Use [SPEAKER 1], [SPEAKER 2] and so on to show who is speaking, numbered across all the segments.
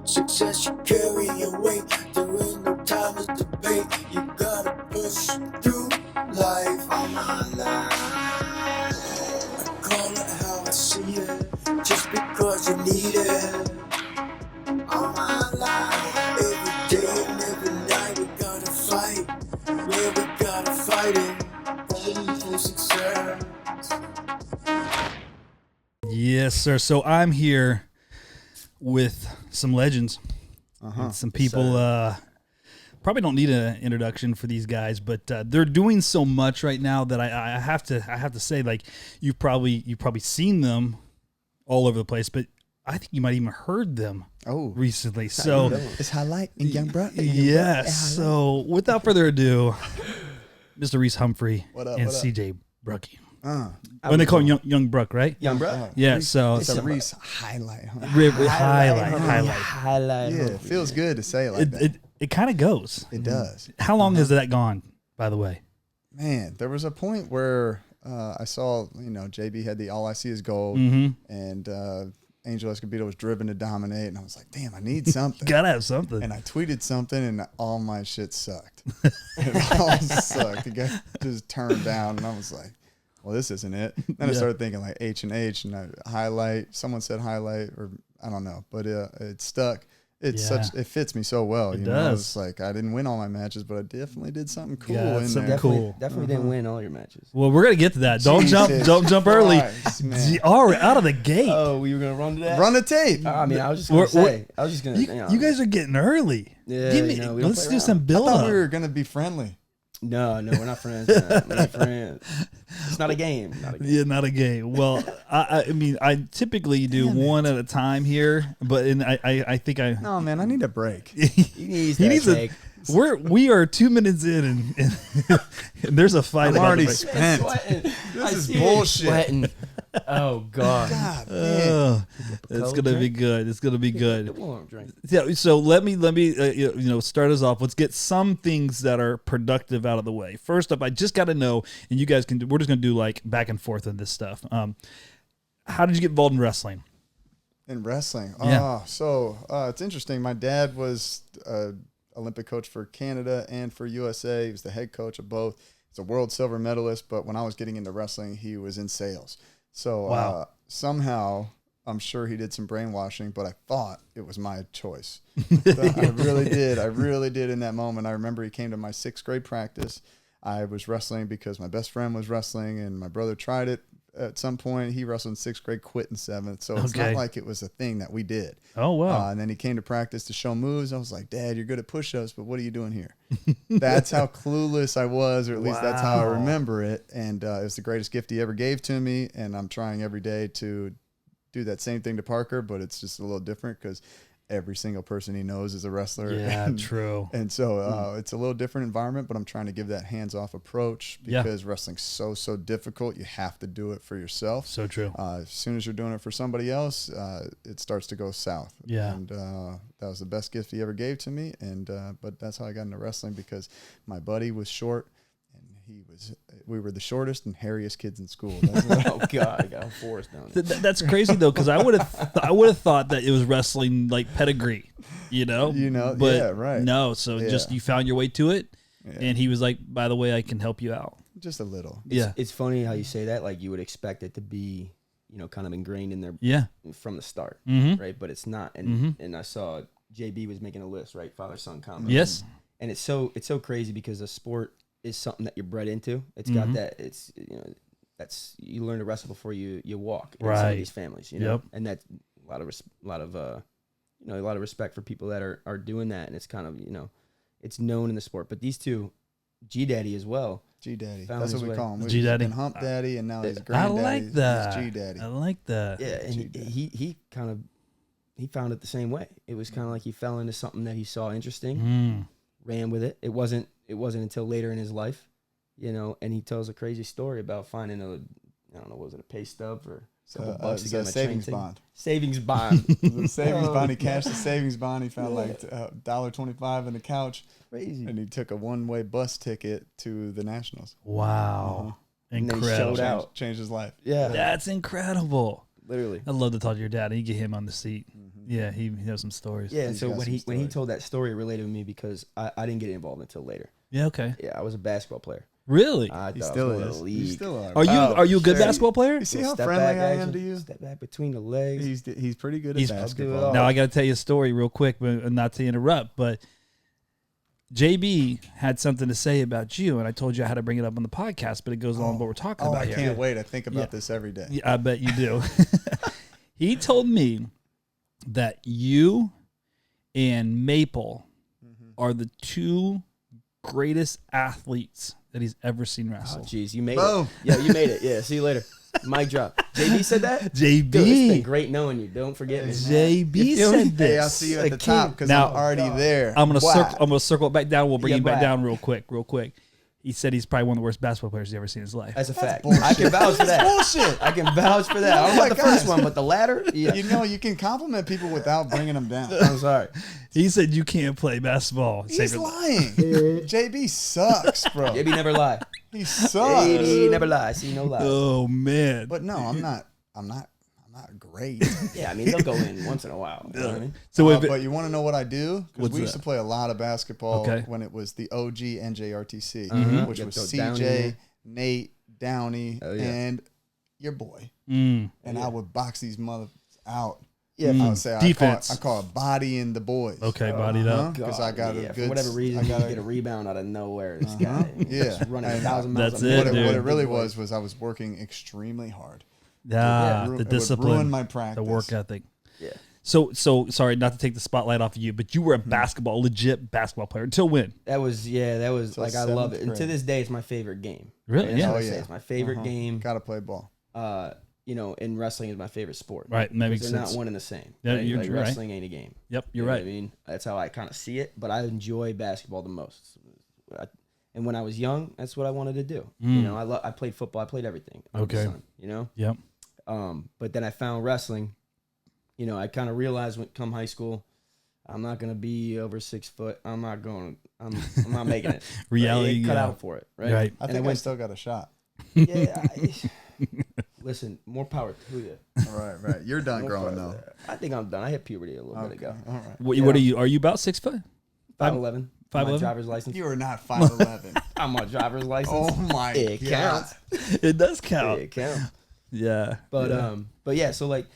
[SPEAKER 1] Success you carry your weight. There ain't no time to debate. You gotta push through life. All my life, I call it how I see it, just because you need it. All my life, every day and every night we gotta fight. Yeah, we gotta fight it. Fighting for success.
[SPEAKER 2] Yes, sir. So I'm here with some legends and some people. Probably don't need an introduction for these guys, but they're doing so much right now that I have to say, like, you've probably seen them all over the place, but I think you might even heard them recently. So
[SPEAKER 3] it's highlight in Young Bruck.
[SPEAKER 2] yes. So without further ado, Mr. Reece Humphrey and CJ Brucki. When they call him young Bruck, right?
[SPEAKER 4] Young Bruck.
[SPEAKER 2] Yeah. So
[SPEAKER 3] It's a Reece highlight. Huh?
[SPEAKER 2] Highlight.
[SPEAKER 3] Yeah, it feels good to say it like that.
[SPEAKER 2] It kind of goes.
[SPEAKER 3] It does.
[SPEAKER 2] How long has that gone, by the way?
[SPEAKER 3] Man, there was a point where I saw, JB had the All I See Is Gold, and Angel Escobedo was driven to dominate, and I was like, damn, I need something.
[SPEAKER 2] Gotta have something.
[SPEAKER 3] And I tweeted something, and all my shit sucked. It all sucked. It got just turned down, and I was like, well, this isn't it. Then I started thinking like H&H, and I highlight. Someone said highlight, or I don't know, but it stuck. It's it fits me so well.
[SPEAKER 2] It
[SPEAKER 3] you
[SPEAKER 2] does.
[SPEAKER 3] know, it's like I didn't win all my matches, but I definitely did something cool in there.
[SPEAKER 4] Definitely didn't win all your matches.
[SPEAKER 2] Well, we're gonna get to that. Don't jump early. All right, out of the gate.
[SPEAKER 4] Oh, we were gonna run to that.
[SPEAKER 3] Run the tape.
[SPEAKER 4] I mean, I was just gonna say. I was just gonna.
[SPEAKER 2] You guys are getting early.
[SPEAKER 4] Yeah,
[SPEAKER 2] let's do some build
[SPEAKER 3] I thought
[SPEAKER 2] up.
[SPEAKER 3] we were gonna be friendly.
[SPEAKER 4] No, we're not friends. Man. We're not friends. It's not a game.
[SPEAKER 2] Yeah, not a game. Well, I mean, I typically do one at a time here, but I think I.
[SPEAKER 3] No, man, I need a break.
[SPEAKER 4] He needs a.
[SPEAKER 2] We are 2 minutes in, and there's a fight.
[SPEAKER 3] I'm already
[SPEAKER 2] spent.
[SPEAKER 3] This is bullshit.
[SPEAKER 4] Oh God.
[SPEAKER 2] It's gonna be good. It's gonna be good. Yeah. So let me start us off. Let's get some things that are productive out of the way. First up, I just got to know, and you guys can. We're just gonna do like back and forth on this stuff. How did you get involved in wrestling?
[SPEAKER 3] In wrestling,
[SPEAKER 2] yeah.
[SPEAKER 3] It's interesting. My dad was Olympic coach for Canada and for USA. He was the head coach of both. He's a world silver medalist. But when I was getting into wrestling, he was in sales. So somehow, I'm sure he did some brainwashing, but I thought it was my choice. I really did. I really did in that moment. I remember he came to my 6th grade practice. I was wrestling because my best friend was wrestling, and my brother tried it at some point. He wrestled in 6th grade, quit in 7th. So it's not like it was a thing that we did.
[SPEAKER 2] Oh, wow.
[SPEAKER 3] And then he came to practice to show moves. I was like, Dad, you're good at push-ups, but what are you doing here? That's how clueless I was, or at least that's how I remember it. And it was the greatest gift he ever gave to me. And I'm trying every day to do that same thing to Parker, but it's just a little different because every single person he knows is a wrestler.
[SPEAKER 2] Yeah, true.
[SPEAKER 3] And so it's a little different environment, but I'm trying to give that hands-off approach because wrestling's so difficult. You have to do it for yourself.
[SPEAKER 2] So true.
[SPEAKER 3] As soon as you're doing it for somebody else, it starts to go south.
[SPEAKER 2] Yeah.
[SPEAKER 3] And that was the best gift he ever gave to me. And but that's how I got into wrestling, because my buddy was short. We were the shortest and hairiest kids in school.
[SPEAKER 4] Oh God, I got a forest down there.
[SPEAKER 2] That's crazy though, because I would have thought that it was wrestling like pedigree, but
[SPEAKER 3] yeah, right.
[SPEAKER 2] No, so just you found your way to it, and he was like, by the way, I can help you out.
[SPEAKER 3] Just a little.
[SPEAKER 4] It's funny how you say that. Like you would expect it to be, kind of ingrained in there. From the start, right? But it's not. And I saw JB was making a list, right? Father son combo.
[SPEAKER 2] Yes.
[SPEAKER 4] And it's so crazy because the sport is something that you're bred into. It's got that. It's that's you learn to wrestle before you walk. In some of these families, and that's a lot of respect for people that are doing that, and it's kind of it's known in the sport. But these two, G Daddy as well.
[SPEAKER 3] G Daddy, that's what we call him.
[SPEAKER 2] G Daddy,
[SPEAKER 3] Hump Daddy, and now he's Granddaddy.
[SPEAKER 2] I like that.
[SPEAKER 3] He's G Daddy.
[SPEAKER 2] I like that.
[SPEAKER 4] Yeah, and he found it the same way. It was kind of like he fell into something that he saw interesting, ran with it. It wasn't until later in his life, and he tells a crazy story about finding was it a pay stub or a couple bucks to get him a
[SPEAKER 3] savings bond.
[SPEAKER 4] Savings bond.
[SPEAKER 3] The savings bond. He cashed the savings bond. He found like $1.25 in the couch.
[SPEAKER 4] Crazy.
[SPEAKER 3] And he took a one-way bus ticket to the Nationals.
[SPEAKER 2] Wow.
[SPEAKER 4] And
[SPEAKER 2] Incredible.
[SPEAKER 4] then showed out.
[SPEAKER 3] Changed his life.
[SPEAKER 4] Yeah.
[SPEAKER 2] That's incredible.
[SPEAKER 4] Literally.
[SPEAKER 2] I'd love to talk to your dad. You get him on the seat. Yeah, he has some stories.
[SPEAKER 4] Yeah, and
[SPEAKER 3] He's
[SPEAKER 4] so
[SPEAKER 3] got
[SPEAKER 4] when
[SPEAKER 3] some
[SPEAKER 4] he
[SPEAKER 3] stories.
[SPEAKER 4] told that story, it related to me because I didn't get involved until later.
[SPEAKER 2] Yeah, okay.
[SPEAKER 4] Yeah, I was a basketball player.
[SPEAKER 2] Really?
[SPEAKER 4] I
[SPEAKER 3] He
[SPEAKER 4] thought
[SPEAKER 3] still
[SPEAKER 4] I was going to
[SPEAKER 3] is.
[SPEAKER 4] the
[SPEAKER 3] You
[SPEAKER 4] league.
[SPEAKER 3] still are.
[SPEAKER 2] Are you a good
[SPEAKER 4] sure.
[SPEAKER 2] basketball player?
[SPEAKER 3] You see
[SPEAKER 4] Little
[SPEAKER 3] how
[SPEAKER 4] step
[SPEAKER 3] friendly
[SPEAKER 4] back
[SPEAKER 3] I am
[SPEAKER 4] action,
[SPEAKER 3] to you?
[SPEAKER 4] Step back between the legs.
[SPEAKER 3] He's pretty good at
[SPEAKER 2] He's-
[SPEAKER 3] basketball.
[SPEAKER 2] Now I got to tell you a story real quick, but not to interrupt. But JB had something to say about you, and I told you I had to bring it up on the podcast. But it goes along with what we're talking
[SPEAKER 3] Oh,
[SPEAKER 2] about
[SPEAKER 3] I
[SPEAKER 2] here.
[SPEAKER 3] can't wait. I think about
[SPEAKER 2] Yeah.
[SPEAKER 3] this every day.
[SPEAKER 2] Yeah, I bet you do. He told me that you and Maple are the two greatest athletes that he's ever seen
[SPEAKER 4] Oh,
[SPEAKER 2] wrestle.
[SPEAKER 4] jeez, you made
[SPEAKER 3] Boom.
[SPEAKER 4] it. Yeah, you made it. Yeah, see you later. Mic drop. JB said that?
[SPEAKER 2] JB.
[SPEAKER 4] Dude, it's been great knowing you. Don't forget me.
[SPEAKER 2] JB
[SPEAKER 4] You feel me?
[SPEAKER 2] said this.
[SPEAKER 3] Hey, I'll see you at
[SPEAKER 4] A
[SPEAKER 3] the
[SPEAKER 4] king.
[SPEAKER 3] top because
[SPEAKER 2] Now-
[SPEAKER 3] I'm already there.
[SPEAKER 2] I'm gonna
[SPEAKER 3] Wow.
[SPEAKER 2] circle. I'm gonna circle it back down. We'll bring
[SPEAKER 4] Yeah,
[SPEAKER 2] him back
[SPEAKER 4] but-
[SPEAKER 2] down real quick. He said he's probably one of the worst basketball players he's ever seen in his life.
[SPEAKER 4] That's a fact.
[SPEAKER 3] bullshit.
[SPEAKER 4] I can vouch for that.
[SPEAKER 3] Bullshit.
[SPEAKER 4] I can vouch for that. I don't know about the
[SPEAKER 3] Guys.
[SPEAKER 4] first one, but the latter, yeah.
[SPEAKER 3] You know, you can compliment people without bringing them down.
[SPEAKER 4] I'm sorry.
[SPEAKER 2] He said you can't play basketball. Save
[SPEAKER 3] He's
[SPEAKER 2] your life.
[SPEAKER 3] lying. JB sucks, bro.
[SPEAKER 4] JB never lie.
[SPEAKER 3] He sucks.
[SPEAKER 4] JB never lie. See, no lie.
[SPEAKER 2] Oh man.
[SPEAKER 3] But no, I'm not great.
[SPEAKER 4] Yeah, I mean, they'll go in once in a while. You know what I mean?
[SPEAKER 2] So if
[SPEAKER 3] But you want to know what I do? Because
[SPEAKER 2] What's
[SPEAKER 3] we used
[SPEAKER 2] that?
[SPEAKER 3] to play a lot of basketball
[SPEAKER 2] Okay.
[SPEAKER 3] when it was the OG NJRTC, which
[SPEAKER 4] Get
[SPEAKER 3] was
[SPEAKER 4] those Downey in
[SPEAKER 3] CJ,
[SPEAKER 4] there.
[SPEAKER 3] Nate, Downey,
[SPEAKER 4] Oh, yeah.
[SPEAKER 3] and your boy.
[SPEAKER 2] Mm,
[SPEAKER 3] And I would box these mothers out.
[SPEAKER 4] Yeah,
[SPEAKER 3] I would say
[SPEAKER 2] Defense.
[SPEAKER 3] I call it bodying the boys.
[SPEAKER 2] okay, bodied up.
[SPEAKER 3] Because I got a
[SPEAKER 4] yeah,
[SPEAKER 3] good.
[SPEAKER 4] for whatever reason,
[SPEAKER 3] I
[SPEAKER 4] you
[SPEAKER 3] got
[SPEAKER 4] get a rebound out of nowhere. This guy,
[SPEAKER 3] Yeah.
[SPEAKER 4] just running
[SPEAKER 3] And
[SPEAKER 4] 1,000 miles.
[SPEAKER 2] That's
[SPEAKER 4] a
[SPEAKER 2] it,
[SPEAKER 4] minute.
[SPEAKER 3] what
[SPEAKER 2] dude.
[SPEAKER 3] it really was I was working extremely hard.
[SPEAKER 2] Ah,
[SPEAKER 3] It would
[SPEAKER 2] the
[SPEAKER 3] ruin
[SPEAKER 2] discipline,
[SPEAKER 3] my practice.
[SPEAKER 2] the work ethic.
[SPEAKER 4] Yeah.
[SPEAKER 2] So sorry, not to take the spotlight off of you, but you were a legit basketball player until when?
[SPEAKER 4] That was
[SPEAKER 3] So
[SPEAKER 4] like I love it.
[SPEAKER 3] 7th
[SPEAKER 4] And to
[SPEAKER 3] grade.
[SPEAKER 4] this day, it's my favorite game.
[SPEAKER 2] Really?
[SPEAKER 4] That's
[SPEAKER 2] Yeah.
[SPEAKER 4] what I
[SPEAKER 3] Oh,
[SPEAKER 4] say.
[SPEAKER 3] yeah.
[SPEAKER 4] It's my favorite game.
[SPEAKER 3] Got to play ball.
[SPEAKER 4] You know, and wrestling is my favorite sport.
[SPEAKER 2] Right, that makes
[SPEAKER 4] They're
[SPEAKER 2] sense.
[SPEAKER 4] not one and the same.
[SPEAKER 2] Yeah,
[SPEAKER 4] right?
[SPEAKER 2] you're
[SPEAKER 4] like
[SPEAKER 2] right.
[SPEAKER 4] wrestling ain't a game.
[SPEAKER 2] Yep, you're
[SPEAKER 4] You know
[SPEAKER 2] right.
[SPEAKER 4] what I mean, that's how I kind of see it. But I enjoy basketball the most. And when I was young, that's what I wanted to do. You know, I played football. I played everything. under the
[SPEAKER 2] Okay.
[SPEAKER 4] sun, you know.
[SPEAKER 2] Yep.
[SPEAKER 4] But then I found wrestling. You know, I kind of realized when come high school, I'm not gonna be over 6 foot. I'm not making it.
[SPEAKER 2] Reality,
[SPEAKER 4] cut
[SPEAKER 2] yeah.
[SPEAKER 4] out for it. Right.
[SPEAKER 2] Right.
[SPEAKER 3] I
[SPEAKER 4] And
[SPEAKER 3] think I
[SPEAKER 4] went-
[SPEAKER 3] still got a shot.
[SPEAKER 4] Yeah. Listen, more power to you.
[SPEAKER 3] Right. You're done
[SPEAKER 4] More
[SPEAKER 3] growing
[SPEAKER 4] power
[SPEAKER 3] though.
[SPEAKER 4] to that. I think I'm done. I hit puberty a little bit ago.
[SPEAKER 3] All right.
[SPEAKER 2] What are you? Are you about 6 foot?
[SPEAKER 4] 5'11".
[SPEAKER 2] 5'11"?
[SPEAKER 4] My driver's license.
[SPEAKER 3] You are not 5'11".
[SPEAKER 4] I'm on driver's license.
[SPEAKER 3] Oh my
[SPEAKER 4] It
[SPEAKER 3] god.
[SPEAKER 4] counts.
[SPEAKER 2] It does count.
[SPEAKER 4] It counts.
[SPEAKER 2] Yeah.
[SPEAKER 4] But yeah, so like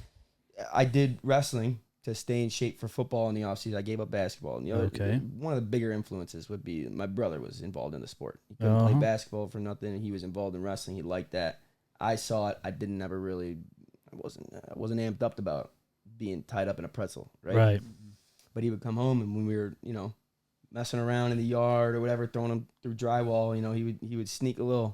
[SPEAKER 4] I did wrestling to stay in shape for football in the offseason. I gave up basketball. And the other,
[SPEAKER 2] Okay.
[SPEAKER 4] one of the bigger influences would be my brother was involved in the sport. He couldn't play basketball for nothing. He was involved in wrestling. He liked that. I saw it. I didn't ever really. I wasn't amped up about being tied up in a pretzel. Right. But he would come home, and when we were, you know, messing around in the yard or whatever, throwing him through drywall, you know, he would sneak a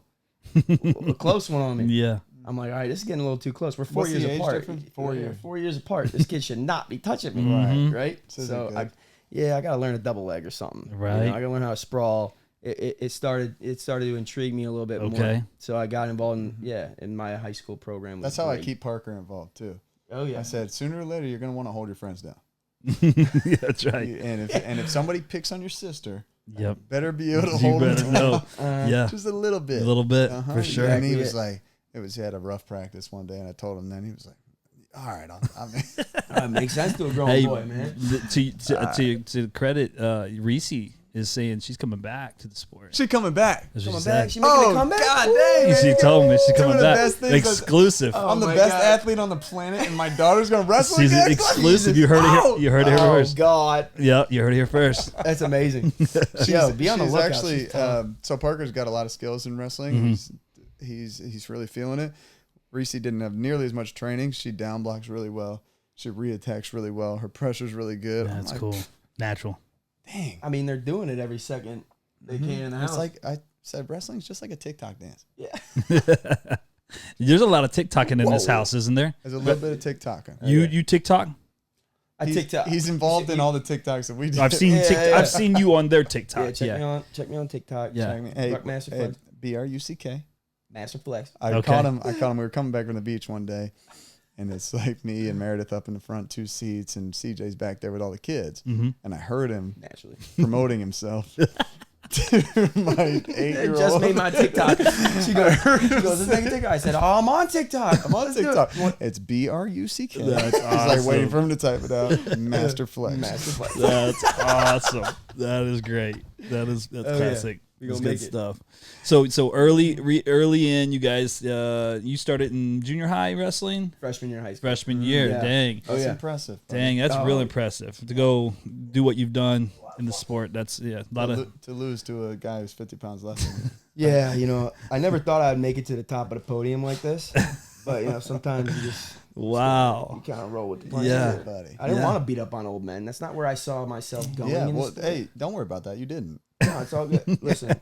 [SPEAKER 4] close one on me.
[SPEAKER 2] Yeah.
[SPEAKER 4] I'm like, all right, this is getting a little too close. We're 4
[SPEAKER 3] What's the
[SPEAKER 4] years
[SPEAKER 3] age
[SPEAKER 4] apart.
[SPEAKER 3] difference? 4 years.
[SPEAKER 4] 4 years apart. This kid should not be touching me.
[SPEAKER 2] Mhm.
[SPEAKER 4] Right.
[SPEAKER 3] This isn't
[SPEAKER 4] So
[SPEAKER 3] good.
[SPEAKER 4] I got to learn a double leg or something.
[SPEAKER 2] Right.
[SPEAKER 4] You know, I got to learn how to sprawl. It started to intrigue me a little bit more.
[SPEAKER 2] Okay.
[SPEAKER 4] So I got involved in my high school program.
[SPEAKER 3] That's how I keep Parker involved too.
[SPEAKER 4] Oh yeah.
[SPEAKER 3] I said sooner or later you're gonna want to hold your friends down.
[SPEAKER 2] Yeah, that's right.
[SPEAKER 3] And if somebody picks on your sister,
[SPEAKER 2] Yep.
[SPEAKER 3] better be able to
[SPEAKER 2] You
[SPEAKER 3] hold them
[SPEAKER 2] better
[SPEAKER 3] down.
[SPEAKER 2] know.
[SPEAKER 4] Uh,
[SPEAKER 2] Yeah.
[SPEAKER 3] Just a little bit.
[SPEAKER 2] A little bit
[SPEAKER 3] Uh-huh.
[SPEAKER 2] for sure.
[SPEAKER 3] And he
[SPEAKER 4] Exactly
[SPEAKER 3] was
[SPEAKER 4] it.
[SPEAKER 3] like, he had a rough practice one day, and I told him. Then he was like, "All right, I'm
[SPEAKER 4] It makes sense to a grown
[SPEAKER 2] Hey,
[SPEAKER 4] boy, man.
[SPEAKER 2] to credit, Reece is saying she's coming back to the sport.
[SPEAKER 3] she coming back.
[SPEAKER 2] That's what
[SPEAKER 4] Coming
[SPEAKER 2] she
[SPEAKER 4] back.
[SPEAKER 2] said.
[SPEAKER 4] She making
[SPEAKER 3] Oh
[SPEAKER 4] a comeback.
[SPEAKER 3] God
[SPEAKER 4] Woo!
[SPEAKER 3] dang!
[SPEAKER 2] She told me she's
[SPEAKER 3] Two of
[SPEAKER 2] coming
[SPEAKER 3] the
[SPEAKER 2] back.
[SPEAKER 3] best things
[SPEAKER 2] Exclusive.
[SPEAKER 4] Oh,
[SPEAKER 3] I'm the
[SPEAKER 4] my
[SPEAKER 3] best
[SPEAKER 4] God.
[SPEAKER 3] athlete on the planet, and my daughter's gonna wrestle
[SPEAKER 2] She's
[SPEAKER 3] again.
[SPEAKER 2] exclusive. You heard it here. You heard it here
[SPEAKER 4] Oh
[SPEAKER 2] first.
[SPEAKER 4] God,
[SPEAKER 2] Yeah, you heard it here first.
[SPEAKER 4] that's amazing. Yo, be on the
[SPEAKER 3] She's
[SPEAKER 4] lookout.
[SPEAKER 3] actually
[SPEAKER 4] She's tough.
[SPEAKER 3] so Parker's got a lot of skills in wrestling.
[SPEAKER 2] Mm-hmm.
[SPEAKER 3] He's really feeling it. Reece didn't have nearly as much training. She down blocks really well. She reattacks really well. Her pressure's really good. I'm
[SPEAKER 2] That's
[SPEAKER 3] like,
[SPEAKER 2] cool. Natural.
[SPEAKER 3] Dang.
[SPEAKER 4] I mean, they're doing it every second they can in the house.
[SPEAKER 3] It's like I said, wrestling's just like a TikTok dance.
[SPEAKER 4] yeah.
[SPEAKER 2] There's a lot of TikToking in this
[SPEAKER 4] Whoa.
[SPEAKER 2] house, isn't there?
[SPEAKER 3] There's a little bit of TikToking.
[SPEAKER 2] You TikTok?
[SPEAKER 4] I TikTok.
[SPEAKER 3] He's involved in all the TikToks that we do.
[SPEAKER 2] I've seen
[SPEAKER 4] Yeah, yeah.
[SPEAKER 2] I've seen you on their
[SPEAKER 4] Yeah,
[SPEAKER 2] TikTok.
[SPEAKER 4] check
[SPEAKER 2] Yeah.
[SPEAKER 4] me on TikTok.
[SPEAKER 2] Yeah.
[SPEAKER 3] Check me. Hey,
[SPEAKER 4] Bruck Master Flex.
[SPEAKER 3] BRUCK.
[SPEAKER 4] Master Flex.
[SPEAKER 3] I
[SPEAKER 2] Okay.
[SPEAKER 3] caught him. We were coming back from the beach one day, and it's like me and Meredith up in the front 2 seats, and CJ's back there with all the kids.
[SPEAKER 2] Mm-hmm.
[SPEAKER 3] And I heard him
[SPEAKER 4] Naturally.
[SPEAKER 3] promoting himself. My
[SPEAKER 4] I
[SPEAKER 3] 8-year-old.
[SPEAKER 4] just made my TikTok. She goes, let's make a TikTok. I said, oh, I'm on TikTok.
[SPEAKER 3] I'm on TikTok. It's BRUCK.
[SPEAKER 2] That's
[SPEAKER 3] He's
[SPEAKER 2] awesome.
[SPEAKER 3] like waiting for him to type it out. Master flex.
[SPEAKER 2] That's awesome. That is great. That's classic.
[SPEAKER 4] We
[SPEAKER 2] That's
[SPEAKER 4] gonna
[SPEAKER 2] good
[SPEAKER 4] make it.
[SPEAKER 2] stuff. So early in, you guys, you started in junior high wrestling.
[SPEAKER 4] Freshman year of high school.
[SPEAKER 2] Freshman year.
[SPEAKER 4] Yeah.
[SPEAKER 2] Dang.
[SPEAKER 3] That's
[SPEAKER 4] yeah.
[SPEAKER 3] impressive. buddy.
[SPEAKER 2] Dang, that's
[SPEAKER 4] Oh.
[SPEAKER 2] real impressive to go do what you've done in the sport. That's a lot of.
[SPEAKER 3] To lose to a guy who's 50 pounds less than you.
[SPEAKER 4] Yeah, I never thought I'd make it to the top of the podium like this. But, sometimes you just
[SPEAKER 2] Wow.
[SPEAKER 4] you kind of roll with the punches.
[SPEAKER 2] Yeah.
[SPEAKER 3] Buddy.
[SPEAKER 4] I didn't
[SPEAKER 2] Yeah.
[SPEAKER 4] want to beat up on old men. That's not where I saw myself going.
[SPEAKER 3] Yeah,
[SPEAKER 4] in
[SPEAKER 3] well,
[SPEAKER 4] this sport.
[SPEAKER 3] hey, don't worry about that. You didn't.
[SPEAKER 4] No, it's all good. Listen,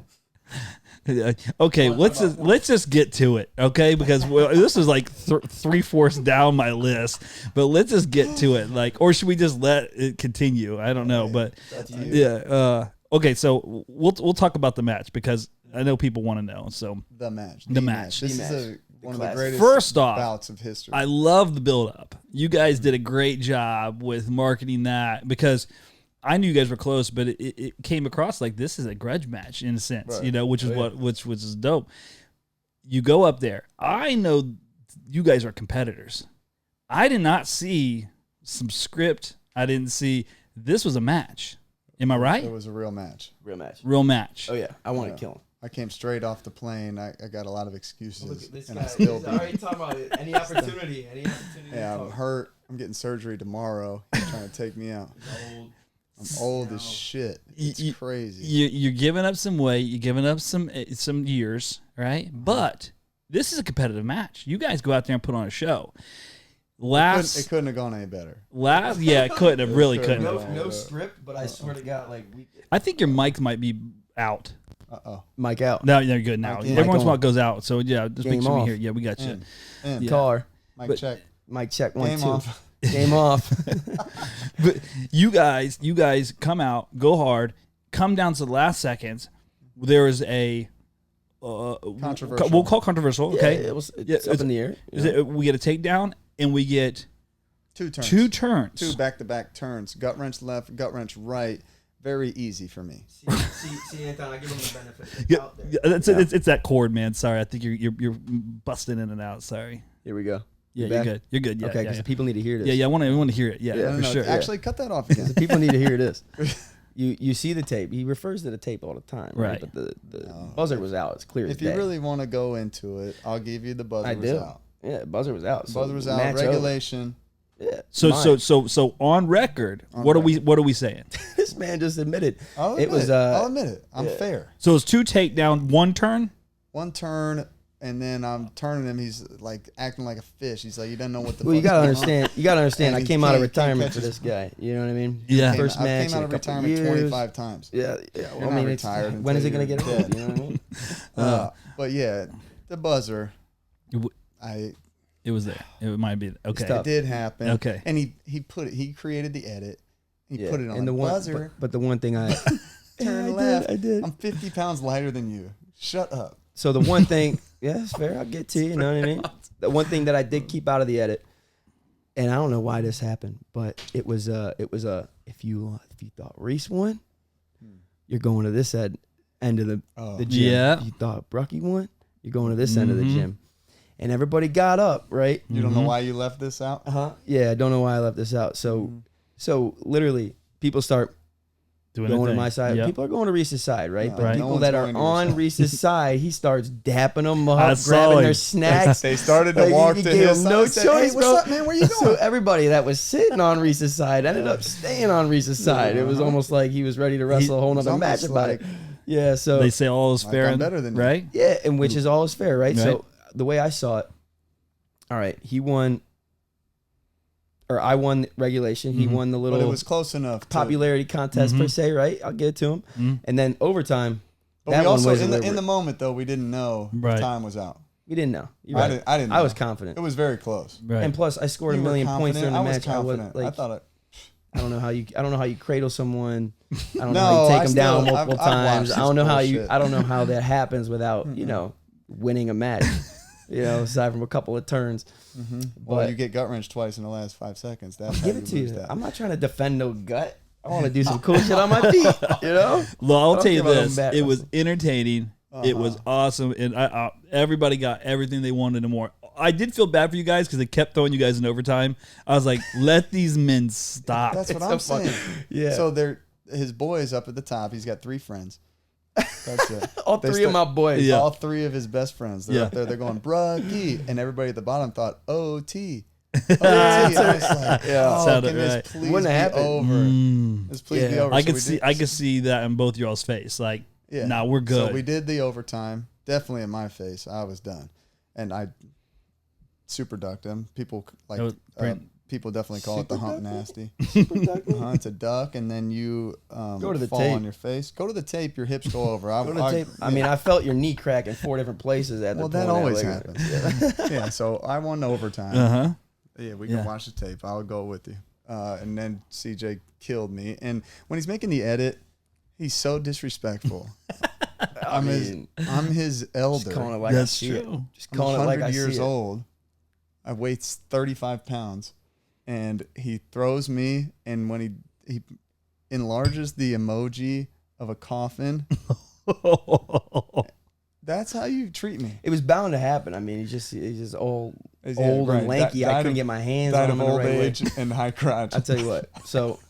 [SPEAKER 2] Okay, let's just get to it, okay? Because this is like 3/4 down my list, but let's just get to it. Like, or should we just let it continue? I don't know, but yeah. Okay, so we'll talk about the match because I know people want to know. So
[SPEAKER 3] The match.
[SPEAKER 2] The match.
[SPEAKER 3] This
[SPEAKER 4] The
[SPEAKER 3] is
[SPEAKER 4] match.
[SPEAKER 3] one of
[SPEAKER 4] class.
[SPEAKER 3] the greatest
[SPEAKER 2] First off,
[SPEAKER 3] bouts of history.
[SPEAKER 2] I love the build up. You guys did a great job with marketing that because I knew you guys were close, but it came across like this is a grudge match in a sense,
[SPEAKER 3] Right.
[SPEAKER 2] which is which is dope. You go up there. I know you guys are competitors. I did not see some script. I didn't see this was a match. Am I right?
[SPEAKER 3] It was a real match.
[SPEAKER 4] real match.
[SPEAKER 2] Real match.
[SPEAKER 4] Oh, yeah. I want to kill him.
[SPEAKER 3] I came straight off the plane. I got a lot of excuses.
[SPEAKER 4] Look at this
[SPEAKER 3] and
[SPEAKER 4] guy.
[SPEAKER 3] I still
[SPEAKER 4] He's
[SPEAKER 3] do.
[SPEAKER 4] already talking about it. Any opportunity.
[SPEAKER 3] Yeah, I'm hurt. I'm getting surgery tomorrow. He's trying to take me out. I'm old as shit. It's crazy.
[SPEAKER 2] You're giving up some weight. You're giving up some years, right? But this is a competitive match. You guys go out there and put on a show.
[SPEAKER 3] It couldn't have gone any better.
[SPEAKER 2] Yeah, it couldn't have. Really couldn't
[SPEAKER 3] No.
[SPEAKER 2] have.
[SPEAKER 4] No script, but I swear to God,
[SPEAKER 2] I think your mic might be out.
[SPEAKER 3] Uh-oh.
[SPEAKER 4] Mike out.
[SPEAKER 2] No, you're good now.
[SPEAKER 3] Mic
[SPEAKER 2] Every
[SPEAKER 4] on.
[SPEAKER 2] once in a while it goes out. So yeah, just make
[SPEAKER 4] Game
[SPEAKER 2] sure we
[SPEAKER 4] off.
[SPEAKER 2] hear. Yeah, we got you.
[SPEAKER 3] And
[SPEAKER 2] Yeah.
[SPEAKER 4] Car.
[SPEAKER 3] Mic
[SPEAKER 2] But-
[SPEAKER 3] check.
[SPEAKER 4] Mike check 1,
[SPEAKER 3] Game
[SPEAKER 4] 2.
[SPEAKER 3] off.
[SPEAKER 4] Game off.
[SPEAKER 2] But you guys come out, go hard, come down to the last seconds. There is a
[SPEAKER 3] Controversial.
[SPEAKER 2] We'll call it controversial. Okay,
[SPEAKER 4] It's
[SPEAKER 2] Yeah,
[SPEAKER 4] up in the air.
[SPEAKER 2] we get a takedown and we get
[SPEAKER 3] Two turns.
[SPEAKER 2] two turns.
[SPEAKER 3] Two back-to-back turns. Gut wrench left, gut wrench right. Very easy for me.
[SPEAKER 4] See, Anton, I give him the benefit.
[SPEAKER 2] Yeah, it's that cord, man. Sorry, I think you're busting in and out. Sorry.
[SPEAKER 4] Here we go.
[SPEAKER 2] Yeah,
[SPEAKER 4] You
[SPEAKER 2] you're
[SPEAKER 4] back?
[SPEAKER 2] good. You're good. Yeah,
[SPEAKER 4] Okay,
[SPEAKER 2] yeah,
[SPEAKER 4] because
[SPEAKER 2] yeah.
[SPEAKER 4] the people need to hear this.
[SPEAKER 2] Yeah, I want to hear it. Yeah,
[SPEAKER 3] No,
[SPEAKER 2] for
[SPEAKER 3] no,
[SPEAKER 2] sure.
[SPEAKER 3] Actually, cut that off again.
[SPEAKER 4] The people need to hear this. You see the tape. He refers to the tape all the time,
[SPEAKER 2] Right.
[SPEAKER 4] right? But the buzzer was out. It's clear as
[SPEAKER 3] If you
[SPEAKER 4] day.
[SPEAKER 3] really want to go into it, I'll give you the buzzer
[SPEAKER 4] I
[SPEAKER 3] was
[SPEAKER 4] do.
[SPEAKER 3] out.
[SPEAKER 4] Yeah, buzzer was out. So
[SPEAKER 3] Buzzer was out.
[SPEAKER 4] match
[SPEAKER 3] Regulation.
[SPEAKER 4] over. Yeah.
[SPEAKER 2] So on record,
[SPEAKER 3] On
[SPEAKER 2] what are we saying?
[SPEAKER 4] This man just admitted
[SPEAKER 3] I'll
[SPEAKER 4] it
[SPEAKER 3] admit
[SPEAKER 4] was.
[SPEAKER 3] it. I'll admit it. I'm fair.
[SPEAKER 2] So it's two takedown, one turn.
[SPEAKER 3] One turn, and then I'm turning him. He's like acting like a fish. He's like, you don't know what the.
[SPEAKER 4] Well, you
[SPEAKER 3] fuck's
[SPEAKER 4] gotta
[SPEAKER 3] going on.
[SPEAKER 4] understand. You gotta understand.
[SPEAKER 3] And
[SPEAKER 4] I
[SPEAKER 3] he
[SPEAKER 4] came out of
[SPEAKER 3] can't
[SPEAKER 4] retirement
[SPEAKER 3] catch
[SPEAKER 4] for
[SPEAKER 3] his-
[SPEAKER 4] this guy. You know what I mean?
[SPEAKER 2] Yeah.
[SPEAKER 4] First
[SPEAKER 3] I
[SPEAKER 4] match.
[SPEAKER 3] came out
[SPEAKER 4] in
[SPEAKER 3] of
[SPEAKER 4] a couple
[SPEAKER 3] retirement
[SPEAKER 4] years.
[SPEAKER 3] 25 times.
[SPEAKER 4] Yeah.
[SPEAKER 3] You're
[SPEAKER 4] Well, I
[SPEAKER 3] not
[SPEAKER 4] mean,
[SPEAKER 3] retired
[SPEAKER 4] when is it
[SPEAKER 3] until
[SPEAKER 4] gonna get
[SPEAKER 3] you're
[SPEAKER 4] old?
[SPEAKER 3] dead.
[SPEAKER 4] You know what I mean?
[SPEAKER 3] But yeah, the buzzer.
[SPEAKER 2] It
[SPEAKER 3] It
[SPEAKER 2] was there. It might be okay.
[SPEAKER 4] tough.
[SPEAKER 3] did happen.
[SPEAKER 2] Okay.
[SPEAKER 3] And he put it. He created the edit. He
[SPEAKER 4] Yeah.
[SPEAKER 3] put it on
[SPEAKER 4] and
[SPEAKER 3] the
[SPEAKER 4] the one,
[SPEAKER 3] buzzer.
[SPEAKER 4] But the one thing I
[SPEAKER 3] Turn
[SPEAKER 4] I
[SPEAKER 3] left.
[SPEAKER 4] did. I did.
[SPEAKER 3] I'm 50 pounds lighter than you. Shut up.
[SPEAKER 4] So the one thing, yeah, it's fair. I'll get to you. You know what I mean? The one thing that I did keep out of the edit, and I don't know why this happened, but it was if you thought Reece won, you're going to this end of the gym.
[SPEAKER 2] Yeah.
[SPEAKER 4] If you thought Brucki won, you're going to this end of the gym, and everybody got up, right?
[SPEAKER 3] You don't know why you left this out?
[SPEAKER 4] Yeah, I don't know why I left this out. So literally, people start
[SPEAKER 2] Doing
[SPEAKER 4] going
[SPEAKER 2] the
[SPEAKER 4] to
[SPEAKER 2] thing.
[SPEAKER 4] my side.
[SPEAKER 2] Yep.
[SPEAKER 4] People are going to Reece's side, right?
[SPEAKER 3] No,
[SPEAKER 4] But
[SPEAKER 2] Right.
[SPEAKER 3] no
[SPEAKER 4] people
[SPEAKER 3] one's
[SPEAKER 4] that are
[SPEAKER 3] going to your
[SPEAKER 4] on
[SPEAKER 3] side.
[SPEAKER 4] Reece's side, he starts dapping them
[SPEAKER 2] I
[SPEAKER 4] up,
[SPEAKER 2] saw
[SPEAKER 4] grabbing
[SPEAKER 2] him.
[SPEAKER 4] their snacks.
[SPEAKER 3] They started to
[SPEAKER 4] Like,
[SPEAKER 3] walk
[SPEAKER 4] he
[SPEAKER 3] to
[SPEAKER 4] gave
[SPEAKER 3] his
[SPEAKER 4] him
[SPEAKER 3] side.
[SPEAKER 4] no
[SPEAKER 3] I said,
[SPEAKER 4] choice,
[SPEAKER 3] hey, what's
[SPEAKER 4] bro.
[SPEAKER 3] up, man? Where you
[SPEAKER 4] So
[SPEAKER 3] going?
[SPEAKER 4] everybody that was sitting on Reece's side ended up staying on Reece's side. It was almost like he was ready to wrestle a whole
[SPEAKER 3] was
[SPEAKER 4] nother match
[SPEAKER 3] almost
[SPEAKER 4] about
[SPEAKER 3] like-
[SPEAKER 4] it. Yeah, so
[SPEAKER 2] They say all is
[SPEAKER 3] Like,
[SPEAKER 2] fair
[SPEAKER 3] I'm
[SPEAKER 2] and
[SPEAKER 3] better than you.
[SPEAKER 2] right.
[SPEAKER 4] yeah, and which is all is fair, right?
[SPEAKER 2] Right.
[SPEAKER 4] So the way I saw it, all right, he won, or I won regulation. He won the
[SPEAKER 3] But
[SPEAKER 4] little
[SPEAKER 3] it was close enough. To,
[SPEAKER 4] popularity contest per se, right? I'll get it to him. And then overtime,
[SPEAKER 3] but
[SPEAKER 4] that
[SPEAKER 3] we
[SPEAKER 4] one
[SPEAKER 3] also,
[SPEAKER 4] was
[SPEAKER 3] in the moment, though, we didn't know
[SPEAKER 2] Right.
[SPEAKER 3] the time was out.
[SPEAKER 4] we didn't know. You're
[SPEAKER 3] I
[SPEAKER 4] right.
[SPEAKER 3] didn't- I didn't
[SPEAKER 4] I was
[SPEAKER 3] know.
[SPEAKER 4] confident.
[SPEAKER 3] It was very close.
[SPEAKER 2] Right.
[SPEAKER 4] And plus, I scored
[SPEAKER 3] You
[SPEAKER 4] a
[SPEAKER 3] were
[SPEAKER 4] million points during the
[SPEAKER 3] confident.
[SPEAKER 4] match.
[SPEAKER 3] I
[SPEAKER 4] I
[SPEAKER 3] was
[SPEAKER 4] was
[SPEAKER 3] confident.
[SPEAKER 4] like,
[SPEAKER 3] I thought it.
[SPEAKER 4] I don't know how you cradle someone. I don't know
[SPEAKER 3] No,
[SPEAKER 4] how you
[SPEAKER 3] I
[SPEAKER 4] take them down
[SPEAKER 3] still-
[SPEAKER 4] multiple
[SPEAKER 3] I've
[SPEAKER 4] times.
[SPEAKER 3] watched
[SPEAKER 4] I don't know
[SPEAKER 3] this
[SPEAKER 4] how you.
[SPEAKER 3] bullshit.
[SPEAKER 4] I don't know how that happens without winning a match. Aside from a couple of turns.
[SPEAKER 3] Well,
[SPEAKER 4] But
[SPEAKER 3] you get gut wrenched twice in the last 5 seconds. That's how
[SPEAKER 4] give it to
[SPEAKER 3] lose
[SPEAKER 4] you.
[SPEAKER 3] that.
[SPEAKER 4] I'm not trying to defend no gut. I want to do some cool shit on my feet, you know?
[SPEAKER 2] Well, I'll tell you
[SPEAKER 4] care about
[SPEAKER 2] this.
[SPEAKER 4] them
[SPEAKER 2] It
[SPEAKER 4] bat
[SPEAKER 2] was
[SPEAKER 4] wrestling.
[SPEAKER 2] entertaining. It was awesome. And everybody got everything they wanted and more. I did feel bad for you guys because they kept throwing you guys in overtime. I was like, let these men stop.
[SPEAKER 3] That's what I'm saying.
[SPEAKER 4] Yeah.
[SPEAKER 3] So his boys up at the top. He's got 3 friends. That's it.
[SPEAKER 4] All three of my boys.
[SPEAKER 2] Yeah.
[SPEAKER 3] All 3 of his best friends. They're up there. They're going Brucki, and everybody at the bottom thought OT. OT. I was like,
[SPEAKER 2] Sounded
[SPEAKER 3] can this
[SPEAKER 2] right.
[SPEAKER 3] please
[SPEAKER 4] Wouldn't
[SPEAKER 3] be
[SPEAKER 4] happen.
[SPEAKER 3] over? This please be over.
[SPEAKER 2] I
[SPEAKER 3] So
[SPEAKER 2] could
[SPEAKER 3] we
[SPEAKER 2] see.
[SPEAKER 3] did-
[SPEAKER 2] I could see that in both y'all's face. Like, nah, we're good.
[SPEAKER 3] So we did the overtime. Definitely in my face. I was done, and I super ducked him. People like
[SPEAKER 2] That was pretty-
[SPEAKER 3] people definitely call it the hump nasty.
[SPEAKER 4] Duck.
[SPEAKER 3] It's a duck, and then you
[SPEAKER 4] Go to the
[SPEAKER 3] fall
[SPEAKER 4] tape.
[SPEAKER 3] on your face. Go to the tape. Your hips go over.
[SPEAKER 4] Go to the tape. I mean, I felt your knee crack in 4 different places at the
[SPEAKER 3] well,
[SPEAKER 4] point.
[SPEAKER 3] that always
[SPEAKER 4] Like,
[SPEAKER 3] happens. Yeah. So I won overtime.
[SPEAKER 2] Uh-huh.
[SPEAKER 3] Yeah, we can watch the tape. I'll go with you. And then CJ killed me. And when he's making the edit, he's so disrespectful. I'm his elder.
[SPEAKER 4] Just calling it like
[SPEAKER 2] That's
[SPEAKER 4] I see it.
[SPEAKER 2] true.
[SPEAKER 4] Just
[SPEAKER 3] I'm
[SPEAKER 4] calling it
[SPEAKER 3] 100
[SPEAKER 4] like I
[SPEAKER 3] years
[SPEAKER 4] see it.
[SPEAKER 3] old. I weigh 35 pounds. And he throws me, and when he enlarges the emoji of a coffin, that's how you treat me.
[SPEAKER 4] It was bound to happen. I mean, he's just old
[SPEAKER 3] right.
[SPEAKER 4] and lanky. I couldn't get my hands
[SPEAKER 3] Died
[SPEAKER 4] on him
[SPEAKER 3] of
[SPEAKER 4] in the
[SPEAKER 3] old
[SPEAKER 4] right way.
[SPEAKER 3] age and high crotch.
[SPEAKER 4] I'll tell you what. So,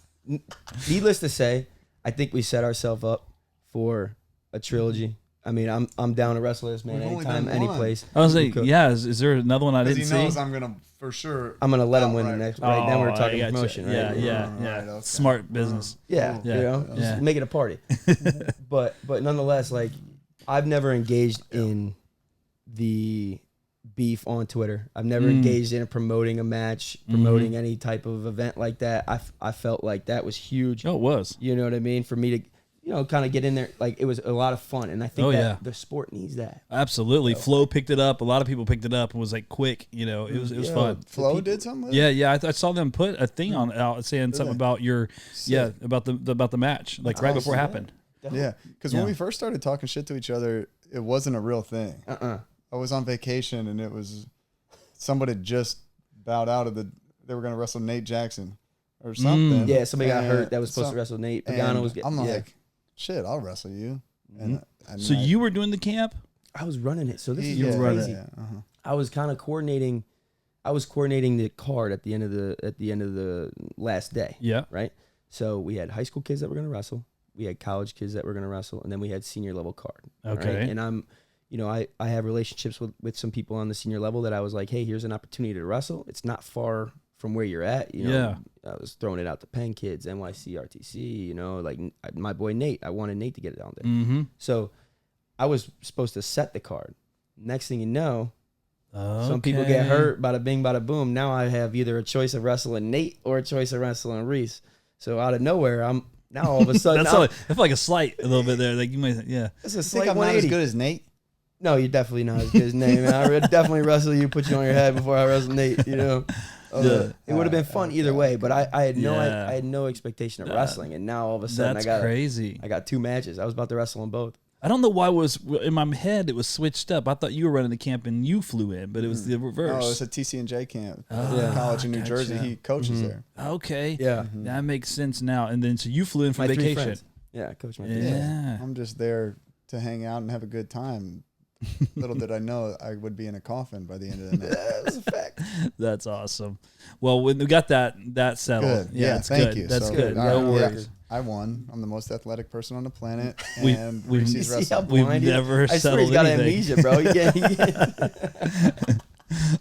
[SPEAKER 4] needless to say, I think we set ourselves up for a trilogy. I mean, I'm down to wrestle this man
[SPEAKER 3] We've only
[SPEAKER 4] anytime,
[SPEAKER 3] done
[SPEAKER 4] any
[SPEAKER 3] one.
[SPEAKER 4] place.
[SPEAKER 2] I was like, yeah. Is there another one I
[SPEAKER 3] Because
[SPEAKER 2] didn't
[SPEAKER 3] he knows
[SPEAKER 2] see?
[SPEAKER 3] I'm gonna for sure.
[SPEAKER 4] I'm gonna let him win the
[SPEAKER 3] outright-
[SPEAKER 4] next. Right now, we're talking
[SPEAKER 2] I gotcha.
[SPEAKER 4] promotion. Right?
[SPEAKER 2] Yeah.
[SPEAKER 3] Right, okay.
[SPEAKER 2] Smart business.
[SPEAKER 4] Yeah,
[SPEAKER 2] Yeah.
[SPEAKER 4] you know,
[SPEAKER 2] Yeah.
[SPEAKER 4] just make it a party. but nonetheless, like I've never engaged in the beef on Twitter. I've never engaged in promoting a match, promoting any type of event like that. I felt like that was huge.
[SPEAKER 2] Oh, it was.
[SPEAKER 4] You know what I mean? For me to, kind of get in there, like it was a lot of fun, and I think that the sport needs that.
[SPEAKER 2] Absolutely. Flo picked it up. A lot of people picked it up and was like quick. It was fun.
[SPEAKER 3] Flo did something with it?
[SPEAKER 2] Yeah. I saw them put a thing out saying something about about the match, like right before it happened.
[SPEAKER 3] Yeah, because when we first started talking shit to each other, it wasn't a real thing. I was on vacation, and it was somebody just bowed out of they were going to wrestle Nate Jackson or something.
[SPEAKER 4] Yeah, somebody got
[SPEAKER 3] And
[SPEAKER 4] hurt that was supposed to wrestle Nate.
[SPEAKER 3] and
[SPEAKER 4] Pagano was getting.
[SPEAKER 3] I'm like, shit, I'll wrestle you. And
[SPEAKER 2] So you were doing the camp?
[SPEAKER 4] I was running it. So this is
[SPEAKER 3] yeah,
[SPEAKER 4] crazy.
[SPEAKER 3] yeah, uh-huh.
[SPEAKER 4] I was kind of coordinating. I was coordinating the card at the end of the last day.
[SPEAKER 2] Yeah.
[SPEAKER 4] Right. So we had high school kids that were going to wrestle. We had college kids that were going to wrestle, and then we had senior level card.
[SPEAKER 2] Okay.
[SPEAKER 4] Right? And I'm, I have relationships with some people on the senior level that I was like, hey, here's an opportunity to wrestle. It's not far from where you're at. I was throwing it out to Penn kids, NYC, RTC. Like my boy Nate. I wanted Nate to get it down there.
[SPEAKER 2] Mm-hmm.
[SPEAKER 4] So I was supposed to set the card. Next thing you know, some people get hurt, bada bing, bada boom. Now I have either a choice of wrestling Nate or a choice of wrestling Reece. So out of nowhere, I'm now all of a sudden.
[SPEAKER 2] I feel like a slight a little bit there. Like you might, yeah.
[SPEAKER 4] It's a
[SPEAKER 3] I think
[SPEAKER 4] slight
[SPEAKER 3] I'm not as
[SPEAKER 4] 180.
[SPEAKER 3] good as Nate.
[SPEAKER 4] No, you're definitely not as good as Nate, man. I would definitely wrestle you, put you on your head before I wrestle Nate. It would have been fun either way, but I had no expectation of wrestling, and now all of a sudden
[SPEAKER 2] That's
[SPEAKER 4] I got
[SPEAKER 2] crazy.
[SPEAKER 4] I got 2 matches. I was about to wrestle them both.
[SPEAKER 2] I don't know why in my head it was switched up. I thought you were running the camp and you flew in, but it was the reverse.
[SPEAKER 3] Oh, it's a TC&J camp.
[SPEAKER 4] Yeah.
[SPEAKER 3] College in New
[SPEAKER 2] gotcha.
[SPEAKER 3] Jersey. He coaches there.
[SPEAKER 2] Okay.
[SPEAKER 4] Yeah.
[SPEAKER 2] That makes sense now. And then so you flew in for
[SPEAKER 4] My 3
[SPEAKER 2] vacation.
[SPEAKER 4] friends. Yeah, coach my
[SPEAKER 2] Yeah.
[SPEAKER 3] I'm just there to hang out and have a good time. Little did I know I would be in a coffin by the end of the night.
[SPEAKER 4] That was a fact.
[SPEAKER 2] That's awesome. Well, when we got that settled.
[SPEAKER 3] Good. Yeah,
[SPEAKER 2] it's
[SPEAKER 3] thank
[SPEAKER 2] good.
[SPEAKER 3] you.
[SPEAKER 2] That's
[SPEAKER 3] So,
[SPEAKER 2] good.
[SPEAKER 3] all
[SPEAKER 2] No
[SPEAKER 3] right,
[SPEAKER 2] worries.
[SPEAKER 3] yeah, I won. I'm the most athletic person on the planet.
[SPEAKER 2] We-
[SPEAKER 3] And
[SPEAKER 2] we-
[SPEAKER 3] Reese's
[SPEAKER 4] You see how
[SPEAKER 3] wrestling.
[SPEAKER 2] We've
[SPEAKER 4] blind he is?
[SPEAKER 2] never
[SPEAKER 4] I swear
[SPEAKER 2] settled
[SPEAKER 4] he's got
[SPEAKER 2] anything.
[SPEAKER 4] amnesia, bro. He can't.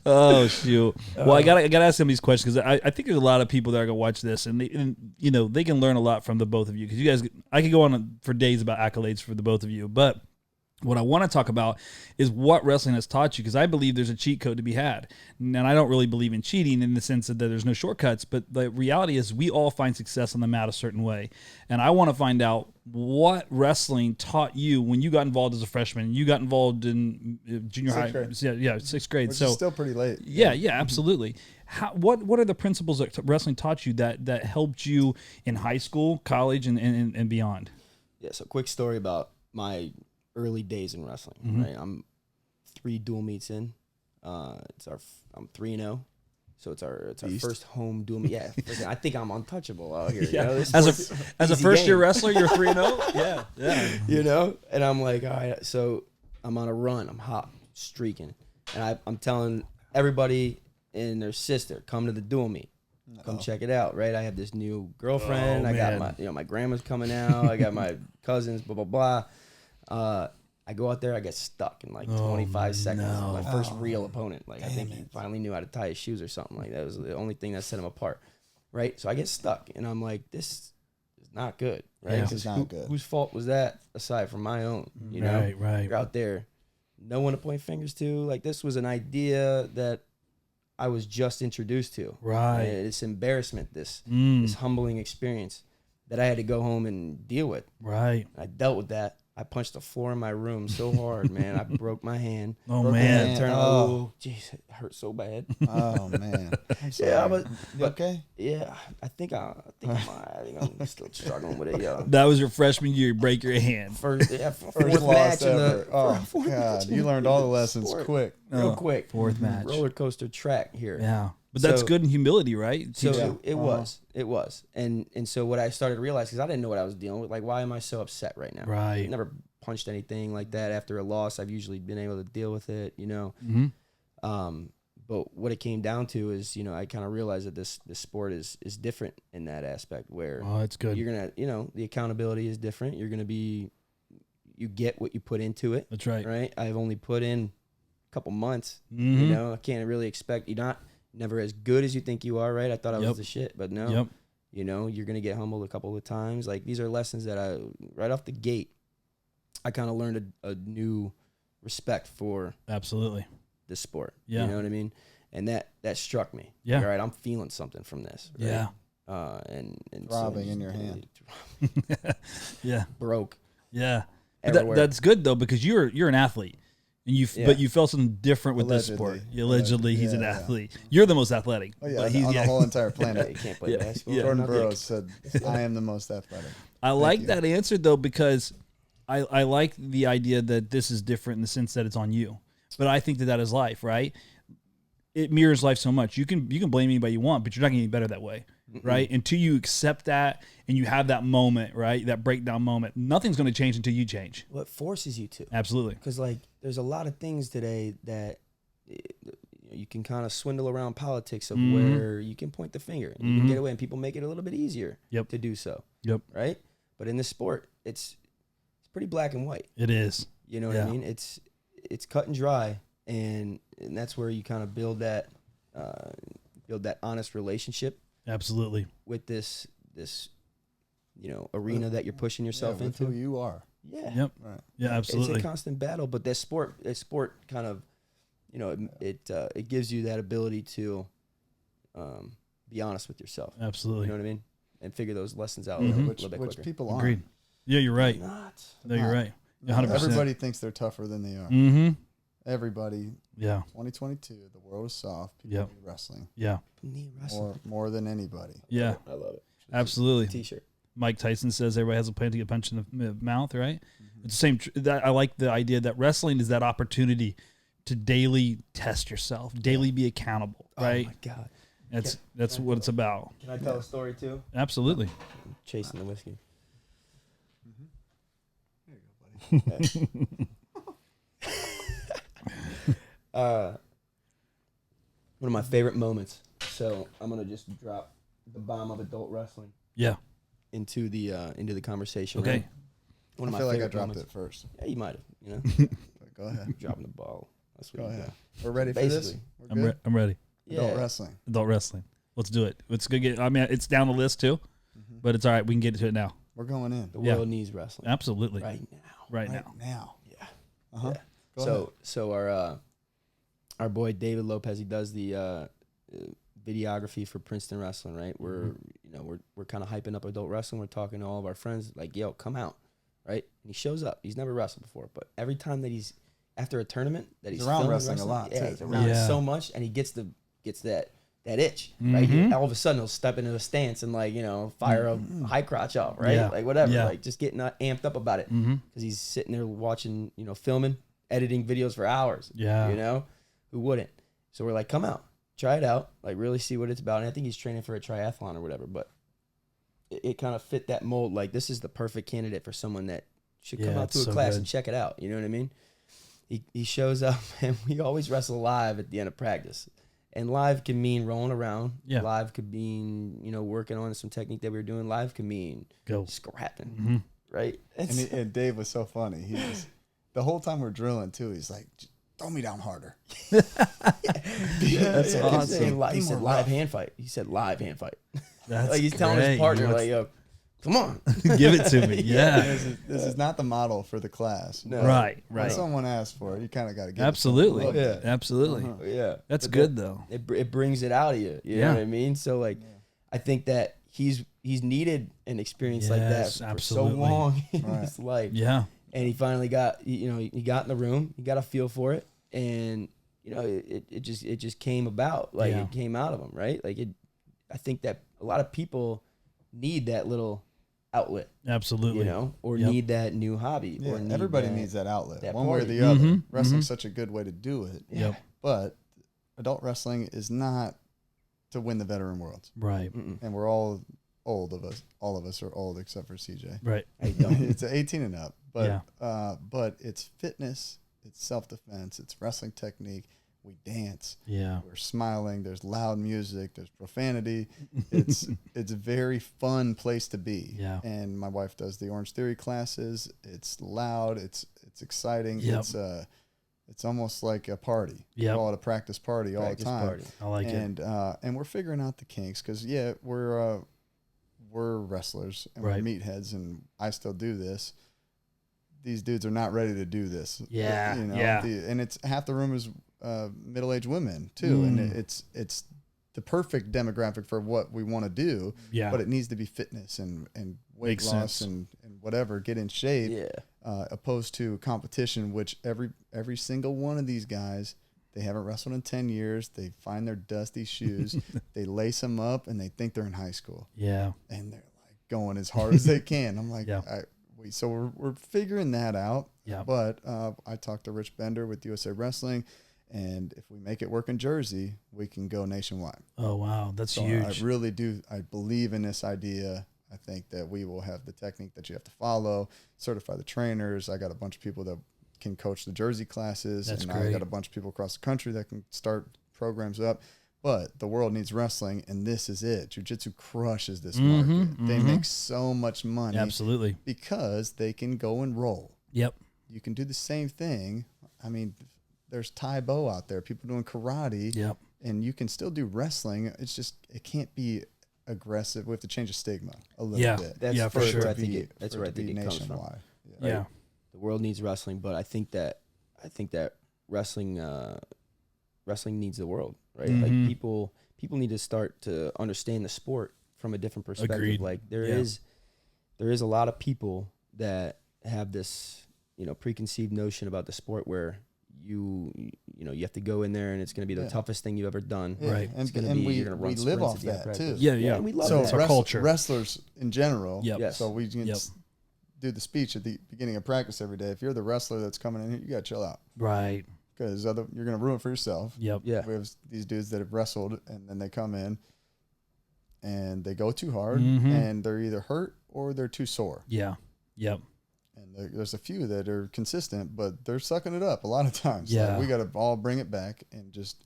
[SPEAKER 2] Oh shoot! Well, I gotta ask them these questions because I think there's a lot of people that are gonna watch this, and they can learn a lot from the both of you because you guys. I could go on for days about accolades for the both of you, but what I want to talk about is what wrestling has taught you, because I believe there's a cheat code to be had. And I don't really believe in cheating in the sense that there's no shortcuts, but the reality is we all find success on the mat a certain way. And I want to find out what wrestling taught you when you got involved as a freshman. You got involved in junior high. Yeah, sixth grade.
[SPEAKER 3] Which
[SPEAKER 2] so
[SPEAKER 3] is still pretty late.
[SPEAKER 2] Yeah, absolutely. What are the principles that wrestling taught you that helped you in high school, college, and beyond?
[SPEAKER 4] Yeah, so quick story about my early days in wrestling.
[SPEAKER 2] Mm-hmm.
[SPEAKER 4] Right, I'm 3 dual meets in. I'm 3-0. So it's our
[SPEAKER 3] Beast.
[SPEAKER 4] first home dual meet. Yeah, listen, I think I'm untouchable out here.
[SPEAKER 2] Yeah.
[SPEAKER 4] You know? This
[SPEAKER 2] As
[SPEAKER 4] sport's
[SPEAKER 2] a
[SPEAKER 4] easy
[SPEAKER 2] first year
[SPEAKER 4] game.
[SPEAKER 2] wrestler, you're 3-0. Yeah.
[SPEAKER 4] You know, and I'm like, all right. So I'm on a run. I'm hot, streaking, and I'm telling everybody and their sister, come to the dual meet. Come check it out, right? I have this new girlfriend.
[SPEAKER 2] Oh,
[SPEAKER 4] I got
[SPEAKER 2] man.
[SPEAKER 4] my grandma's coming out. I got my cousins, blah, blah, blah. I go out there, I get stuck in like 25 seconds.
[SPEAKER 2] no.
[SPEAKER 4] My first real opponent. Like, I think he finally knew how to tie his shoes or something. Like, that was the only thing that set him apart, right? So I get stuck, and I'm like, this is not good, right?
[SPEAKER 2] Yeah.
[SPEAKER 3] This is not good.
[SPEAKER 4] Whose fault was that aside from my own, you know?
[SPEAKER 2] Right.
[SPEAKER 4] You're out there, no one to point fingers to. Like, this was an idea that I was just introduced to.
[SPEAKER 2] Right.
[SPEAKER 4] This embarrassment, this
[SPEAKER 2] Mm.
[SPEAKER 4] humbling experience that I had to go home and deal with.
[SPEAKER 2] Right.
[SPEAKER 4] I dealt with that. I punched the floor in my room so hard, man. I broke my hand.
[SPEAKER 2] Oh,
[SPEAKER 3] Broke
[SPEAKER 2] man.
[SPEAKER 3] hand.
[SPEAKER 4] Turned,
[SPEAKER 3] Oh.
[SPEAKER 4] jeez, it hurt so bad.
[SPEAKER 3] Oh man. I'm sorry.
[SPEAKER 4] Yeah, but
[SPEAKER 3] You okay?
[SPEAKER 4] yeah, I think I'm still struggling with it, yo.
[SPEAKER 2] That was your freshman year. You break your hand.
[SPEAKER 4] Fourth
[SPEAKER 3] First
[SPEAKER 4] match
[SPEAKER 3] loss
[SPEAKER 4] in
[SPEAKER 3] ever.
[SPEAKER 4] the
[SPEAKER 3] Oh
[SPEAKER 4] fourth
[SPEAKER 3] God,
[SPEAKER 4] match
[SPEAKER 3] you
[SPEAKER 4] in
[SPEAKER 3] learned all the
[SPEAKER 4] the
[SPEAKER 3] lessons
[SPEAKER 4] sport.
[SPEAKER 3] quick.
[SPEAKER 4] Real
[SPEAKER 2] Oh,
[SPEAKER 4] quick.
[SPEAKER 2] Fourth match.
[SPEAKER 4] Roller coaster track here.
[SPEAKER 2] Yeah. But that's
[SPEAKER 4] So-
[SPEAKER 2] good in humility, right?
[SPEAKER 4] So
[SPEAKER 2] Teach-
[SPEAKER 3] Yeah.
[SPEAKER 4] it was, and so what I started to realize, because I didn't know what I was dealing with, like, why am I so upset right now?
[SPEAKER 2] Right.
[SPEAKER 4] I've never punched anything like that after a loss. I've usually been able to deal with it, you know.
[SPEAKER 2] Mhm.
[SPEAKER 4] But what it came down to is, you know, I kind of realized that this sport is different in that aspect, where
[SPEAKER 2] Oh, that's good.
[SPEAKER 4] you're gonna, you know, the accountability is different. You're gonna be, you get what you put into it,
[SPEAKER 2] That's right.
[SPEAKER 4] right? I've only put in a couple months.
[SPEAKER 2] Mhm.
[SPEAKER 4] You know, I can't really expect you're never as good as you think you are, right? I thought I
[SPEAKER 2] Yep.
[SPEAKER 4] was the shit, but no.
[SPEAKER 2] Yep.
[SPEAKER 4] You know, you're gonna get humbled a couple of times. Like, these are lessons that I, right off the gate, I kind of learned a new respect for
[SPEAKER 2] Absolutely.
[SPEAKER 4] this sport.
[SPEAKER 2] Yeah.
[SPEAKER 4] You know what I mean? And that struck me.
[SPEAKER 2] Yeah.
[SPEAKER 4] All right, I'm feeling something from this. Right?
[SPEAKER 2] Yeah.
[SPEAKER 4] And
[SPEAKER 3] Throbbing in your hand.
[SPEAKER 2] Yeah.
[SPEAKER 4] broke.
[SPEAKER 2] Yeah. But
[SPEAKER 4] Everywhere.
[SPEAKER 2] that's good though, because you're an athlete, and
[SPEAKER 4] Yeah.
[SPEAKER 2] but you felt something different with this sport.
[SPEAKER 3] Allegedly.
[SPEAKER 2] Allegedly, he's an
[SPEAKER 3] Yeah, yeah.
[SPEAKER 2] athlete. You're the most athletic.
[SPEAKER 3] Oh yeah,
[SPEAKER 2] but
[SPEAKER 3] on
[SPEAKER 2] he's
[SPEAKER 3] the whole entire planet.
[SPEAKER 4] You can't play
[SPEAKER 2] Yeah.
[SPEAKER 4] basketball.
[SPEAKER 2] Yeah.
[SPEAKER 3] Jordan
[SPEAKER 4] Nothing.
[SPEAKER 3] Burroughs said, "I am the most athletic."
[SPEAKER 2] I like
[SPEAKER 3] you.
[SPEAKER 2] that answer though, because I like the idea that this is different in the sense that it's on you. But I think that is life, right? It mirrors life so much. You can blame anybody you want, but you're not getting any better that way, right? Until you accept that and you have that moment, right? That breakdown moment. Nothing's going to change until you change.
[SPEAKER 4] Well, it forces you to.
[SPEAKER 2] Absolutely.
[SPEAKER 4] Because, like, there's a lot of things today that you can kind of swindle around politics of where you can point the finger and you can get away, and people make it a little bit easier
[SPEAKER 2] Yep.
[SPEAKER 4] to do so.
[SPEAKER 2] Yep.
[SPEAKER 4] Right? But in this sport, it's pretty black and white.
[SPEAKER 2] It is.
[SPEAKER 4] You know what
[SPEAKER 2] Yeah.
[SPEAKER 4] I mean? It's cut and dry, and that's where you kind of build that honest relationship
[SPEAKER 2] Absolutely.
[SPEAKER 4] with this you know, arena that you're pushing yourself
[SPEAKER 3] with
[SPEAKER 4] into.
[SPEAKER 3] who you are.
[SPEAKER 4] Yeah.
[SPEAKER 2] Yep.
[SPEAKER 3] Right.
[SPEAKER 2] Yeah, absolutely.
[SPEAKER 4] It's a constant battle, but that sport kind of, you know, it gives you that ability to be honest with yourself.
[SPEAKER 2] Absolutely.
[SPEAKER 4] You know what I mean? And figure those lessons out
[SPEAKER 2] Mhm.
[SPEAKER 4] a
[SPEAKER 3] Which
[SPEAKER 4] little bit quicker.
[SPEAKER 3] people aren't.
[SPEAKER 2] Agreed. Yeah, you're right.
[SPEAKER 4] Not.
[SPEAKER 2] No, you're
[SPEAKER 3] Not.
[SPEAKER 2] right. 100%.
[SPEAKER 3] Everybody thinks they're tougher than they are.
[SPEAKER 2] Mm-hmm.
[SPEAKER 3] Everybody.
[SPEAKER 2] Yeah.
[SPEAKER 3] 2022, the world is soft. People
[SPEAKER 2] Yep.
[SPEAKER 3] need wrestling
[SPEAKER 2] Yeah.
[SPEAKER 4] Knee wrestling.
[SPEAKER 3] more than anybody.
[SPEAKER 2] Yeah.
[SPEAKER 4] I love it.
[SPEAKER 2] Absolutely.
[SPEAKER 4] T-shirt.
[SPEAKER 2] Mike Tyson says everybody has a plan to get punched in the mouth, right? It's the same. That I like the idea that wrestling is that opportunity to daily test yourself, daily be accountable, right?
[SPEAKER 4] Oh my God.
[SPEAKER 2] That's what it's about.
[SPEAKER 4] Can I tell a story too?
[SPEAKER 2] Absolutely.
[SPEAKER 4] Chasing the whiskey.
[SPEAKER 3] There you go, buddy.
[SPEAKER 4] One of my favorite moments. So I'm gonna just drop the bomb of adult wrestling
[SPEAKER 2] Yeah.
[SPEAKER 4] into the conversation.
[SPEAKER 2] Okay.
[SPEAKER 4] right? One of
[SPEAKER 3] I
[SPEAKER 4] my
[SPEAKER 3] feel like I
[SPEAKER 4] favorite
[SPEAKER 3] dropped
[SPEAKER 4] moments.
[SPEAKER 3] it first.
[SPEAKER 4] Yeah, you might have. You know,
[SPEAKER 3] But go ahead.
[SPEAKER 4] dropping the ball. That's what
[SPEAKER 3] Go
[SPEAKER 4] you
[SPEAKER 3] ahead.
[SPEAKER 4] do.
[SPEAKER 3] We're ready for this.
[SPEAKER 4] Basically.
[SPEAKER 3] We're
[SPEAKER 2] I'm,
[SPEAKER 3] good.
[SPEAKER 2] I'm ready.
[SPEAKER 3] Adult
[SPEAKER 4] Yeah.
[SPEAKER 3] wrestling.
[SPEAKER 2] Adult wrestling. Let's do it. Let's go get. I mean, it's down the list too, but it's all right. We can get to it now.
[SPEAKER 3] We're going in
[SPEAKER 4] The
[SPEAKER 2] Yeah.
[SPEAKER 4] world needs wrestling
[SPEAKER 2] Absolutely.
[SPEAKER 4] right now.
[SPEAKER 2] Right now.
[SPEAKER 3] now.
[SPEAKER 4] Yeah.
[SPEAKER 3] Uh-huh.
[SPEAKER 4] Yeah.
[SPEAKER 3] Go
[SPEAKER 4] So our boy David Lopez, he does the videography for Princeton Wrestling, right? We're kind of hyping up adult wrestling. We're talking to all of our friends like, yo, come out, right? And he shows up. He's never wrestled before, but every time that he's after a tournament that he's
[SPEAKER 3] around
[SPEAKER 4] filming
[SPEAKER 3] wrestling a lot,
[SPEAKER 4] yeah,
[SPEAKER 3] too.
[SPEAKER 4] he's around
[SPEAKER 2] Yeah.
[SPEAKER 4] it so much, and he gets that itch, right?
[SPEAKER 2] Mhm.
[SPEAKER 4] All of a sudden he'll step into a stance and, like, you know, fire a high crotch off, right?
[SPEAKER 2] Yeah.
[SPEAKER 4] Like whatever,
[SPEAKER 2] Yeah.
[SPEAKER 4] like just getting amped up about it
[SPEAKER 2] Mm-hmm.
[SPEAKER 4] because he's sitting there watching, you know, filming, editing videos for hours.
[SPEAKER 2] Yeah.
[SPEAKER 4] You know, who wouldn't? So we're like, come out. try it out, like really see what it's about. And I think he's training for a triathlon or whatever, but it kind of fit that mold. Like, this is the perfect candidate for someone that should come out to a class and check it out. You know what I mean? He shows up, and we always wrestle live at the end of practice. And live can mean rolling around. Yeah. Live could mean, working on some technique that we were doing. Live could mean scrapping,
[SPEAKER 2] mm-hmm.
[SPEAKER 4] right?
[SPEAKER 3] And Dave was so funny. He was, the whole time we're drilling, too, he's like, throw me down harder.
[SPEAKER 4] That's awesome. He said live hand fight. He said live hand fight.
[SPEAKER 2] That's
[SPEAKER 4] like, he's telling his partner, like, yo, come on.
[SPEAKER 2] Give it to me. Yeah.
[SPEAKER 3] This is not the model for the class.
[SPEAKER 2] No. Right.
[SPEAKER 3] When someone asks for it, you kind of got to give
[SPEAKER 2] Absolutely.
[SPEAKER 3] it.
[SPEAKER 2] Yeah. Absolutely.
[SPEAKER 3] Uh-huh.
[SPEAKER 4] Yeah.
[SPEAKER 2] That's good, though.
[SPEAKER 4] It brings it out of you. You know what I mean? So, like, I think that he's needed an experience like that for so long in his life.
[SPEAKER 2] Yeah.
[SPEAKER 4] And he finally got, he got in the room. He got a feel for it. And, it just came about. Like, it came out of him, right? Like, I think that a lot of people need that little outlet.
[SPEAKER 2] Absolutely.
[SPEAKER 4] Or need that new hobby.
[SPEAKER 3] Yeah,
[SPEAKER 4] or
[SPEAKER 3] everybody needs that outlet, one
[SPEAKER 4] party.
[SPEAKER 3] way or the other.
[SPEAKER 2] Mm-hmm.
[SPEAKER 3] Wrestling's such a good way to do it.
[SPEAKER 2] Yep.
[SPEAKER 3] But adult wrestling is not to win the veteran worlds.
[SPEAKER 2] Right.
[SPEAKER 3] And we're all old of us. All of us are old except for CJ.
[SPEAKER 2] Right.
[SPEAKER 3] It's 18 and up. But it's fitness, it's self-defense, it's wrestling technique. We dance.
[SPEAKER 2] Yeah.
[SPEAKER 3] We're smiling. There's loud music. There's profanity. It's a very fun place to be.
[SPEAKER 2] Yeah.
[SPEAKER 3] And my wife does the Orange Theory classes. It's loud. It's exciting.
[SPEAKER 2] Yep.
[SPEAKER 3] It's almost like a party.
[SPEAKER 2] Yeah.
[SPEAKER 3] We call it a practice party all the time.
[SPEAKER 4] Party.
[SPEAKER 2] I like
[SPEAKER 3] it. And we're figuring out the kinks because we're wrestlers and we're meatheads, and I still do this. These dudes are not ready to do this.
[SPEAKER 2] Yeah.
[SPEAKER 3] And it's half the room is middle-aged women too, and it's the perfect demographic for what we want to do. Yeah. But it needs to be fitness and weight loss and whatever, get in shape. Yeah. Opposed to competition, which every single one of these guys, they haven't wrestled in 10 years. They find their dusty shoes, they lace them up, and they think they're in high school. Yeah. And they're like going as hard as they can. I'm like, so we're figuring that out. Yeah. But I talked to Rich Bender with USA Wrestling, and if we make it work in Jersey, we can go nationwide. Oh, wow. That's huge. I really do. I believe in this idea. I think that we will have the technique that you have to follow, certify the trainers. I got a bunch of people that can coach the Jersey classes. That's great. I got a bunch of people across the country that can start programs up. But the world needs wrestling, and this is it. Jiu-Jitsu crushes this market. They make so much money. Absolutely. Because they can go and roll. Yep. You can do the same thing. I mean, there's Tai Bo out there, people doing karate. Yep. And you can still do wrestling. It's just, it can't be aggressive. We have to change the stigma a little bit.
[SPEAKER 4] That's
[SPEAKER 3] for sure.
[SPEAKER 4] That's where I think it comes from.
[SPEAKER 3] Yeah.
[SPEAKER 4] Right? The world needs wrestling, but I think that wrestling needs the world, right? Like people need to start to understand the sport from a different perspective. Agreed. Like there is a lot of people that have this, preconceived notion about the sport where you have to go in there and it's going to be the toughest thing you've ever done. Yeah. Right.
[SPEAKER 3] And we live off that too.
[SPEAKER 4] Yeah. We love
[SPEAKER 3] that.
[SPEAKER 4] It's
[SPEAKER 3] our culture. Wrestlers in general.
[SPEAKER 4] Yep. Yes.
[SPEAKER 3] So we can do the speech at the beginning of practice every day. If you're the wrestler that's coming in here, you got to chill out. Right. Because you're going to ruin it for yourself. Yep. Yeah. We have these dudes that have wrestled and then they come in and they go too hard and they're either hurt or they're too sore. Yeah. Yep. And there's a few that are consistent, but they're sucking it up a lot of times. Yeah. Like we got to all bring it back and just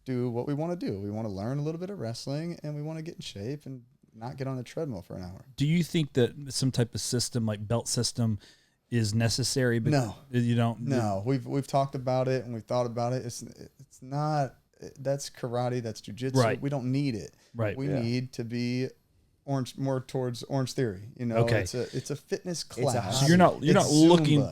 [SPEAKER 3] do what we want to do. We want to learn a little bit of wrestling and we want to get in shape and not get on a treadmill for an hour.
[SPEAKER 2] Do you think that some type of system like belt system is necessary? But
[SPEAKER 3] no,
[SPEAKER 2] you don't.
[SPEAKER 3] No, we've talked about it and we've thought about it. It's not. That's karate. That's jiu-jitsu. Right. We don't need it. Right. We need to be more towards Orange Theory. Okay. It's a fitness class.
[SPEAKER 2] So you're not looking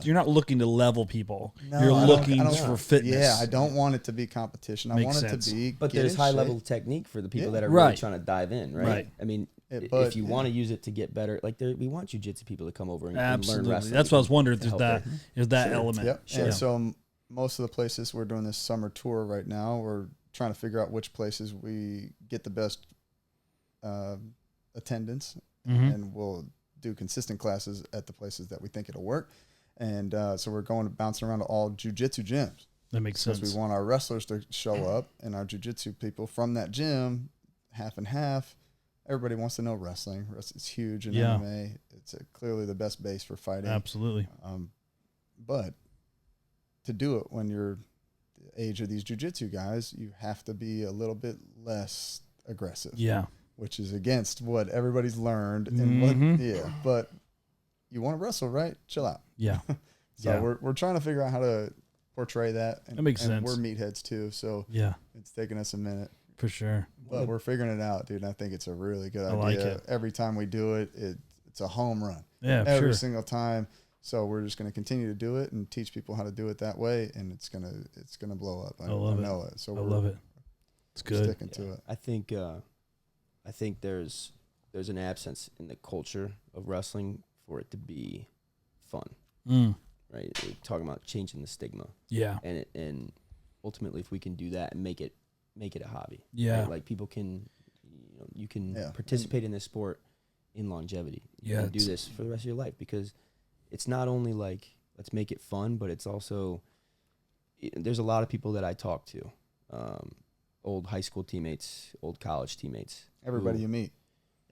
[SPEAKER 2] to level people. No, you're looking for fitness.
[SPEAKER 3] Yeah, I don't want it to be competition. I want it to be.
[SPEAKER 4] But there's high level technique for the people that are really trying to dive in. Right. I mean. If you want to use it to get better, like we want jiu-jitsu people to come over and learn wrestling.
[SPEAKER 2] That's what I was wondering. There's that element.
[SPEAKER 3] Yep. Sure. And so most of the places we're doing this summer tour right now, we're trying to figure out which places we get the best attendance, and we'll do consistent classes at the places that we think it'll work. And so we're bouncing around to all jiu-jitsu gyms.
[SPEAKER 2] That makes sense.
[SPEAKER 3] Because we want our wrestlers to show up and our jiu-jitsu people from that gym, half and half. Everybody wants to know wrestling. It's huge in MMA. It's clearly the best base for fighting.
[SPEAKER 2] Absolutely.
[SPEAKER 3] But to do it when you're the age of these jiu-jitsu guys, you have to be a little bit less aggressive.
[SPEAKER 2] Yeah.
[SPEAKER 3] Which is against what everybody's learned. And but you want to wrestle, right? Chill out.
[SPEAKER 2] Yeah.
[SPEAKER 3] So we're trying to figure out how to portray that. And,
[SPEAKER 2] that makes
[SPEAKER 3] and
[SPEAKER 2] sense.
[SPEAKER 3] We're meatheads too, so it's taking us a minute.
[SPEAKER 2] For sure.
[SPEAKER 3] But we're figuring it out, dude. And I think it's a really good idea.
[SPEAKER 2] like it.
[SPEAKER 3] Every time we do it, it's a home run.
[SPEAKER 2] Yeah,
[SPEAKER 3] every single time. So we're just going to continue to do it and teach people how to do it that way, and it's gonna blow up. I know it. So
[SPEAKER 2] I love it. It's good.
[SPEAKER 3] Sticking to it.
[SPEAKER 4] I think there's an absence in the culture of wrestling for it to be fun. Right? We're talking about changing the stigma.
[SPEAKER 2] Yeah.
[SPEAKER 4] And ultimately, if we can do that and make it a hobby.
[SPEAKER 2] Yeah.
[SPEAKER 4] Right? Like people can, you can participate in this sport in longevity. You can do this for the rest of your life, because it's not only like, let's make it fun, but it's also, there's a lot of people that I talk to, old high school teammates, old college teammates.
[SPEAKER 3] Everybody you meet.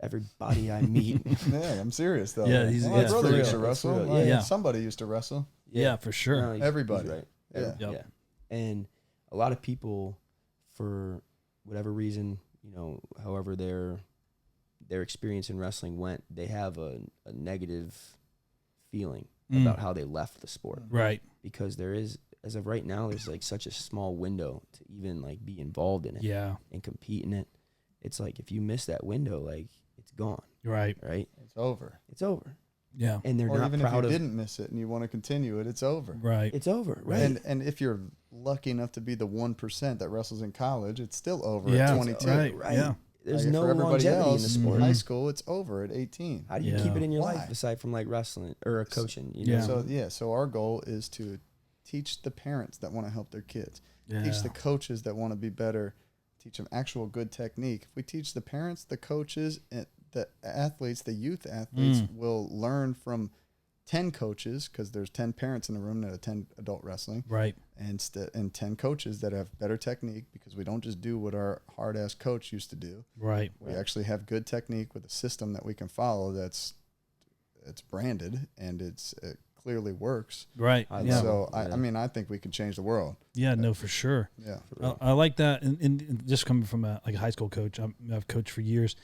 [SPEAKER 4] Everybody I meet.
[SPEAKER 3] Yeah, I'm serious though.
[SPEAKER 2] Yeah,
[SPEAKER 3] my brother used to
[SPEAKER 4] real.
[SPEAKER 3] wrestle.
[SPEAKER 4] Like,
[SPEAKER 3] somebody used to wrestle.
[SPEAKER 2] Yeah, for sure.
[SPEAKER 4] No,
[SPEAKER 3] Everybody.
[SPEAKER 4] right.
[SPEAKER 3] Yeah.
[SPEAKER 4] And a lot of people, for whatever reason, however their experience in wrestling went, they have a negative feeling about how they left the sport.
[SPEAKER 2] Right.
[SPEAKER 4] Because there is, as of right now, there's like such a small window to even like be involved in it.
[SPEAKER 2] Yeah.
[SPEAKER 4] And compete in it. It's like, if you miss that window, like, it's gone.
[SPEAKER 2] Right.
[SPEAKER 4] Right.
[SPEAKER 3] It's over.
[SPEAKER 4] It's over.
[SPEAKER 2] Yeah.
[SPEAKER 4] And they're
[SPEAKER 3] or
[SPEAKER 4] not
[SPEAKER 3] even
[SPEAKER 4] proud
[SPEAKER 3] if you
[SPEAKER 4] of.
[SPEAKER 3] didn't miss it and you want to continue it, it's over.
[SPEAKER 2] Right.
[SPEAKER 4] It's over. Right.
[SPEAKER 3] And if you're lucky enough to be the 1% that wrestles in college, it's still over
[SPEAKER 2] Yeah,
[SPEAKER 3] at 22.
[SPEAKER 2] right.
[SPEAKER 4] Right.
[SPEAKER 2] Yeah.
[SPEAKER 4] There's
[SPEAKER 3] Like,
[SPEAKER 4] no
[SPEAKER 3] for everybody
[SPEAKER 4] longevity
[SPEAKER 3] else,
[SPEAKER 4] in the sport.
[SPEAKER 3] High school, it's over at 18.
[SPEAKER 4] How do you
[SPEAKER 2] Yeah.
[SPEAKER 4] keep it in your
[SPEAKER 3] Why?
[SPEAKER 4] life aside from like wrestling or coaching?
[SPEAKER 2] Yeah.
[SPEAKER 3] So our goal is to teach the parents that want to help their kids,
[SPEAKER 2] Yeah.
[SPEAKER 3] teach the coaches that want to be better, teach them actual good technique. If we teach the parents, the coaches, and the athletes, the youth athletes will learn from 10 coaches, because there's 10 parents in the room that attend adult wrestling.
[SPEAKER 2] Right.
[SPEAKER 3] And 10 coaches that have better technique, because we don't just do what our hard-ass coach used to do.
[SPEAKER 2] Right.
[SPEAKER 3] We actually have good technique with a system that we can follow that's branded, and it clearly works.
[SPEAKER 2] Right. Yeah.
[SPEAKER 3] So, I think we can change the world.
[SPEAKER 2] Yeah, no, for sure.
[SPEAKER 3] Yeah.
[SPEAKER 2] I like that. And just coming from a high school coach, I've coached for years.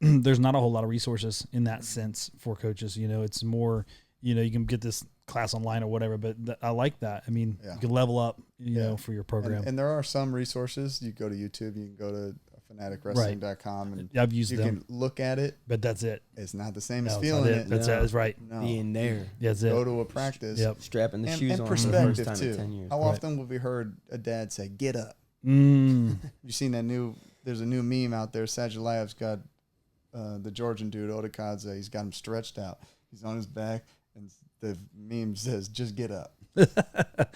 [SPEAKER 2] There's not a whole lot of resources in that sense for coaches. It's more, you can get this class online or whatever, but I like that. I mean, you can level up, for your program.
[SPEAKER 3] And there are some resources. You go to YouTube, you can go to fanaticwrestling.com, and
[SPEAKER 2] I've used
[SPEAKER 3] you
[SPEAKER 2] them.
[SPEAKER 3] can look at it.
[SPEAKER 2] But that's it.
[SPEAKER 3] It's not the same as
[SPEAKER 2] No,
[SPEAKER 3] feeling it.
[SPEAKER 2] That's it. That's right.
[SPEAKER 3] No.
[SPEAKER 4] Being there.
[SPEAKER 2] That's it.
[SPEAKER 3] Go to a practice.
[SPEAKER 2] Yep.
[SPEAKER 4] Strapping the shoes
[SPEAKER 3] And
[SPEAKER 4] on for the first
[SPEAKER 3] perspective
[SPEAKER 4] time in 10
[SPEAKER 3] too.
[SPEAKER 4] years.
[SPEAKER 3] How often have we heard a dad say, "Get up"?
[SPEAKER 2] Mm.
[SPEAKER 3] You seen that there's a new meme out there. Sajulayev's got the Georgian dude, Odekadze. He's got him stretched out. He's on his back, and the meme says, "Just get up."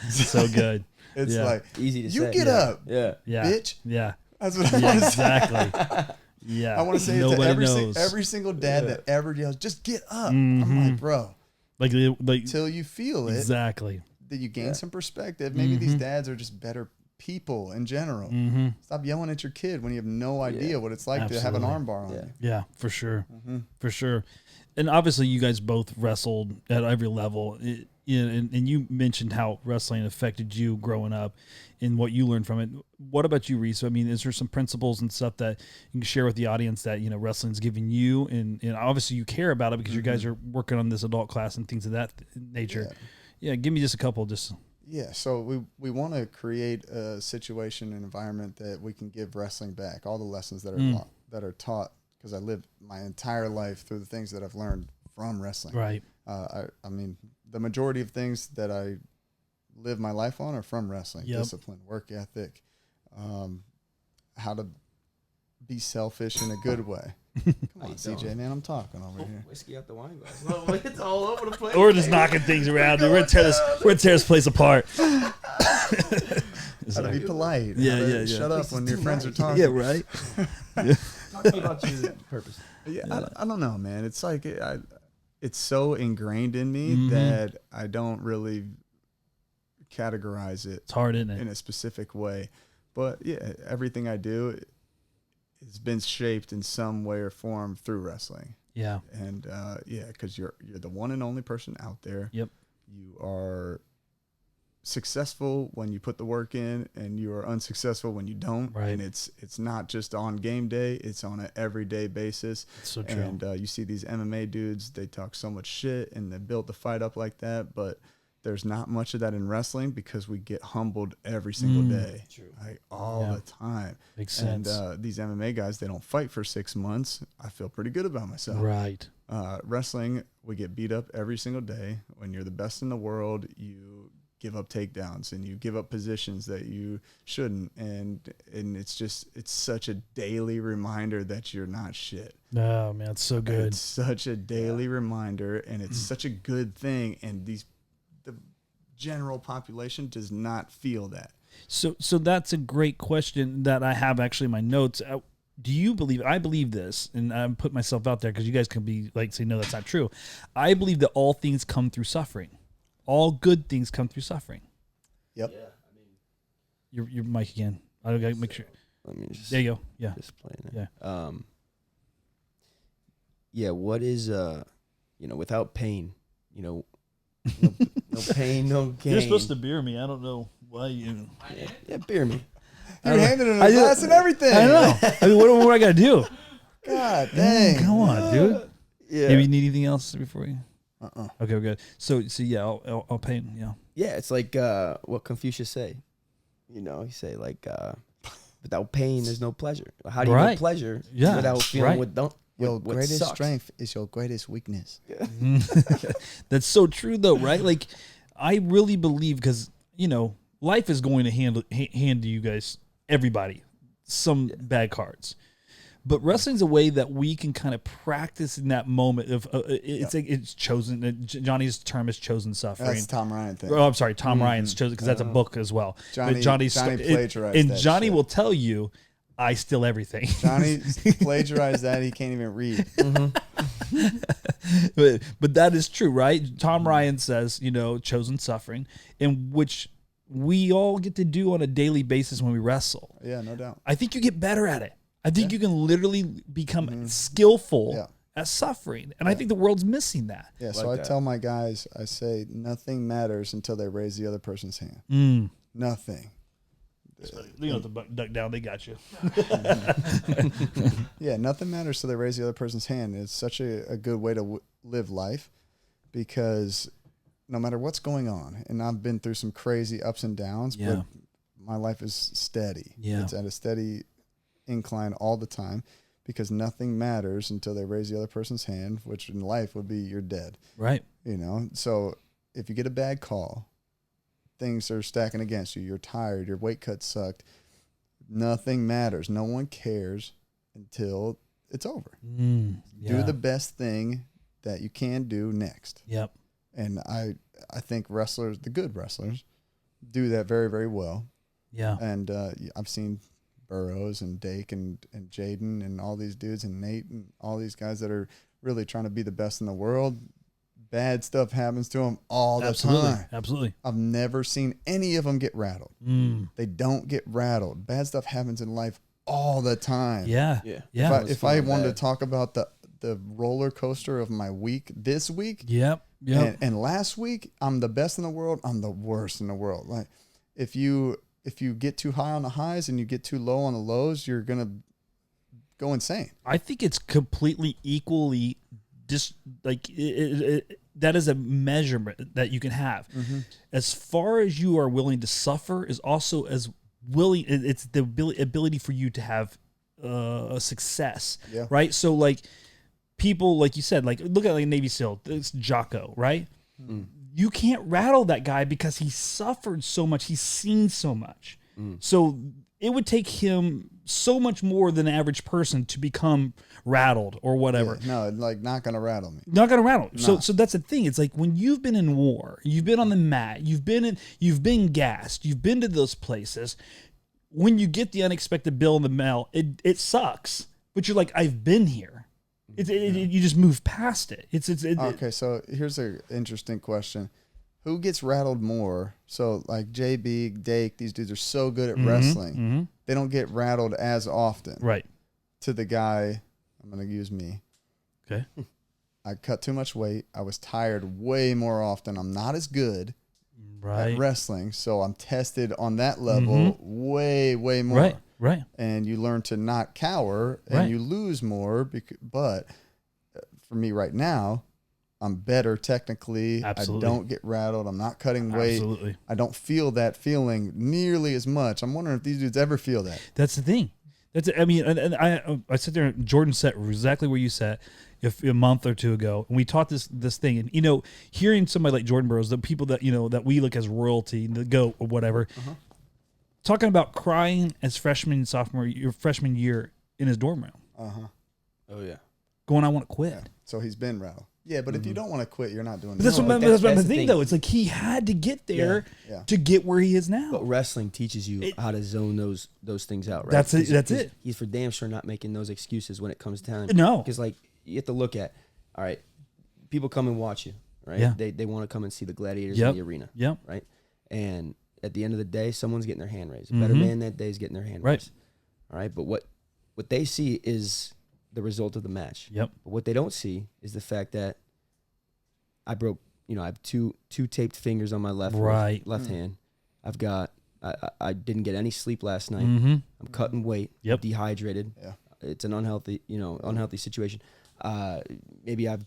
[SPEAKER 2] So good.
[SPEAKER 3] It's like,
[SPEAKER 4] easy to say.
[SPEAKER 3] you get up,
[SPEAKER 2] Yeah.
[SPEAKER 3] bitch.
[SPEAKER 2] Yeah.
[SPEAKER 3] That's what I want to say.
[SPEAKER 2] Exactly. Yeah.
[SPEAKER 3] I want to say it to
[SPEAKER 2] Nobody
[SPEAKER 3] every,
[SPEAKER 2] knows.
[SPEAKER 3] every single dad that ever yells, "Just get up."
[SPEAKER 2] Mhm.
[SPEAKER 3] I'm like, bro,
[SPEAKER 2] like
[SPEAKER 3] until you feel it,
[SPEAKER 2] exactly.
[SPEAKER 3] that you gain some perspective. Maybe these dads are just better people in general.
[SPEAKER 2] Mm-hmm.
[SPEAKER 3] Stop yelling at your kid when you have no idea what it's like to have an
[SPEAKER 2] Absolutely.
[SPEAKER 3] armbar on you.
[SPEAKER 2] Yeah, for sure.
[SPEAKER 3] Mm-hmm.
[SPEAKER 2] For sure. And obviously you guys both wrestled at every level. And you mentioned how wrestling affected you growing up and what you learned from it. What about you, Reece? I mean, is there some principles and stuff that you can share with the audience that, wrestling's giving you? And obviously you care about it because you guys are working on this adult class and things of that nature. Yeah, give me just a couple.
[SPEAKER 3] Yeah, so we want to create a situation, an environment that we can give wrestling back, all the lessons that are taught, because I lived my entire life through the things that I've learned from wrestling.
[SPEAKER 2] Right.
[SPEAKER 3] I mean, the majority of things that I live my life on are from wrestling.
[SPEAKER 2] Yep.
[SPEAKER 3] Discipline, work ethic, how to be selfish in a good way. Come on, CJ, man, I'm talking over here.
[SPEAKER 4] Whiskey out the wine glass. No, it's all over the place.
[SPEAKER 2] We're just knocking things around. Dude. We're gonna tear this place apart.
[SPEAKER 3] How to be polite.
[SPEAKER 2] Yeah,
[SPEAKER 3] how to
[SPEAKER 2] yeah.
[SPEAKER 3] Shut up when your friends are
[SPEAKER 4] nice.
[SPEAKER 3] talking.
[SPEAKER 2] Yeah, right.
[SPEAKER 4] Talk to me about your purpose.
[SPEAKER 3] Yeah, I don't know, man. It's like it's so ingrained in me that I don't really categorize it.
[SPEAKER 2] It's hard, isn't it?
[SPEAKER 3] In a specific way. But yeah, everything I do has been shaped in some way or form through wrestling.
[SPEAKER 2] Yeah.
[SPEAKER 3] And because you're the one and only person out there.
[SPEAKER 2] Yep.
[SPEAKER 3] You are successful when you put the work in, and you are unsuccessful when you don't.
[SPEAKER 2] Right.
[SPEAKER 3] And it's not just on game day, it's on an everyday basis.
[SPEAKER 2] It's so true.
[SPEAKER 3] And you see these MMA dudes, they talk so much shit and they build the fight up like that, but there's not much of that in wrestling because we get humbled every single day.
[SPEAKER 4] True.
[SPEAKER 3] Like all the time.
[SPEAKER 2] Makes sense.
[SPEAKER 3] And these MMA guys, they don't fight for 6 months. I feel pretty good about myself.
[SPEAKER 2] Right.
[SPEAKER 3] Wrestling, we get beat up every single day. When you're the best in the world, you give up takedowns and you give up positions that you shouldn't. And it's such a daily reminder that you're not shit.
[SPEAKER 2] No, man, it's so good.
[SPEAKER 3] It's such a daily reminder, and it's such a good thing. And the general population does not feel that.
[SPEAKER 2] So that's a great question that I have actually in my notes. Do you believe, I believe this, and I'm putting myself out there because you guys can be like, say, no, that's not true. I believe that all things come through suffering. All good things come through suffering.
[SPEAKER 3] Yep.
[SPEAKER 4] Yeah, I mean,
[SPEAKER 2] Your mic again. I gotta make sure.
[SPEAKER 4] let me just
[SPEAKER 2] There you go. Yeah.
[SPEAKER 4] just playing it.
[SPEAKER 2] Yeah.
[SPEAKER 4] Yeah, what is without pain, no pain, no gain.
[SPEAKER 2] You're supposed to beer me. I don't know why you.
[SPEAKER 4] Yeah, beer me.
[SPEAKER 3] You're handing him a glass and everything.
[SPEAKER 2] I know. I mean, what I gotta do?
[SPEAKER 3] God dang.
[SPEAKER 2] Come on, dude.
[SPEAKER 4] Yeah.
[SPEAKER 2] Maybe you need anything else before you?
[SPEAKER 3] Uh-uh.
[SPEAKER 2] Okay, we're good. So yeah, I'll pay. Yeah.
[SPEAKER 4] Yeah, it's like what Confucius say. He say like without pain there's no pleasure. How do you know pleasure without feeling
[SPEAKER 3] Your
[SPEAKER 4] what
[SPEAKER 3] greatest
[SPEAKER 4] sucks?
[SPEAKER 3] strength is your greatest weakness.
[SPEAKER 2] That's so true, though, right? Like, I really believe because life is going to hand you guys, everybody, some bad cards. But wrestling's a way that we can kind of practice in that moment of it's like it's chosen. Johnny's term is chosen suffering.
[SPEAKER 3] That's Tom Ryan thing.
[SPEAKER 2] Oh, I'm sorry, Tom Ryan's chosen because that's a book as well.
[SPEAKER 3] Johnny plagiarized
[SPEAKER 2] and
[SPEAKER 3] that
[SPEAKER 2] Johnny
[SPEAKER 3] shit.
[SPEAKER 2] will tell you, I steal everything.
[SPEAKER 3] Johnny plagiarized that. He can't even read.
[SPEAKER 2] But that is true, right? Tom Ryan says, chosen suffering, in which we all get to do on a daily basis when we wrestle.
[SPEAKER 3] Yeah, no doubt.
[SPEAKER 2] I think you get better at it. I think you can literally become skillful at suffering. And I think the world's missing that.
[SPEAKER 3] Yeah, so I tell my guys, I say, nothing matters until they raise the other person's hand. Nothing.
[SPEAKER 2] You don't have to duck down. They got you.
[SPEAKER 3] Yeah, nothing matters till they raise the other person's hand. It's such a good way to live life because no matter what's going on, and I've been through some crazy ups and downs, but my life is steady.
[SPEAKER 2] Yeah.
[SPEAKER 3] It's at a steady incline all the time because nothing matters until they raise the other person's hand, which in life would be you're dead.
[SPEAKER 2] Right.
[SPEAKER 3] So if you get a bad call, things are stacking against you. You're tired. Your weight cut sucked. Nothing matters. No one cares until it's over. Do the best thing that you can do next.
[SPEAKER 2] Yep.
[SPEAKER 3] And I think wrestlers, the good wrestlers, do that very, very well.
[SPEAKER 2] Yeah.
[SPEAKER 3] And I've seen Burroughs and Dake and Jaden and all these dudes and Nate and all these guys that are really trying to be the best in the world. Bad stuff happens to them all the time.
[SPEAKER 2] Absolutely.
[SPEAKER 3] I've never seen any of them get rattled. They don't get rattled. Bad stuff happens in life all the time.
[SPEAKER 2] Yeah. Yeah.
[SPEAKER 3] If I wanted to talk about the roller coaster of my week this week, and last week, I'm the best in the world. I'm the worst in the world. Like if you get too high on the highs and you get too low on the lows, you're gonna go insane.
[SPEAKER 2] I think it's completely equally that is a measurement that you can have. As far as you are willing to suffer is also as willing. It's the ability for you to have a success, right? So like people, like you said, like look at like Navy SEAL, it's Jocko, right? You can't rattle that guy because he suffered so much. He's seen so much. So it would take him so much more than an average person to become rattled or whatever.
[SPEAKER 3] Yeah, no, like not gonna rattle me.
[SPEAKER 2] Not gonna rattle. No. So that's the thing. It's like when you've been in war, you've been on the mat, you've been gassed, you've been to those places. When you get the unexpected bill in the mail, it sucks. But you're like, I've been here. You just move past it. It's
[SPEAKER 3] okay. So here's an interesting question: who gets rattled more? So like JB, Dake, these dudes are so good at wrestling. They don't get rattled as often.
[SPEAKER 2] Right.
[SPEAKER 3] To the guy, I'm going to use me.
[SPEAKER 2] Okay.
[SPEAKER 3] I cut too much weight. I was tired way more often. I'm not as good at wrestling, so I'm tested on that level way, way more.
[SPEAKER 2] Right.
[SPEAKER 3] And you learn to not cower, and you lose more. But for me right now, I'm better technically.
[SPEAKER 2] Absolutely.
[SPEAKER 3] I don't get rattled. I'm not cutting weight.
[SPEAKER 2] Absolutely.
[SPEAKER 3] I don't feel that feeling nearly as much. I'm wondering if these dudes ever feel that.
[SPEAKER 2] That's the thing. I mean, and I sit there. Jordan sat exactly where you sat a month or two ago, and we taught this thing. And hearing somebody like Jordan Burroughs, the people that that we look as royalty, the GOAT or whatever, talking about crying as freshman year in his dorm room.
[SPEAKER 4] Oh yeah.
[SPEAKER 2] Going, I want to quit.
[SPEAKER 3] Yeah. So he's been rattled. Yeah, but if you don't want to quit, you're not doing
[SPEAKER 2] But that's
[SPEAKER 3] that.
[SPEAKER 2] what the thing, though. It's like he had to get there to get where he is now.
[SPEAKER 4] But wrestling teaches you how to zone those things out, right?
[SPEAKER 2] That's it. That's it.
[SPEAKER 4] He's for damn sure not making those excuses when it comes down.
[SPEAKER 2] No.
[SPEAKER 4] Because, like, you have to look at, all right, people come and watch you, right?
[SPEAKER 2] Yeah.
[SPEAKER 4] They want to come and see the gladiators in the arena,
[SPEAKER 2] Yep.
[SPEAKER 4] right? And at the end of the day, someone's getting their hand raised. A better man that day is getting their hand raised. All right? But what they see is the result of the match.
[SPEAKER 2] Yep.
[SPEAKER 4] But what they don't see is the fact that I broke, I have two taped fingers on my left hand. I've got, I didn't get any sleep last night. I'm cutting weight.
[SPEAKER 2] Yep.
[SPEAKER 4] Dehydrated.
[SPEAKER 3] Yeah.
[SPEAKER 4] It's an unhealthy situation. Maybe I've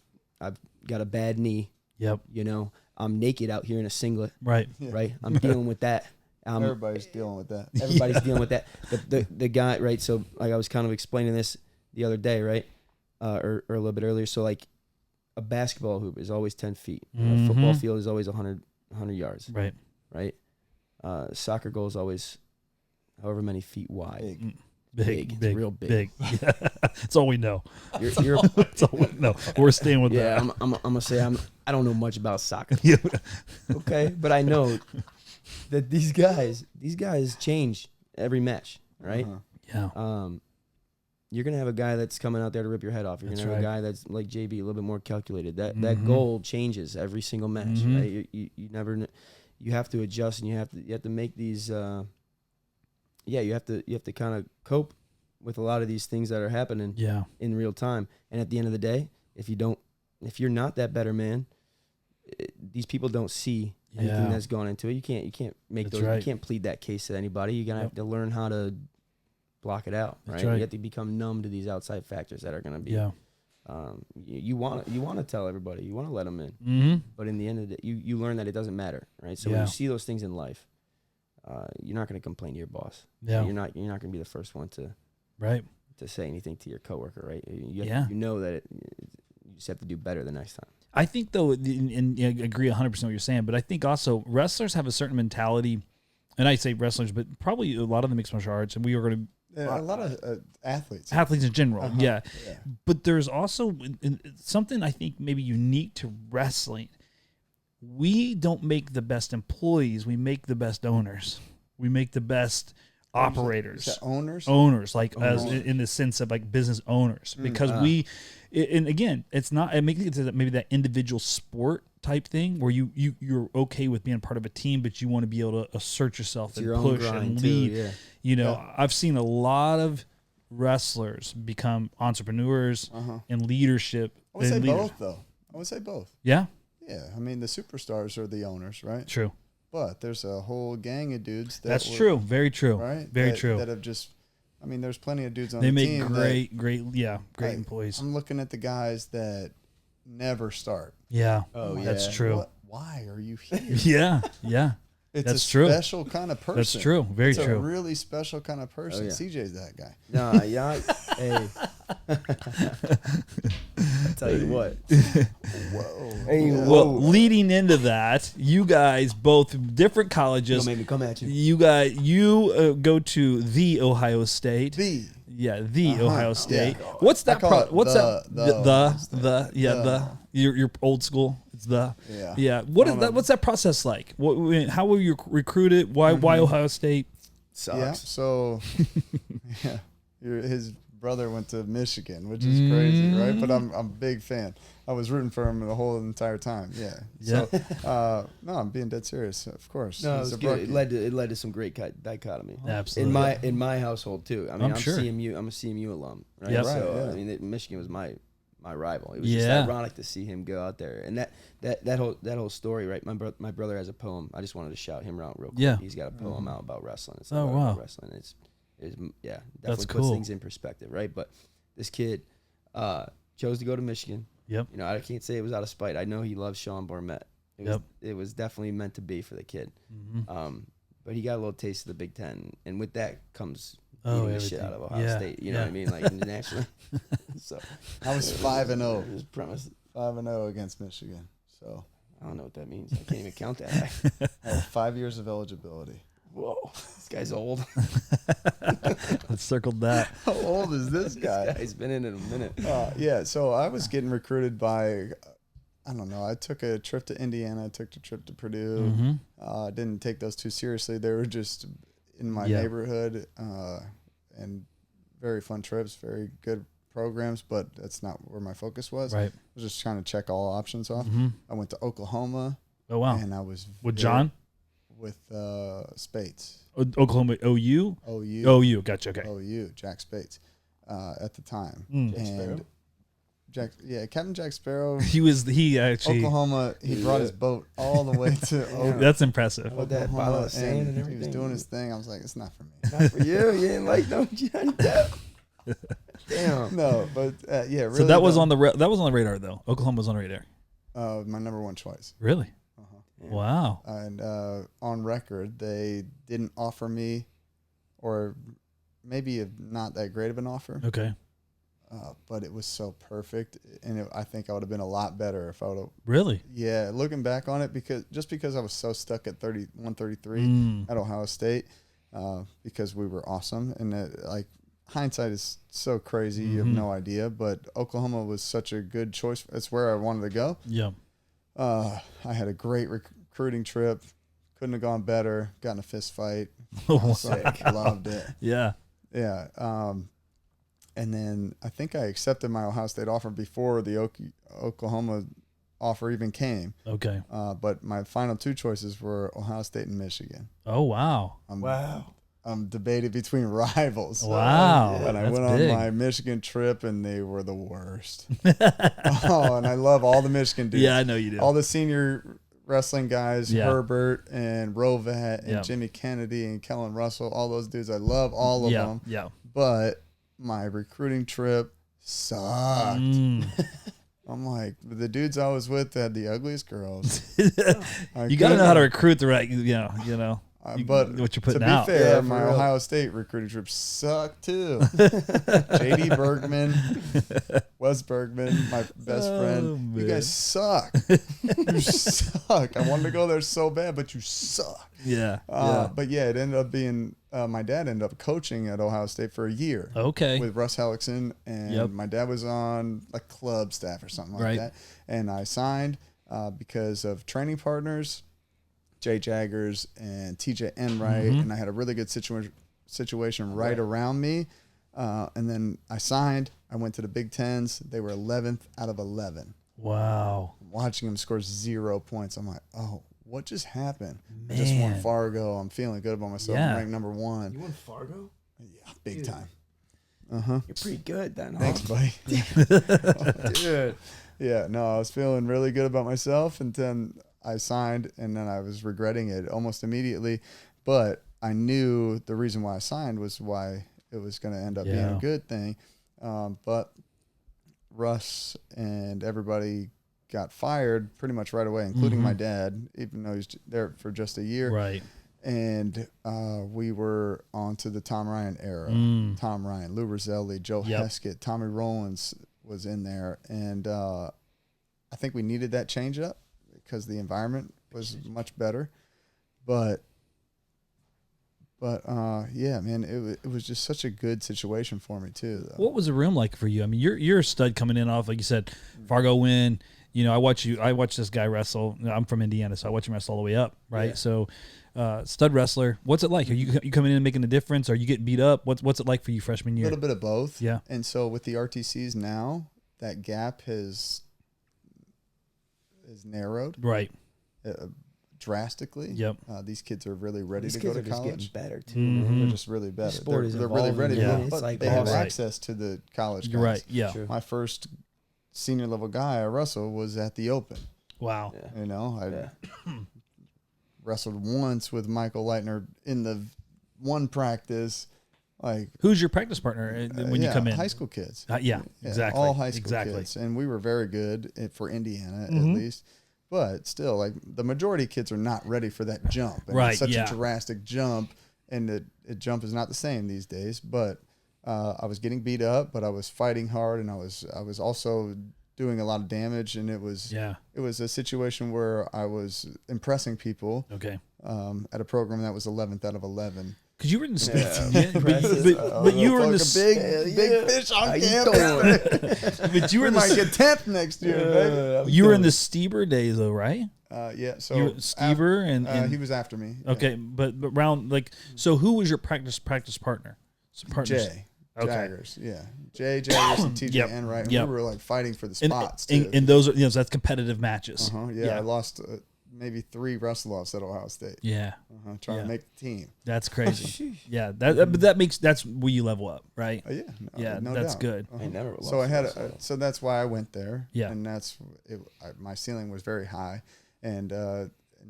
[SPEAKER 4] got a bad knee.
[SPEAKER 2] Yep.
[SPEAKER 4] I'm naked out here in a singlet.
[SPEAKER 2] Right.
[SPEAKER 3] Yeah.
[SPEAKER 4] Right. I'm dealing with that.
[SPEAKER 3] Everybody's dealing with that.
[SPEAKER 4] Everybody's dealing with that. The guy, right? So like I was kind of explaining this the other day, right? Or a little bit earlier. So like a basketball hoop is always 10 feet. A football field is always 100 yards.
[SPEAKER 2] Right.
[SPEAKER 4] Right. Soccer goal is always however many feet wide.
[SPEAKER 2] Big.
[SPEAKER 4] It's real big.
[SPEAKER 2] That's all we know.
[SPEAKER 4] You're
[SPEAKER 2] That's all we know. We're staying with that.
[SPEAKER 4] Yeah, I'm gonna say I don't know much about soccer.
[SPEAKER 2] Yeah.
[SPEAKER 4] Okay, but I know that these guys change every match, right?
[SPEAKER 2] Yeah.
[SPEAKER 4] You're gonna have a guy that's coming out there to rip your head off. You're
[SPEAKER 2] That's
[SPEAKER 4] gonna have
[SPEAKER 2] right.
[SPEAKER 4] a guy that's like JB, a little bit more calculated. That goal changes every single match, right? You never, you have to adjust, and you have to make these. You have to kind of cope with a lot of these things that are happening in real time. And at the end of the day, if you're not that better man, these people don't see anything that's gone into it. You can't make
[SPEAKER 2] That's
[SPEAKER 4] those.
[SPEAKER 2] right.
[SPEAKER 4] You can't plead that case to anybody. You're gonna have to learn how to block it out.
[SPEAKER 2] That's
[SPEAKER 4] Right?
[SPEAKER 2] right.
[SPEAKER 4] You have to become numb to these outside factors that are gonna be.
[SPEAKER 2] Yeah.
[SPEAKER 4] You want to tell everybody. You want to let them in.
[SPEAKER 2] Mm-hmm.
[SPEAKER 4] But in the end of the day, you learn that it doesn't matter. Right. So when you see those things in life, you're not going to complain to your boss.
[SPEAKER 2] Yeah.
[SPEAKER 4] You're not going to be the first one to say anything to your coworker, right? You know that you just have to do better the next time.
[SPEAKER 2] I think, though, and I agree 100% what you're saying, but I think also wrestlers have a certain mentality, and I say wrestlers, but probably a lot of the mixed martial arts, and we are going to...
[SPEAKER 3] A lot of athletes.
[SPEAKER 2] Athletes in general, yeah. But there's also something I think maybe unique to wrestling. We don't make the best employees. We make the best owners. We make the best operators.
[SPEAKER 3] Is that owners?
[SPEAKER 2] Owners, like as in the sense of like business owners, because and again, it's not. It makes it maybe that individual sport type thing where you're okay with being part of a team, but you want to be able to assert yourself and push and lead.
[SPEAKER 4] Too,
[SPEAKER 2] I've seen a lot of wrestlers become entrepreneurs and leadership.
[SPEAKER 3] I would say both, though. I would say both.
[SPEAKER 2] Yeah.
[SPEAKER 3] Yeah, I mean, the superstars are the owners, right?
[SPEAKER 2] True.
[SPEAKER 3] But there's a whole gang of dudes
[SPEAKER 2] That's true. Very true.
[SPEAKER 3] Right?
[SPEAKER 2] Very true.
[SPEAKER 3] That have just, I mean, there's plenty of dudes on
[SPEAKER 2] they
[SPEAKER 3] the
[SPEAKER 2] make
[SPEAKER 3] team.
[SPEAKER 2] great employees.
[SPEAKER 3] I'm looking at the guys that never start.
[SPEAKER 2] Yeah.
[SPEAKER 4] Oh, yeah.
[SPEAKER 2] That's true.
[SPEAKER 3] Why are you here?
[SPEAKER 2] Yeah.
[SPEAKER 3] It's
[SPEAKER 2] That's
[SPEAKER 3] a
[SPEAKER 2] true.
[SPEAKER 3] special kind of person.
[SPEAKER 2] That's true. Very
[SPEAKER 3] it's
[SPEAKER 2] true.
[SPEAKER 3] a really special kind of person.
[SPEAKER 4] Oh, yeah.
[SPEAKER 3] CJ's that guy.
[SPEAKER 4] Nah, yeah. Hey. I'll tell you what.
[SPEAKER 3] Whoa.
[SPEAKER 4] Hey,
[SPEAKER 3] Yeah.
[SPEAKER 2] Well, leading into that, you guys both different colleges.
[SPEAKER 4] Don't make me come at you.
[SPEAKER 2] You go to the Ohio State.
[SPEAKER 3] The
[SPEAKER 2] Ohio State.
[SPEAKER 3] Yeah.
[SPEAKER 2] What's that?
[SPEAKER 3] I call it
[SPEAKER 2] What's
[SPEAKER 3] the
[SPEAKER 2] that? Your old school. It's the.
[SPEAKER 3] Yeah.
[SPEAKER 2] What is that? What's that process like? How were you recruited? Why Ohio State?
[SPEAKER 4] Sucks.
[SPEAKER 3] Yeah. So, his brother went to Michigan, which is crazy, right? But I'm a big fan. I was rooting for him the whole entire time. Yeah. So, no, I'm being dead serious. Of course.
[SPEAKER 4] No, it was good. It led to some great dichotomy.
[SPEAKER 2] Absolutely.
[SPEAKER 4] In my household too. I mean, I'm
[SPEAKER 2] sure.
[SPEAKER 4] CMU. I'm a CMU alum, right?
[SPEAKER 2] Yep.
[SPEAKER 4] So I mean, Michigan was my rival. It was just ironic to see him go out there, and that whole story, right? My brother has a poem. I just wanted to shout him out real quick.
[SPEAKER 2] Yeah.
[SPEAKER 4] He's got a poem out about wrestling. It's
[SPEAKER 2] wow.
[SPEAKER 4] Wrestling. It's definitely
[SPEAKER 2] That's
[SPEAKER 4] puts
[SPEAKER 2] cool.
[SPEAKER 4] things in perspective, right? But this kid chose to go to Michigan.
[SPEAKER 2] Yep.
[SPEAKER 4] You know, I can't say it was out of spite. I know he loves Sean Barnett. It was definitely meant to be for the kid. But he got a little taste of the Big Ten, and with that comes beating the shit out of Ohio State. You know what I mean? Like internationally. So
[SPEAKER 3] I was 5-0.
[SPEAKER 4] His premise.
[SPEAKER 3] 5-0 against Michigan. So
[SPEAKER 4] I don't know what that means. I can't even count that.
[SPEAKER 3] I had 5 years of eligibility.
[SPEAKER 4] Whoa, this guy's old.
[SPEAKER 2] Let's circle that.
[SPEAKER 3] How old is this guy?
[SPEAKER 4] He's been in it a minute.
[SPEAKER 3] Yeah, so I was getting recruited by, I don't know, I took a trip to Indiana, I took a trip to Purdue. Didn't take those too seriously. They were just in my neighborhood, and very fun trips, very good programs, but that's not where my focus was.
[SPEAKER 2] Right.
[SPEAKER 3] I was just trying to check all options off. I went to Oklahoma.
[SPEAKER 2] Oh, wow.
[SPEAKER 3] And I was
[SPEAKER 2] with John?
[SPEAKER 3] With Spates.
[SPEAKER 2] Oklahoma OU? OU, gotcha, okay.
[SPEAKER 3] OU, Jack Spates, at the time. Captain Jack Sparrow.
[SPEAKER 2] He actually
[SPEAKER 3] Oklahoma. He brought his boat all the way to Oklahoma.
[SPEAKER 2] That's impressive.
[SPEAKER 4] With that bottle of sand and everything.
[SPEAKER 3] He was doing his thing. I was like, it's not for me.
[SPEAKER 4] Not for you. You didn't like no Johnny Depp. Damn.
[SPEAKER 3] No, but yeah. Really,
[SPEAKER 2] so that was on the radar though. Oklahoma was on the radar.
[SPEAKER 3] My number one choice.
[SPEAKER 2] Really? Wow.
[SPEAKER 3] And on record, they didn't offer me, or maybe not that great of an offer.
[SPEAKER 2] Okay.
[SPEAKER 3] But it was so perfect, and I think I would have been a lot better if I would have.
[SPEAKER 2] Really?
[SPEAKER 3] Yeah, looking back on it, because I was so stuck at 133 at Ohio State, because we were awesome, and like hindsight is so crazy, you have no idea. But Oklahoma was such a good choice. It's where I wanted to go.
[SPEAKER 2] Yeah.
[SPEAKER 3] I had a great recruiting trip. Couldn't have gone better. Got in a fist fight. Loved it.
[SPEAKER 2] Yeah.
[SPEAKER 3] Yeah. And then I think I accepted my Ohio State offer before the Oklahoma offer even came.
[SPEAKER 2] Okay.
[SPEAKER 3] But my final two choices were Ohio State and Michigan.
[SPEAKER 2] Oh, wow.
[SPEAKER 3] I'm debated between rivals.
[SPEAKER 2] Wow.
[SPEAKER 3] And I went on my Michigan trip, and they were the worst. And I love all the Michigan dudes.
[SPEAKER 2] Yeah, I know you do.
[SPEAKER 3] All the senior wrestling guys, Herbert and Rovat and Jimmy Kennedy and Kellen Russell, all those dudes. I love all of them.
[SPEAKER 2] Yeah.
[SPEAKER 3] But my recruiting trip sucked. I'm like, the dudes I was with had the ugliest girls.
[SPEAKER 2] You got to know how to recruit the right, you know.
[SPEAKER 3] But
[SPEAKER 2] what you're putting
[SPEAKER 3] to be fair, my Ohio State recruiting trip sucked too. J.D. Bergman, Wes Bergman, my best friend. Man. You guys suck. You suck. I wanted to go there so bad, but you suck.
[SPEAKER 2] Yeah.
[SPEAKER 3] But yeah, it ended up being my dad ended up coaching at Ohio State for a year.
[SPEAKER 2] Okay.
[SPEAKER 3] With Russ Hellickson, and my dad was on like club staff or something like that. And I signed because of training partners. Jay Jaggers and TJ Enright, and I had a really good situation right around me. And then I signed. I went to the Big Tens. They were 11th out of 11.
[SPEAKER 2] Wow.
[SPEAKER 3] Watching them score 0 points, I'm like, oh, what just happened?
[SPEAKER 2] Man.
[SPEAKER 3] I just won Fargo. I'm feeling good about myself. I'm ranked number 1.
[SPEAKER 4] You won Fargo?
[SPEAKER 3] Yeah, big time.
[SPEAKER 4] You're pretty good then, huh?
[SPEAKER 3] Thanks, buddy.
[SPEAKER 4] Dude.
[SPEAKER 3] Yeah, no, I was feeling really good about myself, and then I signed, and then I was regretting it almost immediately. But I knew the reason why I signed was why it was going to end up being a good thing. But Russ and everybody got fired pretty much right away, including my dad, even though he's there for just a year.
[SPEAKER 2] Right.
[SPEAKER 3] And we were on to the Tom Ryan era. Tom Ryan, Lou Roselli, Joe Heskett, Tommy Rowlands was in there. And I think we needed that change up, because the environment was much better. But yeah, man, it was just such a good situation for me too, though.
[SPEAKER 2] What was the room like for you? I mean, you're a stud coming in off, like you said, Fargo win, I watch this guy wrestle. I'm from Indiana, so I watch him wrestle all the way up, right?
[SPEAKER 4] Yeah.
[SPEAKER 2] So, stud wrestler. What's it like? Are you coming in and making a difference? Are you getting beat up? What's it like for you freshman
[SPEAKER 3] A
[SPEAKER 2] year?
[SPEAKER 3] little bit of both.
[SPEAKER 2] Yeah.
[SPEAKER 3] And so with the RTCs now, that gap is narrowed.
[SPEAKER 2] Right.
[SPEAKER 3] Drastically.
[SPEAKER 2] Yep.
[SPEAKER 3] These kids are really ready
[SPEAKER 4] These
[SPEAKER 3] to
[SPEAKER 4] kids
[SPEAKER 3] go
[SPEAKER 4] are
[SPEAKER 3] to
[SPEAKER 4] just
[SPEAKER 3] college.
[SPEAKER 4] getting better too.
[SPEAKER 2] Mhm.
[SPEAKER 4] man.
[SPEAKER 3] They're just really better.
[SPEAKER 4] sport is
[SPEAKER 3] They're really
[SPEAKER 4] evolving,
[SPEAKER 3] ready.
[SPEAKER 2] yeah.
[SPEAKER 3] to
[SPEAKER 4] It's
[SPEAKER 3] but
[SPEAKER 4] like
[SPEAKER 3] they have
[SPEAKER 2] right.
[SPEAKER 3] access to the college
[SPEAKER 2] You're
[SPEAKER 3] guys.
[SPEAKER 2] right. Yeah.
[SPEAKER 4] Sure.
[SPEAKER 3] My first senior level guy I wrestled was at the Open.
[SPEAKER 2] Wow.
[SPEAKER 4] Yeah.
[SPEAKER 3] You know, I
[SPEAKER 4] Yeah.
[SPEAKER 3] wrestled once with Michael Leitner in the one practice. Like
[SPEAKER 2] Who's your practice partner when you come in?
[SPEAKER 3] high school kids.
[SPEAKER 2] Yeah, exactly.
[SPEAKER 3] All high school
[SPEAKER 2] exactly.
[SPEAKER 3] kids, and we were very good for Indiana
[SPEAKER 2] Mhm.
[SPEAKER 3] at least. But still, like the majority of kids are not ready for that jump. And
[SPEAKER 2] Right,
[SPEAKER 3] It's such
[SPEAKER 2] yeah.
[SPEAKER 3] a drastic jump, and the jump is not the same these days. But I was getting beat up, but I was fighting hard, and I was also doing a lot of damage, and it was a situation where I was impressing people
[SPEAKER 2] Okay.
[SPEAKER 3] at a program that was 11th out of 11.
[SPEAKER 2] Because you were in the
[SPEAKER 4] Yeah.
[SPEAKER 2] but you were in the
[SPEAKER 3] big fish on
[SPEAKER 4] How you
[SPEAKER 3] campus.
[SPEAKER 2] but you were
[SPEAKER 3] We
[SPEAKER 2] in
[SPEAKER 3] might
[SPEAKER 2] the
[SPEAKER 3] get 10th next year, baby.
[SPEAKER 2] you were in the Stieber days though, right?
[SPEAKER 3] Yeah, so
[SPEAKER 2] You were Stieber and
[SPEAKER 3] he was after me. Yeah.
[SPEAKER 2] okay, but round like so who was your practice partner? Partners?
[SPEAKER 3] Jay.
[SPEAKER 2] Okay.
[SPEAKER 3] Jaggers, yeah. Jay Jaggers and TJ
[SPEAKER 2] Yep.
[SPEAKER 3] and Wright. And
[SPEAKER 2] Yep.
[SPEAKER 3] we were like fighting for the
[SPEAKER 2] And,
[SPEAKER 3] spots
[SPEAKER 2] and,
[SPEAKER 3] too.
[SPEAKER 2] and those are so that's competitive matches.
[SPEAKER 3] Yeah, I lost maybe 3 wrestle-offs at Ohio State.
[SPEAKER 2] Yeah.
[SPEAKER 3] Trying
[SPEAKER 2] Yeah.
[SPEAKER 3] to make the team.
[SPEAKER 2] That's crazy. Yeah, but that's where you level up, right?
[SPEAKER 3] Yeah,
[SPEAKER 2] Yeah,
[SPEAKER 3] no
[SPEAKER 2] that's
[SPEAKER 3] doubt.
[SPEAKER 2] good.
[SPEAKER 4] I never lost.
[SPEAKER 3] So I had
[SPEAKER 4] wrestle.
[SPEAKER 3] so that's why I went there.
[SPEAKER 2] Yeah.
[SPEAKER 3] And that's my ceiling was very high, and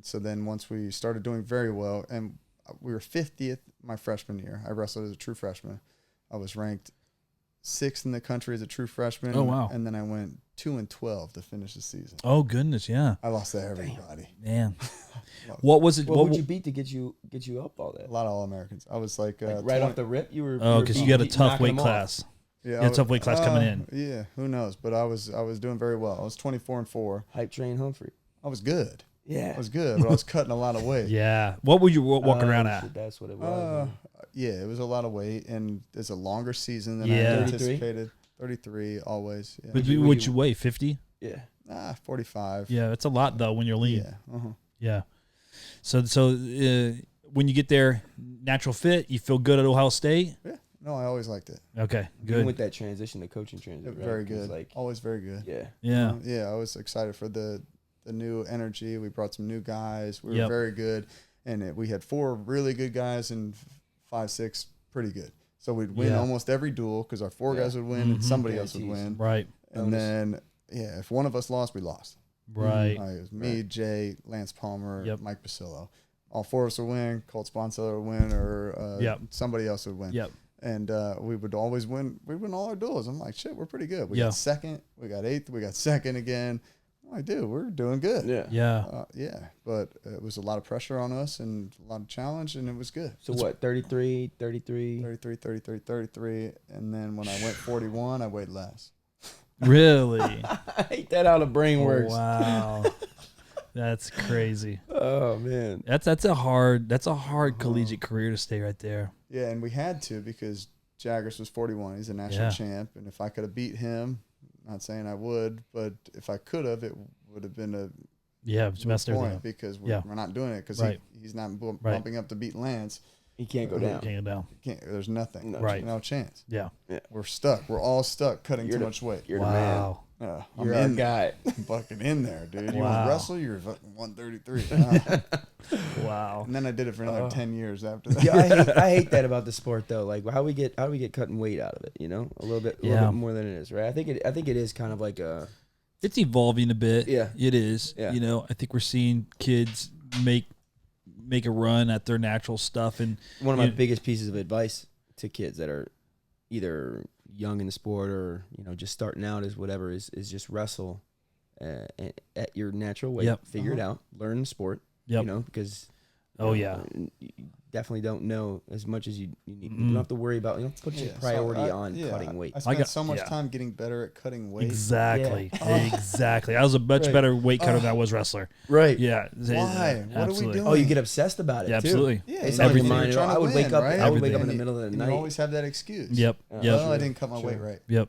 [SPEAKER 3] so then once we started doing very well, and we were 50th my freshman year. I wrestled as a true freshman. I was ranked 6th in the country as a true freshman.
[SPEAKER 2] Oh, wow.
[SPEAKER 3] And then I went 2-12 to finish the season.
[SPEAKER 2] Oh goodness, yeah.
[SPEAKER 3] I lost to everybody.
[SPEAKER 2] Man. What was it?
[SPEAKER 4] What
[SPEAKER 2] What
[SPEAKER 4] would you beat to get you up all that?
[SPEAKER 3] A lot of All-Americans. I was like,
[SPEAKER 4] Like right
[SPEAKER 3] 20
[SPEAKER 4] off the rip, you were.
[SPEAKER 2] Oh, because you got a tough
[SPEAKER 4] knocking
[SPEAKER 2] weight
[SPEAKER 4] them off.
[SPEAKER 2] class.
[SPEAKER 3] Yeah,
[SPEAKER 2] Yeah, tough weight class coming in.
[SPEAKER 3] Yeah, who knows? But I was doing very well. I was 24-4.
[SPEAKER 4] Hype train Humphrey.
[SPEAKER 3] I was good.
[SPEAKER 4] Yeah.
[SPEAKER 3] I was good, but I was cutting a lot of weight.
[SPEAKER 2] Yeah. What were you walking around at?
[SPEAKER 4] Shit, that's what it was.
[SPEAKER 3] Yeah, it was a lot of weight, and it's a longer season than
[SPEAKER 2] Yeah.
[SPEAKER 3] I
[SPEAKER 4] 33?
[SPEAKER 3] anticipated. 33 always. Yeah.
[SPEAKER 2] But what'd you weigh? 50?
[SPEAKER 4] yeah.
[SPEAKER 3] 45.
[SPEAKER 2] Yeah, it's a lot though when you're lean.
[SPEAKER 3] Yeah. Uh-huh.
[SPEAKER 2] Yeah. So when you get there, natural fit, you feel good at Ohio State.
[SPEAKER 3] Yeah. No, I always liked it.
[SPEAKER 2] Okay,
[SPEAKER 4] Even
[SPEAKER 2] good.
[SPEAKER 4] with that transition, the coaching transition. right?
[SPEAKER 3] Very
[SPEAKER 4] 'Cause,
[SPEAKER 3] good.
[SPEAKER 4] Like,
[SPEAKER 3] Always very good.
[SPEAKER 4] yeah.
[SPEAKER 2] Yeah.
[SPEAKER 3] Yeah, I was excited for the new energy. We brought some new guys. We were
[SPEAKER 2] Yep.
[SPEAKER 3] very good, and we had 4 really good guys and 5, 6 pretty good. So we'd win
[SPEAKER 2] Yeah.
[SPEAKER 3] almost every duel because our 4
[SPEAKER 4] Yeah.
[SPEAKER 3] guys would win and somebody
[SPEAKER 4] Yeah,
[SPEAKER 3] else would
[SPEAKER 4] geez.
[SPEAKER 3] win.
[SPEAKER 2] Right.
[SPEAKER 3] And then if one of us lost, we lost.
[SPEAKER 2] Right.
[SPEAKER 3] It was me, Jay, Lance Palmer,
[SPEAKER 2] Yep.
[SPEAKER 3] Mike Basillo. All 4 of us would win. Colt Sponsor would win, or
[SPEAKER 2] Yep.
[SPEAKER 3] somebody else would win.
[SPEAKER 2] Yep.
[SPEAKER 3] And we would always win. We win all our duels. I'm like, shit, we're pretty good. We
[SPEAKER 2] Yeah.
[SPEAKER 3] got 2nd, we got 8th, we got 2nd again. I'm like, dude, we're doing good.
[SPEAKER 4] Yeah.
[SPEAKER 2] Yeah.
[SPEAKER 3] Yeah. But it was a lot of pressure on us and a lot of challenge, and it was good.
[SPEAKER 4] So what? 33.
[SPEAKER 3] 33, 33. And then when I went 41, I weighed less.
[SPEAKER 2] Really?
[SPEAKER 4] I hate that how the brain works.
[SPEAKER 2] Wow. That's crazy.
[SPEAKER 4] Oh man.
[SPEAKER 2] That's a hard collegiate career to stay right there.
[SPEAKER 3] Yeah, and we had to because Jaggers was 41. He's a national
[SPEAKER 2] Yeah.
[SPEAKER 3] champ. And if I could have beat him, not saying I would, but if I could have, it would have been a
[SPEAKER 2] Yeah, it's messed everything
[SPEAKER 3] point
[SPEAKER 2] up.
[SPEAKER 3] because
[SPEAKER 2] Yeah.
[SPEAKER 3] we're not doing it because
[SPEAKER 2] Right.
[SPEAKER 3] he's not bumping
[SPEAKER 2] Right.
[SPEAKER 3] up to beat Lance.
[SPEAKER 4] He can't go down.
[SPEAKER 2] Can't go down.
[SPEAKER 3] There's nothing.
[SPEAKER 4] No
[SPEAKER 2] Right.
[SPEAKER 3] No chance.
[SPEAKER 2] Yeah.
[SPEAKER 3] We're stuck. We're all stuck cutting
[SPEAKER 4] You're
[SPEAKER 3] too
[SPEAKER 4] the-
[SPEAKER 3] much weight.
[SPEAKER 4] You're the man.
[SPEAKER 2] Wow.
[SPEAKER 3] I'm
[SPEAKER 4] You're our
[SPEAKER 3] in
[SPEAKER 4] guy.
[SPEAKER 3] there. Fucking in there, dude. You
[SPEAKER 2] Wow.
[SPEAKER 3] want to wrestle? You're fucking 133.
[SPEAKER 2] Wow.
[SPEAKER 3] And then I did it for another 10 years after that.
[SPEAKER 4] Yeah, I hate that about the sport though. Like how we get cutting weight out of it. You know, a little bit more than it is, right? I think it is kind of like a.
[SPEAKER 2] It's evolving a bit.
[SPEAKER 4] Yeah.
[SPEAKER 2] It is.
[SPEAKER 4] Yeah.
[SPEAKER 2] You know, I think we're seeing kids make a run at their natural stuff, and
[SPEAKER 4] One of my
[SPEAKER 2] you-
[SPEAKER 4] biggest pieces of advice to kids that are either young in the sport or just starting out is just wrestle at your natural weight.
[SPEAKER 2] Yep.
[SPEAKER 4] Figure it out. Learn the sport.
[SPEAKER 2] Yep.
[SPEAKER 4] Because
[SPEAKER 2] Oh, yeah.
[SPEAKER 4] You definitely don't know as much as you need. You don't have to worry about. You don't have to put your priority on cutting weight.
[SPEAKER 3] I spent so much time getting better at cutting weight.
[SPEAKER 2] Exactly. Exactly. I was a much better weight cutter than I was wrestler.
[SPEAKER 4] Right.
[SPEAKER 2] Yeah.
[SPEAKER 3] Why? What are we doing?
[SPEAKER 4] Oh, you get obsessed about it.
[SPEAKER 2] Yeah,
[SPEAKER 4] too.
[SPEAKER 2] absolutely.
[SPEAKER 3] Yeah,
[SPEAKER 4] It's
[SPEAKER 2] everything.
[SPEAKER 4] like mine. I would wake up.
[SPEAKER 3] Right?
[SPEAKER 4] I would wake up in the
[SPEAKER 3] And
[SPEAKER 4] middle of the
[SPEAKER 3] and
[SPEAKER 4] night.
[SPEAKER 3] You always have that excuse.
[SPEAKER 2] Yep.
[SPEAKER 3] Well, I didn't cut my weight right.
[SPEAKER 2] Yep.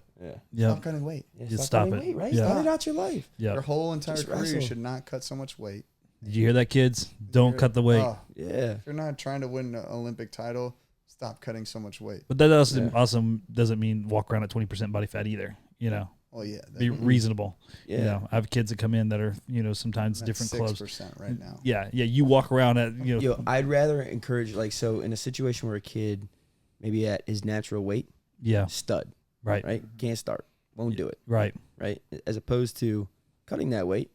[SPEAKER 4] Yeah.
[SPEAKER 3] Stop cutting weight.
[SPEAKER 2] Just stop
[SPEAKER 4] cutting
[SPEAKER 2] it.
[SPEAKER 4] weight, right?
[SPEAKER 2] Yeah.
[SPEAKER 4] Cut it out your life.
[SPEAKER 2] Yep.
[SPEAKER 3] Your whole entire
[SPEAKER 4] Just
[SPEAKER 3] career, you
[SPEAKER 4] wrestle.
[SPEAKER 3] should not cut so much weight.
[SPEAKER 2] Did you hear that, kids? Don't cut the weight.
[SPEAKER 4] Yeah.
[SPEAKER 3] If you're not trying to win an Olympic title, stop cutting so much weight.
[SPEAKER 2] But that also doesn't mean walk around at 20% body fat either. You know,
[SPEAKER 3] Well, yeah.
[SPEAKER 2] be reasonable.
[SPEAKER 4] Yeah.
[SPEAKER 2] You know, I have kids that come in that are, you know, sometimes different clothes.
[SPEAKER 3] 6% right now.
[SPEAKER 2] Yeah. You walk around at, you know.
[SPEAKER 4] Yo, I'd rather encourage, like, so in a situation where a kid maybe at his natural weight, stud, right? Can't start, won't do it, right? As opposed to cutting that weight,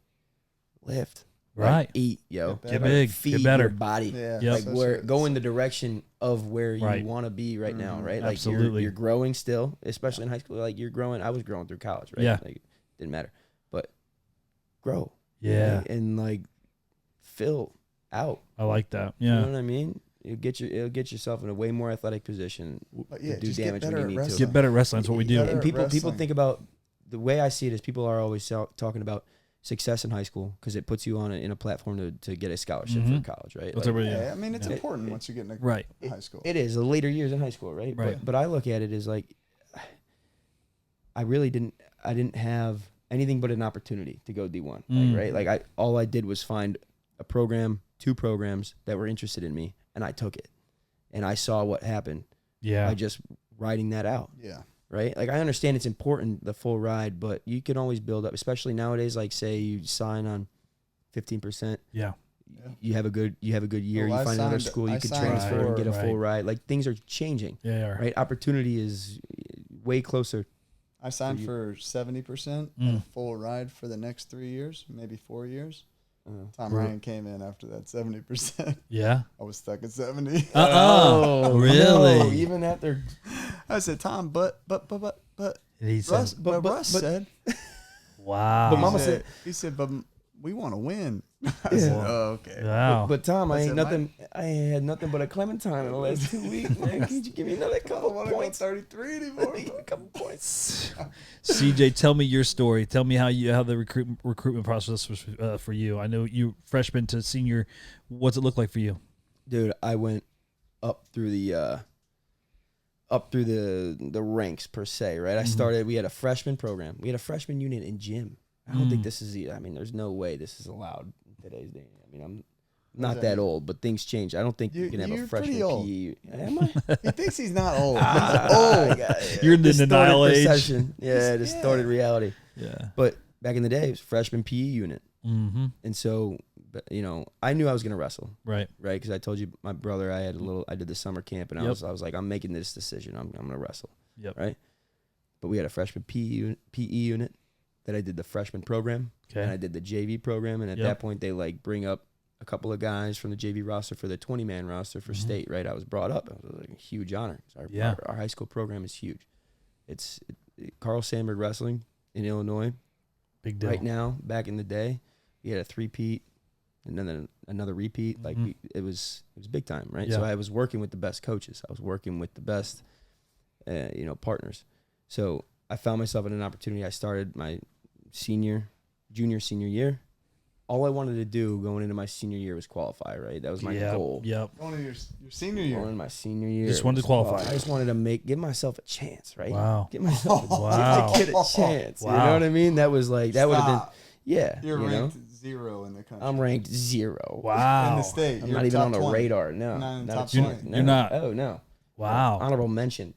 [SPEAKER 4] lift,
[SPEAKER 2] right?
[SPEAKER 4] Eat, yo,
[SPEAKER 2] get big,
[SPEAKER 4] feed
[SPEAKER 2] get better.
[SPEAKER 4] your body, like go in the direction of where you want to be right now, right? Like
[SPEAKER 2] absolutely,
[SPEAKER 4] you're growing still, especially in high school. Like you're growing. I was growing through college, right?
[SPEAKER 2] Yeah,
[SPEAKER 4] like, didn't matter, but grow,
[SPEAKER 2] right?
[SPEAKER 4] And like fill out.
[SPEAKER 2] I like that. Yeah,
[SPEAKER 4] you know what I mean. It'll get yourself in a way more athletic position.
[SPEAKER 3] Yeah,
[SPEAKER 4] do damage when you need to.
[SPEAKER 2] Get better at wrestling. That's what we do.
[SPEAKER 4] And people think about, the way I see it is people are always talking about success in high school because it puts you on in a platform to get a scholarship for college, right?
[SPEAKER 3] Like, I mean, it's important once you get into high school.
[SPEAKER 4] It is the later years in high school, right? But I look at it as like, I didn't have anything but an opportunity to go D1, right? Like all I did was find a program, 2 programs that were interested in me, and I took it, and I saw what happened.
[SPEAKER 2] Yeah,
[SPEAKER 4] by just riding that out.
[SPEAKER 3] Yeah.
[SPEAKER 4] Right. Like I understand it's important, the full ride, but you can always build up, especially nowadays. Like say you sign on 15%.
[SPEAKER 2] Yeah.
[SPEAKER 4] You have a good year.
[SPEAKER 3] Well,
[SPEAKER 4] you find another school, you can transfer and get a full ride. Like things are changing.
[SPEAKER 2] Yeah.
[SPEAKER 4] Right. Opportunity is way closer.
[SPEAKER 3] I signed for 70% and a full ride for the next 3 years, maybe 4 years. Tom Ryan came in after that 70%.
[SPEAKER 2] Yeah.
[SPEAKER 3] I was stuck at 70.
[SPEAKER 2] Oh, really?
[SPEAKER 4] No, even after.
[SPEAKER 3] I said, Tom, but.
[SPEAKER 2] He said,
[SPEAKER 3] Russ said.
[SPEAKER 2] Wow.
[SPEAKER 4] But Mama said.
[SPEAKER 3] He said, but we want to win. I said, oh, okay.
[SPEAKER 2] Wow.
[SPEAKER 4] But Tom, I ain't had nothing but a clementine in the last 2 weeks. Man, can you give me another couple points?
[SPEAKER 3] 33 anymore.
[SPEAKER 4] A couple points.
[SPEAKER 2] CJ, tell me your story. Tell me how the recruitment process was for you. I know you freshman to senior. What's it look like for you?
[SPEAKER 4] Dude, I went up through the ranks per se, right? I started. We had a freshman program. We had a freshman unit in gym. I don't think this is. I mean, there's no way this is allowed in today's day. I mean, I'm not that old, but things change. I don't think you can have a freshman PE. Am I?
[SPEAKER 3] He thinks he's not old. He's old.
[SPEAKER 2] You're in the denial age.
[SPEAKER 4] Yeah, distorted reality.
[SPEAKER 2] Yeah.
[SPEAKER 4] But back in the day, it was freshman PE unit.
[SPEAKER 2] Mm-hmm.
[SPEAKER 4] And so, I knew I was going to wrestle.
[SPEAKER 2] Right.
[SPEAKER 4] Right. Because I told you, my brother, I did the summer camp, and I was like, I'm making this decision. I'm going to wrestle.
[SPEAKER 2] Yep.
[SPEAKER 4] Right. But we had a freshman PE unit that I did the freshman program.
[SPEAKER 2] Okay.
[SPEAKER 4] And I did the JV program. And at that point, they like bring up a couple of guys from the JV roster for the 20-man roster for state. Right. I was brought up. It was like a huge honor. Our high school program is huge. It's Carl Sandburg Wrestling in Illinois.
[SPEAKER 2] Big deal.
[SPEAKER 4] Right now, back in the day, we had a 3-peat and then another repeat. Like it was big time, right?
[SPEAKER 2] Yeah.
[SPEAKER 4] So I was working with the best coaches. I was working with the best, partners. So I found myself in an opportunity. I started my junior, senior year. All I wanted to do going into my senior year was qualify, right? That was my goal.
[SPEAKER 2] Yep.
[SPEAKER 3] Going into your senior year.
[SPEAKER 4] Going into my senior year.
[SPEAKER 2] Just wanted to qualify.
[SPEAKER 4] I just wanted to give myself a chance, right?
[SPEAKER 2] Wow.
[SPEAKER 4] Give myself
[SPEAKER 2] Wow.
[SPEAKER 4] give my kid a chance.
[SPEAKER 2] Wow.
[SPEAKER 4] You know what I mean? That was like, that would have been, yeah.
[SPEAKER 3] You're ranked 0 in the country.
[SPEAKER 4] I'm ranked 0.
[SPEAKER 2] Wow.
[SPEAKER 3] In the state.
[SPEAKER 4] I'm
[SPEAKER 3] You're
[SPEAKER 4] not even
[SPEAKER 3] top
[SPEAKER 4] on the
[SPEAKER 3] 20.
[SPEAKER 4] radar. No.
[SPEAKER 3] Not in
[SPEAKER 4] Not
[SPEAKER 3] top
[SPEAKER 4] a chance.
[SPEAKER 3] 20.
[SPEAKER 4] No.
[SPEAKER 2] You're not.
[SPEAKER 4] Oh, no.
[SPEAKER 2] Wow.
[SPEAKER 4] Honorable mention.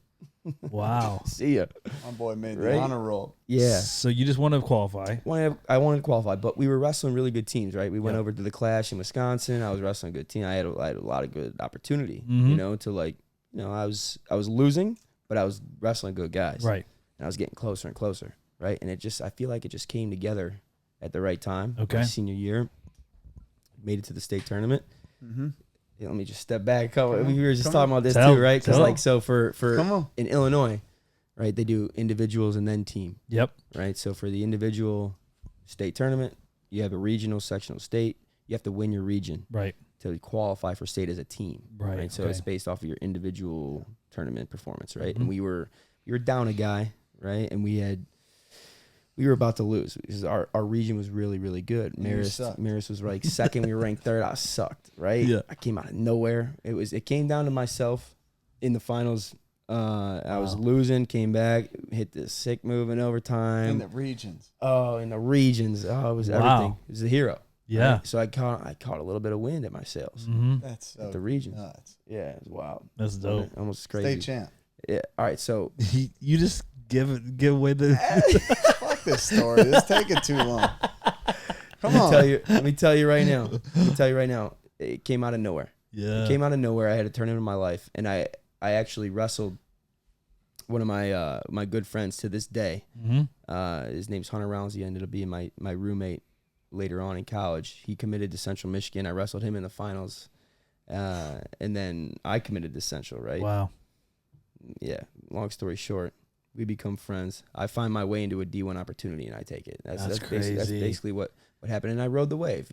[SPEAKER 2] Wow.
[SPEAKER 4] See ya.
[SPEAKER 3] My boy made
[SPEAKER 4] Right?
[SPEAKER 3] the honor roll.
[SPEAKER 4] Yeah.
[SPEAKER 2] So you just want to qualify.
[SPEAKER 4] I wanted to qualify, but we were wrestling really good teams, right? We went over to the Clash in Wisconsin. I was wrestling a good team. I had a lot of good opportunity, I was losing, but I was wrestling good guys.
[SPEAKER 2] Right.
[SPEAKER 4] And I was getting closer and closer, right? And I feel like it just came together at the right time.
[SPEAKER 2] Okay.
[SPEAKER 4] My senior year, made it to the state tournament.
[SPEAKER 3] Mm-hmm.
[SPEAKER 4] Let me just step back. We were just
[SPEAKER 3] Come
[SPEAKER 4] talking about this
[SPEAKER 2] Tell.
[SPEAKER 4] too, right? Because for
[SPEAKER 3] Come on.
[SPEAKER 4] in Illinois, right, they do individuals and then team,
[SPEAKER 2] Yep.
[SPEAKER 4] right? So for the individual state tournament, you have a regional, sectional, state. You have to win your region.
[SPEAKER 2] Right.
[SPEAKER 4] to qualify for state as a team.
[SPEAKER 2] Right.
[SPEAKER 4] So
[SPEAKER 2] okay.
[SPEAKER 4] it's based off of your individual tournament performance, right?
[SPEAKER 2] Mm-hmm.
[SPEAKER 4] And we were down a guy, right? And we were about to lose because our region was really, really good. Marist was like second. We were ranked third. I sucked, right?
[SPEAKER 2] Yeah.
[SPEAKER 4] I came out of nowhere. It came down to myself in the finals. I was losing, came back, hit this sick move in overtime.
[SPEAKER 3] In the regions.
[SPEAKER 4] Oh, in the regions. Oh, it was everything. It was a hero.
[SPEAKER 2] Yeah.
[SPEAKER 4] Right? So I caught a little bit of wind at my sails.
[SPEAKER 2] Mm-hmm.
[SPEAKER 3] That's so
[SPEAKER 4] At the regions.
[SPEAKER 3] nuts.
[SPEAKER 4] Yeah, it was wild.
[SPEAKER 2] That's dope.
[SPEAKER 4] Almost crazy.
[SPEAKER 3] State champ.
[SPEAKER 4] Yeah. All right. So
[SPEAKER 2] You just give away the.
[SPEAKER 3] Fuck this story. It's taking too long. Come on.
[SPEAKER 4] let me tell you right now. It came out of nowhere.
[SPEAKER 2] Yeah.
[SPEAKER 4] It came out of nowhere. I had a tournament in my life, and I actually wrestled one of my good friends to this day.
[SPEAKER 2] Mm-hmm.
[SPEAKER 4] His name's Hunter Rounds. He ended up being my roommate later on in college. He committed to Central Michigan. I wrestled him in the finals, and then I committed to Central. Right.
[SPEAKER 2] Wow.
[SPEAKER 4] Yeah. Long story short, we become friends. I find my way into a D1 opportunity, and I take it. That's
[SPEAKER 2] crazy.
[SPEAKER 4] That's basically what happened, and I rode the wave.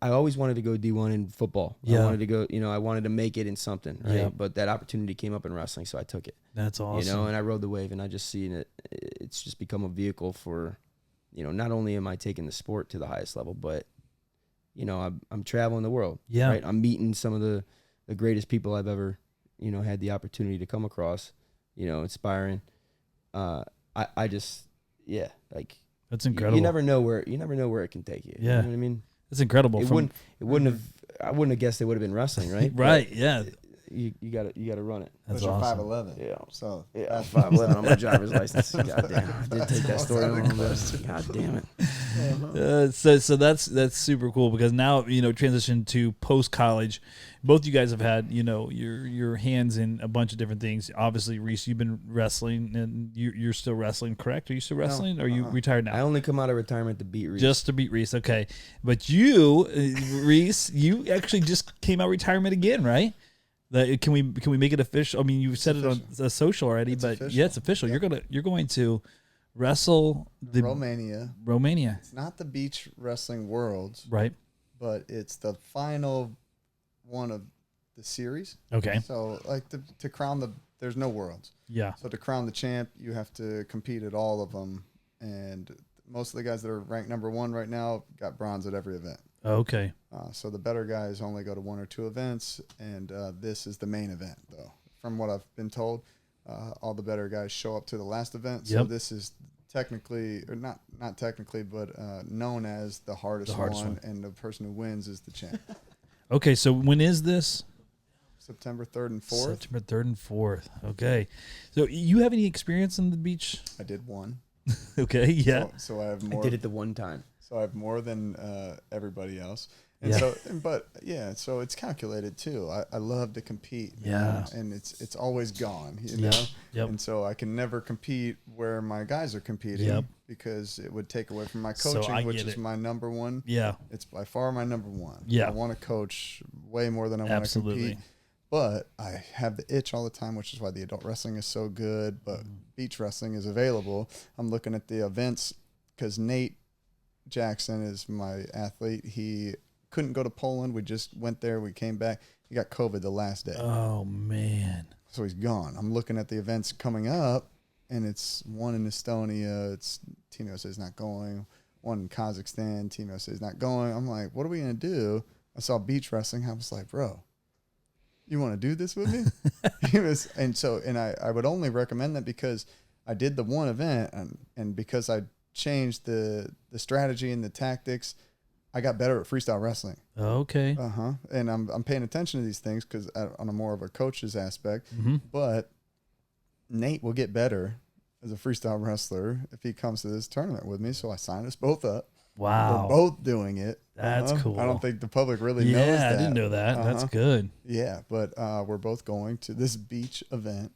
[SPEAKER 4] I always wanted to go D1 in football.
[SPEAKER 2] Yeah.
[SPEAKER 4] I wanted to go, I wanted to make it in something, right?
[SPEAKER 2] Yeah.
[SPEAKER 4] But that opportunity came up in wrestling, so I took it.
[SPEAKER 2] That's awesome.
[SPEAKER 4] And I rode the wave, and I just seen it. It's just become a vehicle for, not only am I taking the sport to the highest level, but, I'm traveling the world.
[SPEAKER 2] Yeah.
[SPEAKER 4] Right? I'm meeting some of the greatest people I've ever, had the opportunity to come across, inspiring. I just, yeah, like.
[SPEAKER 2] That's incredible.
[SPEAKER 4] You never know where it can take you.
[SPEAKER 2] Yeah.
[SPEAKER 4] You know what I mean?
[SPEAKER 2] It's incredible.
[SPEAKER 4] I wouldn't have guessed it would have been wrestling, right?
[SPEAKER 2] Right. Yeah.
[SPEAKER 4] You gotta run it.
[SPEAKER 2] That's
[SPEAKER 3] You're
[SPEAKER 2] awesome.
[SPEAKER 3] 5'11".
[SPEAKER 4] Yeah.
[SPEAKER 3] So
[SPEAKER 4] Yeah, 5'11" on my driver's license. God damn, I did take that story on. God damn it.
[SPEAKER 2] So that's super cool because now transition to post college. Both you guys have had your hands in a bunch of different things. Obviously, Reece, you've been wrestling and you're still wrestling, correct? Are you still wrestling? Or are you retired now?
[SPEAKER 4] I only come out of retirement to beat Reece.
[SPEAKER 2] Just to beat Reece, okay. But you, Reece, you actually just came out of retirement again, right? Can we make it official? I mean, you said it on the social already, but
[SPEAKER 3] official.
[SPEAKER 2] yeah, it's official.
[SPEAKER 3] Yep.
[SPEAKER 2] You're going to wrestle the
[SPEAKER 3] Romania. It's not the beach wrestling worlds,
[SPEAKER 2] right?
[SPEAKER 3] but it's the final one of the series.
[SPEAKER 2] Okay.
[SPEAKER 3] So like to crown there's no worlds.
[SPEAKER 2] Yeah.
[SPEAKER 3] So to crown the champ, you have to compete at all of them, and most of the guys that are ranked number 1 right now got bronze at every event.
[SPEAKER 2] Okay.
[SPEAKER 3] So the better guys only go to 1 or 2 events, and this is the main event, though. From what I've been told, all the better guys show up to the last event. So this is technically, or not technically, but known as the hardest one, and the person who wins is the champ.
[SPEAKER 2] Okay, so when is this?
[SPEAKER 3] September 3rd and 4th.
[SPEAKER 2] September 3rd and 4th. Okay. So you have any experience on the beach?
[SPEAKER 3] I did one.
[SPEAKER 2] Okay, yeah.
[SPEAKER 3] So I have more.
[SPEAKER 4] I did it the one time.
[SPEAKER 3] So I have more than everybody else. And so it's calculated too. I love to compete.
[SPEAKER 2] Yeah.
[SPEAKER 3] And it's always gone, know?
[SPEAKER 2] Yep.
[SPEAKER 3] And so I can never compete where my guys are competing because it would take away from my coaching, which is my number one.
[SPEAKER 2] Yeah.
[SPEAKER 3] It's by far my number one.
[SPEAKER 2] Yeah.
[SPEAKER 3] I want to coach way more than I want to compete. But I have the itch all the time, which is why the adult wrestling is so good, but beach wrestling is available. I'm looking at the events because Nate Jackson is my athlete. He couldn't go to Poland. We just went there. We came back. He got COVID the last day.
[SPEAKER 2] Oh, man.
[SPEAKER 3] So he's gone. I'm looking at the events coming up, and it's one in Estonia. It's Team USA is not going. One in Kazakhstan. Team USA is not going. I'm like, what are we going to do? I saw beach wrestling. I was like, bro, you want to do this with me? I would only recommend that because I did the one event, and because I changed the strategy and the tactics, I got better at freestyle wrestling.
[SPEAKER 2] Okay.
[SPEAKER 3] And I'm paying attention to these things because on a more of a coach's aspect.
[SPEAKER 2] Mm-hmm.
[SPEAKER 3] But Nate will get better as a freestyle wrestler if he comes to this tournament with me. So I signed us both up.
[SPEAKER 2] Wow.
[SPEAKER 3] We're both doing it.
[SPEAKER 2] That's cool.
[SPEAKER 3] I don't think the public really knows that.
[SPEAKER 2] Yeah, I didn't know that. That's good.
[SPEAKER 3] Yeah, but we're both going to this beach event.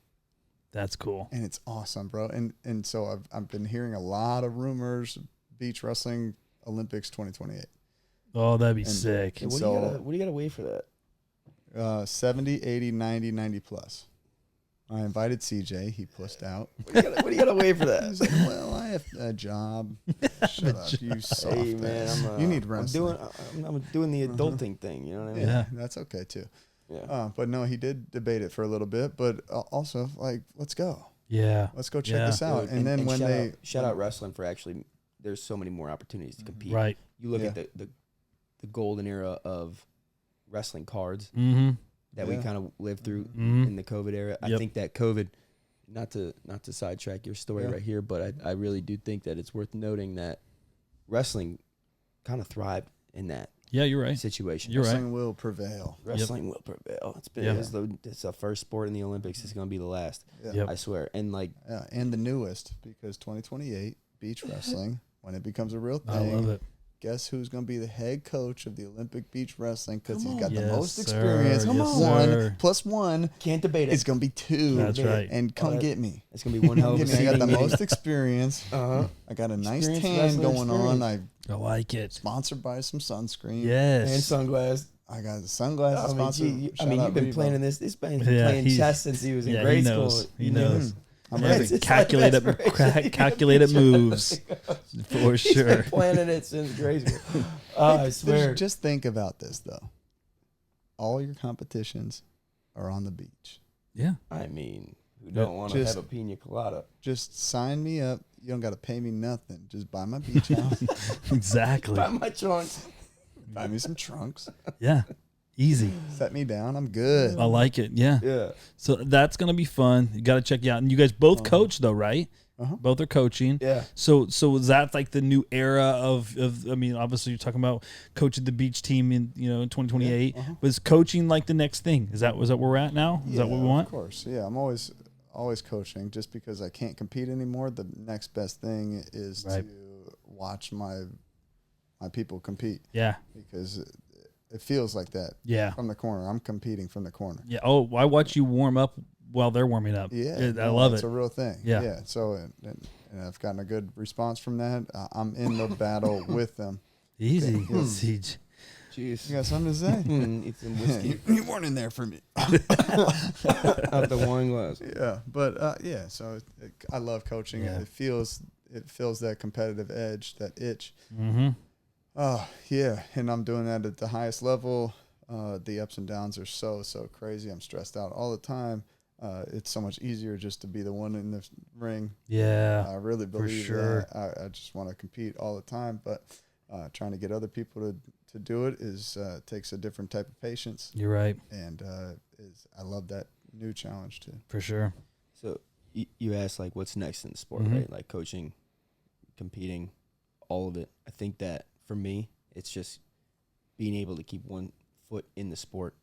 [SPEAKER 2] That's cool.
[SPEAKER 3] And it's awesome, bro. And so I've been hearing a lot of rumors, beach wrestling Olympics 2028.
[SPEAKER 2] Oh, that'd be sick.
[SPEAKER 4] What do you got to weigh for that?
[SPEAKER 3] 70, 80, 90, 90 plus. I invited CJ. He pussed out.
[SPEAKER 4] What do you gotta wait for that?
[SPEAKER 3] He's like, well, I have a job. Shut up, you soft
[SPEAKER 4] Hey man,
[SPEAKER 3] ass. You need
[SPEAKER 4] I'm
[SPEAKER 3] wrestling.
[SPEAKER 4] doing the adulting thing. You know what I mean?
[SPEAKER 3] Yeah, that's okay too.
[SPEAKER 4] Yeah.
[SPEAKER 3] But no, he did debate it for a little bit. But also, like, let's go.
[SPEAKER 2] Yeah.
[SPEAKER 3] Let's go check this out.
[SPEAKER 4] Dude,
[SPEAKER 3] and then when they
[SPEAKER 4] shout out wrestling for actually, there's so many more opportunities to compete.
[SPEAKER 2] Right.
[SPEAKER 4] You look at the golden era of wrestling cards
[SPEAKER 2] Mm-hmm.
[SPEAKER 4] that we kind of lived through
[SPEAKER 2] Mm-hmm.
[SPEAKER 4] in the COVID era. I think that COVID, not to sidetrack your story right here, but I really do think that it's worth noting that wrestling kind of thrived in that
[SPEAKER 2] Yeah, you're right.
[SPEAKER 4] situation.
[SPEAKER 2] You're right.
[SPEAKER 3] wrestling will prevail.
[SPEAKER 4] Wrestling will prevail. It's been it's the first sport in the Olympics. It's going to be the last.
[SPEAKER 3] Yeah.
[SPEAKER 4] I swear. And like
[SPEAKER 3] And the newest, because 2028 beach wrestling, when it becomes a real thing,
[SPEAKER 2] I love it.
[SPEAKER 3] guess who's going to be the head coach of the Olympic beach wrestling? Because he's got the
[SPEAKER 2] Yes,
[SPEAKER 3] most
[SPEAKER 2] sir.
[SPEAKER 3] experience.
[SPEAKER 2] Yes,
[SPEAKER 3] One
[SPEAKER 2] sir.
[SPEAKER 3] plus one
[SPEAKER 4] can't debate it.
[SPEAKER 3] is going to be 2.
[SPEAKER 2] That's right.
[SPEAKER 3] And come get me.
[SPEAKER 4] It's going to be one hell of a
[SPEAKER 3] Get me. I got the
[SPEAKER 4] seating
[SPEAKER 3] most experience.
[SPEAKER 4] Uh-huh.
[SPEAKER 3] I got a nice
[SPEAKER 4] Experience,
[SPEAKER 3] tan
[SPEAKER 4] wrestling
[SPEAKER 3] going on. I
[SPEAKER 2] I like it.
[SPEAKER 3] sponsored by some sunscreen.
[SPEAKER 2] Yes.
[SPEAKER 4] and sunglasses.
[SPEAKER 3] I got the sunglasses
[SPEAKER 4] I mean,
[SPEAKER 3] sponsored.
[SPEAKER 4] you've been playing this. This man's been
[SPEAKER 2] Yeah,
[SPEAKER 4] playing
[SPEAKER 2] he's-
[SPEAKER 4] chess since he was in
[SPEAKER 2] yeah,
[SPEAKER 4] grade
[SPEAKER 2] he
[SPEAKER 4] school.
[SPEAKER 2] knows. He knows.
[SPEAKER 3] I'm
[SPEAKER 2] Yeah,
[SPEAKER 3] ready.
[SPEAKER 4] It's like
[SPEAKER 2] calculated,
[SPEAKER 4] desperation.
[SPEAKER 2] calculated moves for
[SPEAKER 4] He's
[SPEAKER 2] sure.
[SPEAKER 4] been planning it since grade school. I swear.
[SPEAKER 3] Just think about this, though. All your competitions are on the beach.
[SPEAKER 2] Yeah.
[SPEAKER 4] I mean, who don't want to
[SPEAKER 3] Just-
[SPEAKER 4] have a pina colada?
[SPEAKER 3] Just sign me up. You don't got to pay me nothing. Just buy my beach house.
[SPEAKER 2] Exactly.
[SPEAKER 4] Buy my trunks.
[SPEAKER 3] Buy me some trunks.
[SPEAKER 2] Yeah. Easy.
[SPEAKER 3] Set me down. I'm good.
[SPEAKER 2] I like it. Yeah.
[SPEAKER 4] Yeah.
[SPEAKER 2] So that's gonna be fun. You got to check you out. And you guys both coach though, right? Both are coaching.
[SPEAKER 4] Yeah.
[SPEAKER 2] So is that like the new era of? I mean, obviously you're talking about coaching the beach team in 2028. Was coaching like the next thing? Is that where we're at now? Is that what we want?
[SPEAKER 3] Of course. Yeah. I'm always coaching. Just because I can't compete anymore, the next best thing is to watch my people compete.
[SPEAKER 2] Yeah.
[SPEAKER 3] Because it feels like that.
[SPEAKER 2] Yeah.
[SPEAKER 3] From the corner. I'm competing from the corner.
[SPEAKER 2] Yeah. Oh, I watch you warm up while they're warming up.
[SPEAKER 3] Yeah.
[SPEAKER 2] I love
[SPEAKER 3] It's
[SPEAKER 2] it.
[SPEAKER 3] a real thing.
[SPEAKER 2] Yeah.
[SPEAKER 3] Yeah. So and I've gotten a good response from that. I'm in the battle with them.
[SPEAKER 2] Easy. Siege.
[SPEAKER 3] You
[SPEAKER 4] Jeez.
[SPEAKER 3] got something to say?
[SPEAKER 4] Eat some whiskey
[SPEAKER 3] You weren't in there for me.
[SPEAKER 4] out the wine glass.
[SPEAKER 3] Yeah, but yeah. So I love coaching.
[SPEAKER 2] Yeah.
[SPEAKER 3] It feels that competitive edge, that itch.
[SPEAKER 2] Mm-hmm.
[SPEAKER 3] Oh yeah, and I'm doing that at the highest level. The ups and downs are so crazy. I'm stressed out all the time. It's so much easier just to be the one in the ring.
[SPEAKER 2] Yeah.
[SPEAKER 3] I really believe
[SPEAKER 2] sure.
[SPEAKER 3] that. I just want to compete all the time, but trying to get other people to do it takes a different type of patience.
[SPEAKER 2] You're right.
[SPEAKER 3] And I love that new challenge too.
[SPEAKER 2] For sure.
[SPEAKER 4] So you asked like what's next in sport,
[SPEAKER 2] Mhm.
[SPEAKER 4] right? Like coaching, competing, all of it. I think that for me, it's just being able to keep one foot in the sport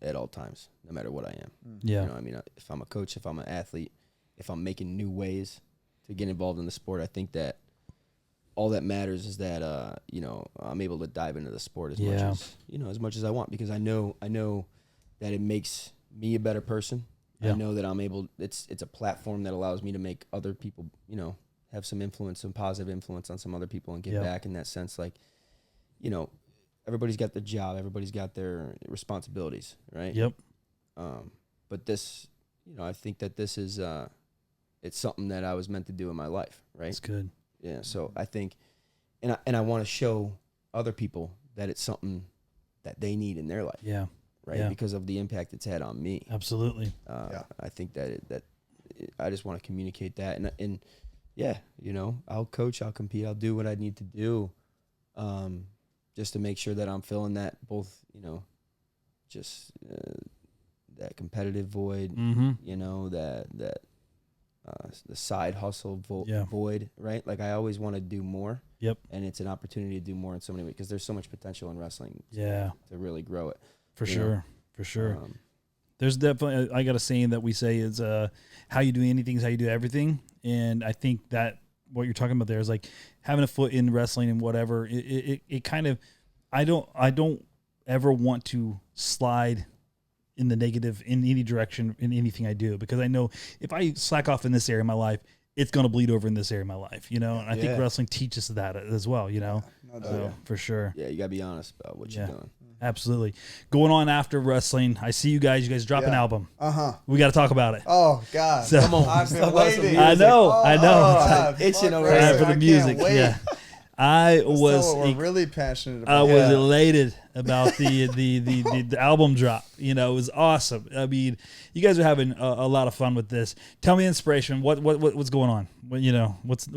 [SPEAKER 4] at all times, no matter what I am.
[SPEAKER 2] Yeah.
[SPEAKER 4] You know, I mean, if I'm a coach, if I'm an athlete, if I'm making new ways to get involved in the sport, I think that all that matters is that I'm able to dive into the sport as much as I want, because I know that it makes me a better person.
[SPEAKER 2] Yeah.
[SPEAKER 4] I know that I'm able. It's a platform that allows me to make other people, have some influence, some positive influence on some other people, and give back in that sense. Like, everybody's got their job, everybody's got their responsibilities, right?
[SPEAKER 2] Yep.
[SPEAKER 4] But this, I think that this is it's something that I was meant to do in my life, right?
[SPEAKER 2] That's good.
[SPEAKER 4] Yeah. So I think, and I want to show other people that it's something that they need in their life,
[SPEAKER 2] Yeah.
[SPEAKER 4] right?
[SPEAKER 2] Yeah.
[SPEAKER 4] Because of the impact it's had on me.
[SPEAKER 2] Absolutely.
[SPEAKER 4] I think that I just want to communicate that, and yeah, I'll coach, I'll compete, I'll do what I need to do, just to make sure that I'm filling that both, just that competitive void,
[SPEAKER 2] Mm-hmm.
[SPEAKER 4] that the side hustle void, right? Like I always want to do more.
[SPEAKER 2] Yep.
[SPEAKER 4] And it's an opportunity to do more in so many ways, because there's so much potential in wrestling.
[SPEAKER 2] Yeah.
[SPEAKER 4] To really grow it.
[SPEAKER 2] For
[SPEAKER 4] You
[SPEAKER 2] sure.
[SPEAKER 4] know?
[SPEAKER 2] For sure. There's definitely, I got a saying that we say is, how you do anything is how you do everything. And I think that what you're talking about there is like having a foot in wrestling and whatever. It kind of, I don't ever want to slide in the negative in any direction in anything I do, because I know if I slack off in this area of my life, it's going to bleed over in this area of my life, And I think wrestling teaches that as well,
[SPEAKER 3] No doubt.
[SPEAKER 2] So, for sure.
[SPEAKER 4] Yeah, you gotta be honest about what you're doing.
[SPEAKER 2] Absolutely. Going on after wrestling, I see you guys drop an album. We got to talk about it.
[SPEAKER 3] Oh God.
[SPEAKER 2] So,
[SPEAKER 3] come on. I've been waiting.
[SPEAKER 2] I know.
[SPEAKER 3] I'm
[SPEAKER 4] itching over
[SPEAKER 2] time for the music. Yeah.
[SPEAKER 3] We're really passionate about.
[SPEAKER 2] I was elated about the album drop. You know, it was awesome. I mean, you guys are having a lot of fun with this. Tell me inspiration. What's going on? You know, what's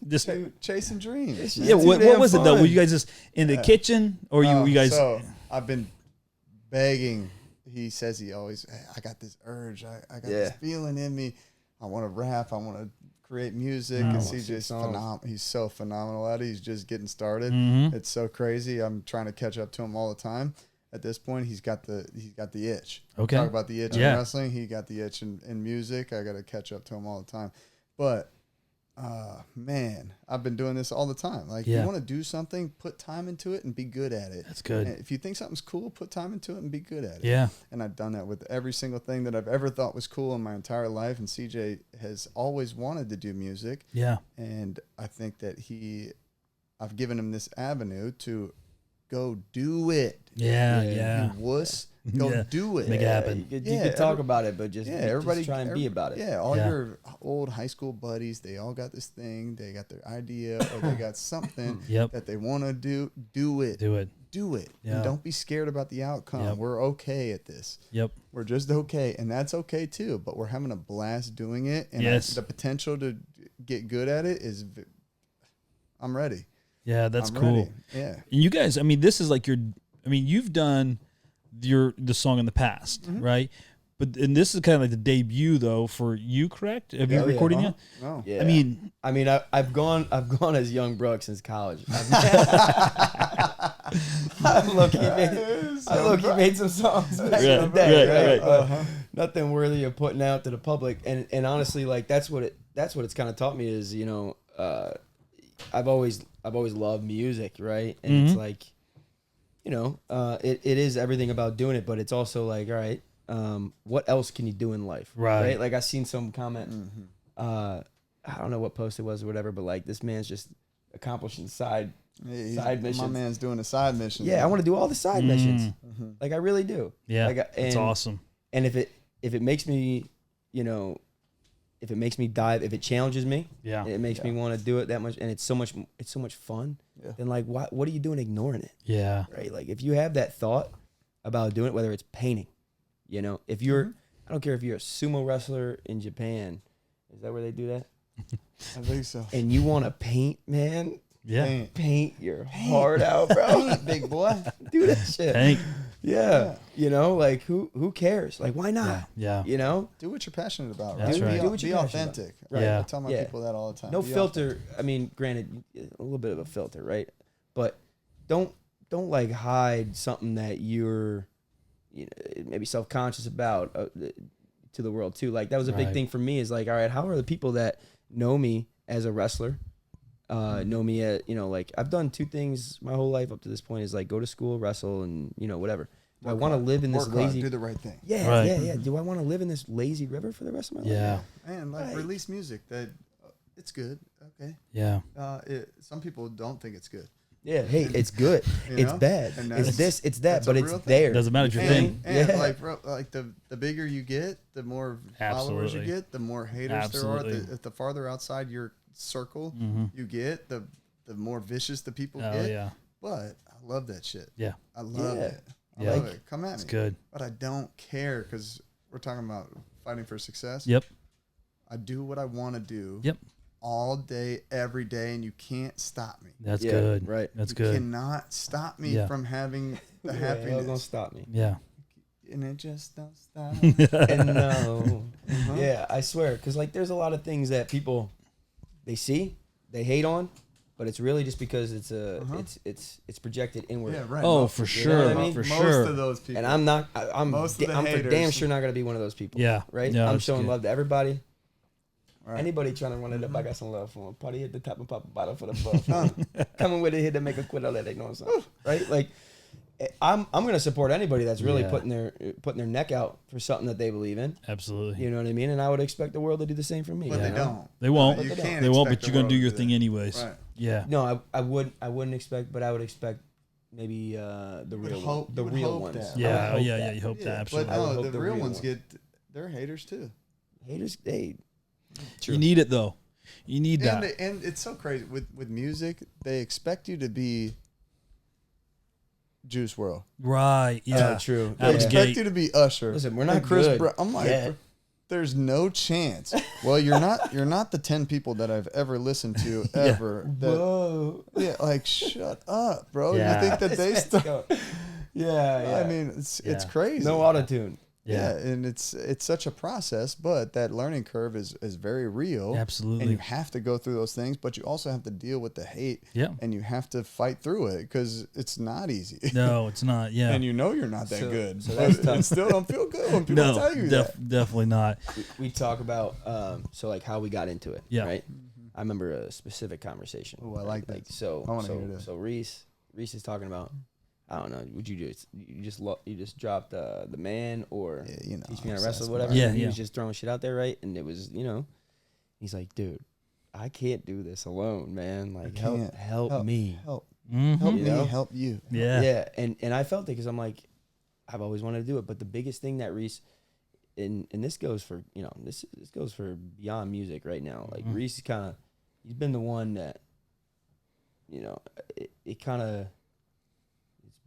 [SPEAKER 2] just
[SPEAKER 3] chasing dreams.
[SPEAKER 2] Yeah, what was it though? Were you guys just in the kitchen, or you guys?
[SPEAKER 3] So I've been begging. He says he always, I got this urge. I got this feeling in me. I want to rap. I want to create music. And CJ's phenomenal. He's so phenomenal at it. He's just getting started. It's so crazy. I'm trying to catch up to him all the time. At this point, he's got the itch.
[SPEAKER 2] Okay.
[SPEAKER 3] Talk about the itch in wrestling. He got the itch in music. I got to catch up to him all the time. But man, I've been doing this all the time. Like, you want to do something, put time into it and be good at it.
[SPEAKER 2] That's good.
[SPEAKER 3] And if you think something's cool, put time into it and be good at it.
[SPEAKER 2] Yeah. And
[SPEAKER 3] I've done that with every single thing that I've ever thought was cool in my entire life. And CJ has always wanted to do music.
[SPEAKER 2] Yeah.
[SPEAKER 3] And I think that I've given him this avenue to go do it.
[SPEAKER 2] Yeah.
[SPEAKER 3] You wuss. Go do it.
[SPEAKER 2] Make it happen.
[SPEAKER 4] You could talk about it, but everybody try and be about it.
[SPEAKER 3] Yeah, all your old high school buddies, they all got this thing. They got their idea or they got something that they want to do. Do it. Do it.
[SPEAKER 2] Yeah.
[SPEAKER 3] And don't be scared about the outcome.
[SPEAKER 2] Yep.
[SPEAKER 3] We're okay at this.
[SPEAKER 2] Yep.
[SPEAKER 3] We're just okay. And that's okay too. But we're having a blast doing it. And the potential to get good at it is, I'm ready.
[SPEAKER 2] Yeah, that's cool.
[SPEAKER 3] Ready. Yeah.
[SPEAKER 2] And you guys, I mean, this is like you've done the song in the past, right? But and this is kind of like the debut though for you, correct? Have you recorded yet?
[SPEAKER 3] No.
[SPEAKER 4] Yeah.
[SPEAKER 2] I mean,
[SPEAKER 4] I've gone as young Bruck since college. I've low-key made some songs back in the day, right? Nothing worthy of putting out to the public. And honestly, like that's what it's kind of taught me is, you know, I've always loved music, right? And it's like, you know, it is everything about doing it, but it's also like, all right, what else can you do in life? Right? Like I seen some comment, I don't know what post it was or whatever, but like this man's just accomplishing side missions.
[SPEAKER 3] My man's doing a side mission.
[SPEAKER 4] Yeah, I want to do all the side missions. Like I really do.
[SPEAKER 2] Yeah,
[SPEAKER 4] like,
[SPEAKER 2] it's awesome.
[SPEAKER 4] And if it makes me, you know, if it makes me dive, if it challenges me, it makes me want to do it that much, and it's so much fun. Then like, what are you doing ignoring it? Yeah, right. Like if you have that thought about doing it, whether it's painting, you know, if you're, I don't care if you're a sumo wrestler in Japan, is that where they do that?
[SPEAKER 3] I think so.
[SPEAKER 4] And you want to paint, man.
[SPEAKER 2] Yeah,
[SPEAKER 4] paint your heart out, bro.
[SPEAKER 3] Paint, big boy.
[SPEAKER 4] Do that shit.
[SPEAKER 2] Paint.
[SPEAKER 4] Yeah. You know, like who cares? Like why not?
[SPEAKER 2] Yeah.
[SPEAKER 4] You know?
[SPEAKER 3] Do what you're passionate about, right?
[SPEAKER 2] That's right.
[SPEAKER 3] Do what you're authentic. Right.
[SPEAKER 2] Yeah.
[SPEAKER 3] I tell my people that all the time.
[SPEAKER 4] No
[SPEAKER 3] Be
[SPEAKER 4] filter.
[SPEAKER 3] authentic.
[SPEAKER 4] I mean, granted, a little bit of a filter, right? But don't like hide something that you're, you know, maybe self-conscious about to the world too. Like that was a big thing for me is like, all right, how are the people that know me as a wrestler, know me at, you know, like I've done two things my whole life up to this point is like go to school, wrestle, and you know, whatever. Do I want to live in this lazy?
[SPEAKER 3] Do the right thing.
[SPEAKER 4] Yeah. Do I want to live in this lazy river for the rest of my life?
[SPEAKER 2] Yeah.
[SPEAKER 3] And like release music that it's good. Okay.
[SPEAKER 2] Yeah.
[SPEAKER 3] Some people don't think it's good.
[SPEAKER 4] Yeah. Hey, it's good. It's bad. It's this. It's that. But it's there.
[SPEAKER 2] Doesn't matter if you're thin.
[SPEAKER 3] And like the bigger you get, the more followers you get, the more haters there are. The farther outside your circle you get, the more vicious the people get.
[SPEAKER 2] Yeah.
[SPEAKER 3] But I love that shit.
[SPEAKER 2] Yeah.
[SPEAKER 3] I love it. I love it. Come at me.
[SPEAKER 2] It's good.
[SPEAKER 3] But I don't care because we're talking about fighting for success.
[SPEAKER 2] Yep.
[SPEAKER 3] I do what I want to do.
[SPEAKER 2] Yep.
[SPEAKER 3] All day, every day, and you can't stop me.
[SPEAKER 2] That's good.
[SPEAKER 4] Right.
[SPEAKER 2] That's
[SPEAKER 3] you
[SPEAKER 2] good.
[SPEAKER 3] You cannot stop me from having the happiness.
[SPEAKER 4] Hell's gonna stop me.
[SPEAKER 2] Yeah.
[SPEAKER 3] And it just don't stop.
[SPEAKER 4] And no. Yeah, I swear, because like there's a lot of things that people they see, they hate on, but it's really just because it's it's projected inward.
[SPEAKER 3] Yeah, right.
[SPEAKER 2] Oh, for sure.
[SPEAKER 4] I mean?
[SPEAKER 2] For
[SPEAKER 3] Most
[SPEAKER 2] sure.
[SPEAKER 3] of those people.
[SPEAKER 4] And I'm not. I'm
[SPEAKER 3] Most of the
[SPEAKER 4] I'm for
[SPEAKER 3] haters.
[SPEAKER 4] damn sure not gonna be one of those people.
[SPEAKER 2] Yeah.
[SPEAKER 4] Right.
[SPEAKER 2] Yeah,
[SPEAKER 4] I'm showing love to everybody.
[SPEAKER 3] Right.
[SPEAKER 4] Anybody trying to run it up, I got some love for them. Party at the top and pop a bottle for the buff. Coming with a hit to make a quit, I'll let they know something. Right? Like, I'm gonna support anybody that's really putting their neck out for something that they believe in.
[SPEAKER 2] Absolutely.
[SPEAKER 4] You know what I mean? And I would expect the world to do the same for me.
[SPEAKER 3] But they don't.
[SPEAKER 2] They won't.
[SPEAKER 3] You can't
[SPEAKER 2] they won't.
[SPEAKER 3] expect
[SPEAKER 2] But you're gonna
[SPEAKER 3] the
[SPEAKER 2] do your
[SPEAKER 3] world to
[SPEAKER 2] thing anyways.
[SPEAKER 3] Right.
[SPEAKER 2] Yeah.
[SPEAKER 4] No, I wouldn't expect, but I would expect maybe the real
[SPEAKER 3] hope,
[SPEAKER 4] one, the
[SPEAKER 3] you would
[SPEAKER 4] real
[SPEAKER 3] hope
[SPEAKER 4] ones.
[SPEAKER 3] that.
[SPEAKER 2] Yeah,
[SPEAKER 4] I would hope
[SPEAKER 2] yeah,
[SPEAKER 4] that.
[SPEAKER 2] you hope that,
[SPEAKER 3] But
[SPEAKER 2] absolutely.
[SPEAKER 4] I would
[SPEAKER 3] no,
[SPEAKER 4] hope
[SPEAKER 3] the
[SPEAKER 4] the
[SPEAKER 3] real
[SPEAKER 4] real
[SPEAKER 3] ones
[SPEAKER 4] ones.
[SPEAKER 3] they're haters too.
[SPEAKER 4] Haters, they. True.
[SPEAKER 2] You need it though. You need that.
[SPEAKER 3] And it's so crazy with music. They expect you to be Juice WRLD.
[SPEAKER 2] Right. Yeah.
[SPEAKER 4] True.
[SPEAKER 3] They
[SPEAKER 2] Out of the
[SPEAKER 3] expect
[SPEAKER 2] gate.
[SPEAKER 3] you to be Usher.
[SPEAKER 4] Listen, we're
[SPEAKER 3] and
[SPEAKER 4] not
[SPEAKER 3] Chris
[SPEAKER 4] good
[SPEAKER 3] Brown. I'm like,
[SPEAKER 4] yet.
[SPEAKER 3] there's no chance. Well, you're not the 10 people that I've ever listened to ever. That,
[SPEAKER 4] Whoa.
[SPEAKER 3] yeah, like shut up, bro.
[SPEAKER 2] Yeah.
[SPEAKER 3] You think that they start?
[SPEAKER 4] Yeah.
[SPEAKER 3] I mean, it's
[SPEAKER 2] Yeah.
[SPEAKER 3] crazy.
[SPEAKER 4] No auto-tune.
[SPEAKER 3] Yeah, and it's such a process, but that learning curve is very real.
[SPEAKER 2] Absolutely.
[SPEAKER 3] And you have to go through those things, but you also have to deal with the hate.
[SPEAKER 2] Yeah.
[SPEAKER 3] And you have to fight through it because it's not easy.
[SPEAKER 2] No, it's not. Yeah.
[SPEAKER 3] And you know you're not that good.
[SPEAKER 4] so
[SPEAKER 3] But
[SPEAKER 4] that's tough.
[SPEAKER 3] it still don't feel good when people
[SPEAKER 2] no,
[SPEAKER 3] tell you that.
[SPEAKER 2] definitely not.
[SPEAKER 4] We talk about so like how we got into it.
[SPEAKER 2] Yeah.
[SPEAKER 4] Right. I remember a specific conversation.
[SPEAKER 3] Oh, I like that.
[SPEAKER 4] So
[SPEAKER 3] I wanna hear this.
[SPEAKER 4] So Reece is talking about. I don't know. Would you just dropped the man or
[SPEAKER 3] Yeah, you know,
[SPEAKER 4] teach me how to
[SPEAKER 3] so
[SPEAKER 4] wrestle
[SPEAKER 3] that's
[SPEAKER 4] whatever?
[SPEAKER 3] smart.
[SPEAKER 2] Yeah,
[SPEAKER 4] He
[SPEAKER 2] yeah.
[SPEAKER 4] was just throwing shit out there, right? And it was he's like, dude, I can't do this alone, man. Like
[SPEAKER 3] can't.
[SPEAKER 4] help me.
[SPEAKER 3] Help
[SPEAKER 2] Mhm.
[SPEAKER 3] me,
[SPEAKER 4] You know?
[SPEAKER 3] help you.
[SPEAKER 2] Yeah.
[SPEAKER 4] Yeah, and I felt it because I'm like, I've always wanted to do it, but the biggest thing that Reece, and this goes for this goes for beyond music right now. Like Reece is he's been the one that, it kind of,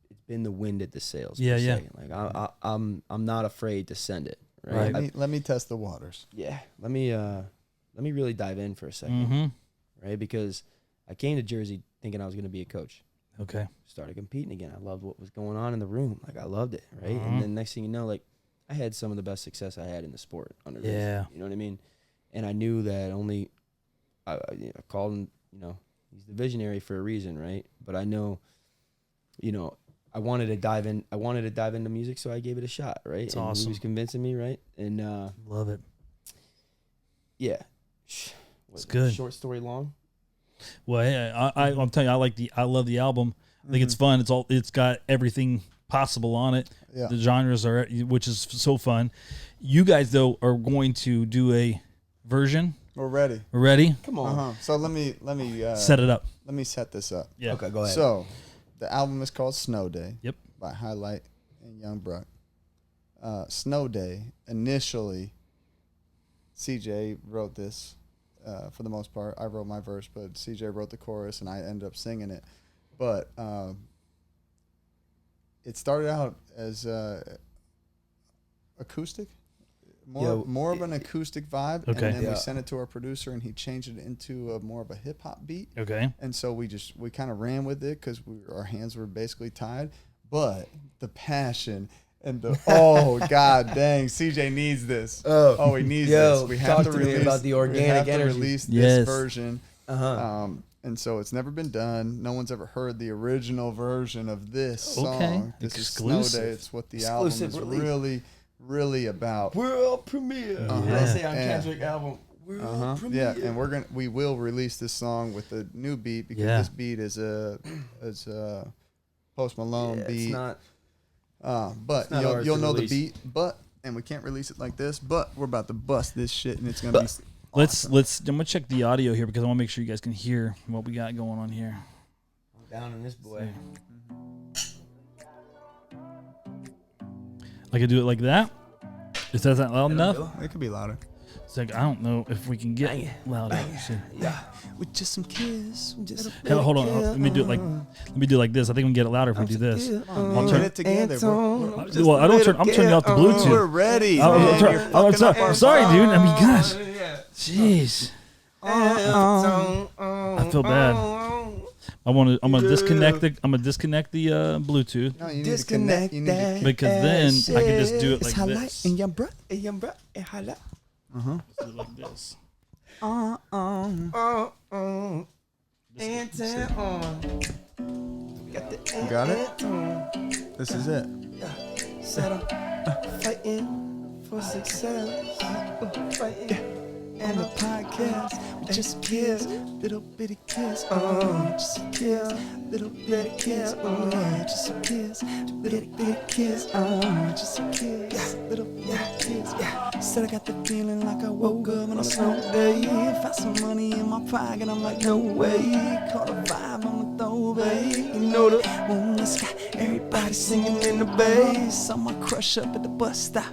[SPEAKER 4] it's been the wind at the sails.
[SPEAKER 2] Yeah,
[SPEAKER 4] per
[SPEAKER 2] yeah.
[SPEAKER 4] se. Like I'm not afraid to send it.
[SPEAKER 2] Right.
[SPEAKER 4] Right.
[SPEAKER 3] Let me test the waters.
[SPEAKER 4] Yeah. Let me really dive in for a second,
[SPEAKER 2] Mm-hmm.
[SPEAKER 4] right? Because I came to Jersey thinking I was going to be a coach.
[SPEAKER 2] Okay.
[SPEAKER 4] Started competing again. I loved what was going on in the room. Like I loved it, right?
[SPEAKER 2] Mhm.
[SPEAKER 4] And then next thing you know, like I had some of the best success I had in the sport under Reece.
[SPEAKER 2] Yeah.
[SPEAKER 4] You know what I mean? And I knew that I called him, he's the visionary for a reason, right? But I know, I wanted to dive into music, so I gave it a shot, right?
[SPEAKER 2] It's
[SPEAKER 4] and
[SPEAKER 2] awesome.
[SPEAKER 4] He was convincing me, right? And
[SPEAKER 2] Love it.
[SPEAKER 4] yeah.
[SPEAKER 2] It's good.
[SPEAKER 4] Short story long.
[SPEAKER 2] Well, hey, I'm telling you, I love the album. I think it's fun. It's got everything possible on it.
[SPEAKER 3] Yeah.
[SPEAKER 2] The genres are, which is so fun. You guys though are going to do a version.
[SPEAKER 3] We're ready.
[SPEAKER 2] We're ready?
[SPEAKER 4] Come on.
[SPEAKER 3] So let me
[SPEAKER 2] Set it up.
[SPEAKER 3] let me set this up.
[SPEAKER 2] Yeah.
[SPEAKER 4] Okay, go ahead.
[SPEAKER 3] So the album is called Snow Day.
[SPEAKER 2] Yep.
[SPEAKER 3] By Highlight and Young Bruck. Snow Day, initially, CJ wrote this for the most part. I wrote my verse, but CJ wrote the chorus, and I ended up singing it. But it started out as acoustic, more of an acoustic vibe.
[SPEAKER 2] Okay.
[SPEAKER 3] And then
[SPEAKER 4] Yeah.
[SPEAKER 3] we sent it to our producer, and he changed it into more of a hip hop beat.
[SPEAKER 2] Okay.
[SPEAKER 3] And so we kind of ran with it because our hands were basically tied. But the passion and the god dang, CJ needs this. Oh, he needs this. We have
[SPEAKER 4] talk
[SPEAKER 3] to
[SPEAKER 4] to me
[SPEAKER 3] release
[SPEAKER 4] about the organic
[SPEAKER 3] we have to
[SPEAKER 4] energy.
[SPEAKER 3] release
[SPEAKER 2] Yes.
[SPEAKER 3] this version.
[SPEAKER 4] Uh-huh.
[SPEAKER 3] And so it's never been done. No one's ever heard the original version of this song.
[SPEAKER 2] Okay.
[SPEAKER 3] This
[SPEAKER 2] Exclusive.
[SPEAKER 3] is Snow Day. It's what the
[SPEAKER 4] Exclusive
[SPEAKER 3] album is
[SPEAKER 4] release.
[SPEAKER 3] really, really about.
[SPEAKER 4] World premiere.
[SPEAKER 2] Uh-huh.
[SPEAKER 4] Did I say on
[SPEAKER 3] Yeah.
[SPEAKER 4] Kendrick album? World premiere.
[SPEAKER 3] Yeah, and we will release this song with a new beat because
[SPEAKER 2] Yeah.
[SPEAKER 3] this beat is a Post Malone
[SPEAKER 4] Yeah,
[SPEAKER 3] beat.
[SPEAKER 4] it's not.
[SPEAKER 3] But
[SPEAKER 4] not ours
[SPEAKER 3] you'll
[SPEAKER 4] to
[SPEAKER 3] know
[SPEAKER 4] release.
[SPEAKER 3] the beat. And we can't release it like this. But we're about to bust this shit, and it's gonna be.
[SPEAKER 2] Let's I'm gonna check the audio here because I want to make sure you guys can hear what we got going on here.
[SPEAKER 4] I'm down in this boy.
[SPEAKER 2] I could do it like that. Is that loud enough?
[SPEAKER 3] It could be louder.
[SPEAKER 2] It's like I don't know if we can get louder.
[SPEAKER 4] Yeah.
[SPEAKER 3] With just some kiss.
[SPEAKER 2] Hell, hold on. Let me do it like this. I think we can get it louder if we do this.
[SPEAKER 3] I'll turn it together, bro.
[SPEAKER 2] Well, I don't turn. I'm turning off the Bluetooth.
[SPEAKER 3] We're ready.
[SPEAKER 2] I'm sorry, dude. I mean, gosh, jeez. I feel bad. I'm gonna disconnect the Bluetooth
[SPEAKER 3] No, you need to connect. You need to
[SPEAKER 2] because then I can just do it like this.
[SPEAKER 3] in your breath.
[SPEAKER 2] Do it like this.
[SPEAKER 3] You got it? This is it.
[SPEAKER 4] Fighting for success. Fighting.
[SPEAKER 1] on the podcast. We just kiss, little bitty kiss. Just a kiss, little bitty kiss. Oh yeah, just a kiss, little bitty kiss. Just a kiss, little bitty kiss. Said I got the feeling like I woke up on a snow day. Found some money in my pocket, I'm like, no way. Caught a vibe on the throwaway. You know the moon in the sky, everybody singing in the bass. Saw my crush up at the bus stop.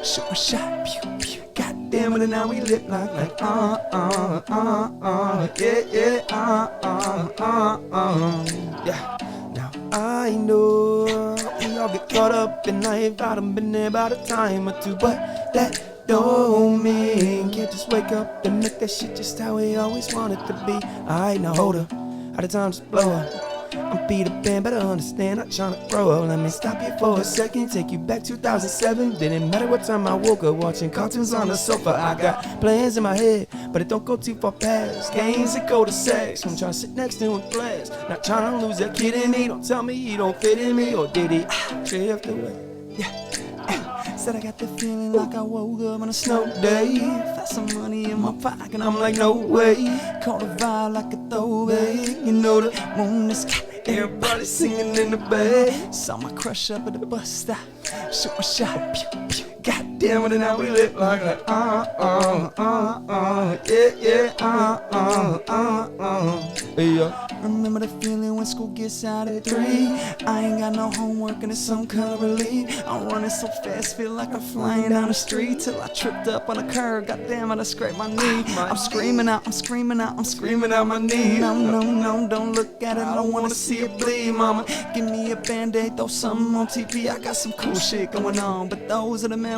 [SPEAKER 1] Shoot my shot, pew, pew. God damn it, and now we lit like, yeah. Now I know we all get caught up in life. I done been there about a time or two, but that don't mean can't just wake up and make that shit just how we always want it to be. Alright, now hold up, out of time just blow up. I'm Peter Pan, better understand, not trying to grow up. Let me stop you for a second, take you back 2007. Didn't matter what time I woke up, watching cartoons on the sofa. I got plans in my head, but it don't go too far past games that go to sex. I'm trying to sit next to him class, not trying to lose that kid in me. Don't tell me he don't fit in me, or did he drift away? Yeah. Said I got the feeling like I woke up on a snow day. Found some money in my pocket, I'm like, no way. Caught a vibe like a throwaway. You know the moon in the sky, everybody singing in the bay. Saw my crush up at the bus stop. Shoot my shot, pew, pew. God damn it, and now we lit like yeah. Remember the feeling when school gets out at 3. I ain't got no homework and it's some kind of relief. I'm running so fast, feel like I'm flying down the street till I tripped up on a curb. God damn it, I scraped my knee. I'm screaming out, I'm screaming out, I'm screaming out my knee. No, no, no, don't look at it, I don't wanna see it bleed. Mama, give me a band-aid, throw something on TV. I got some cool shit going on, but those are the memories.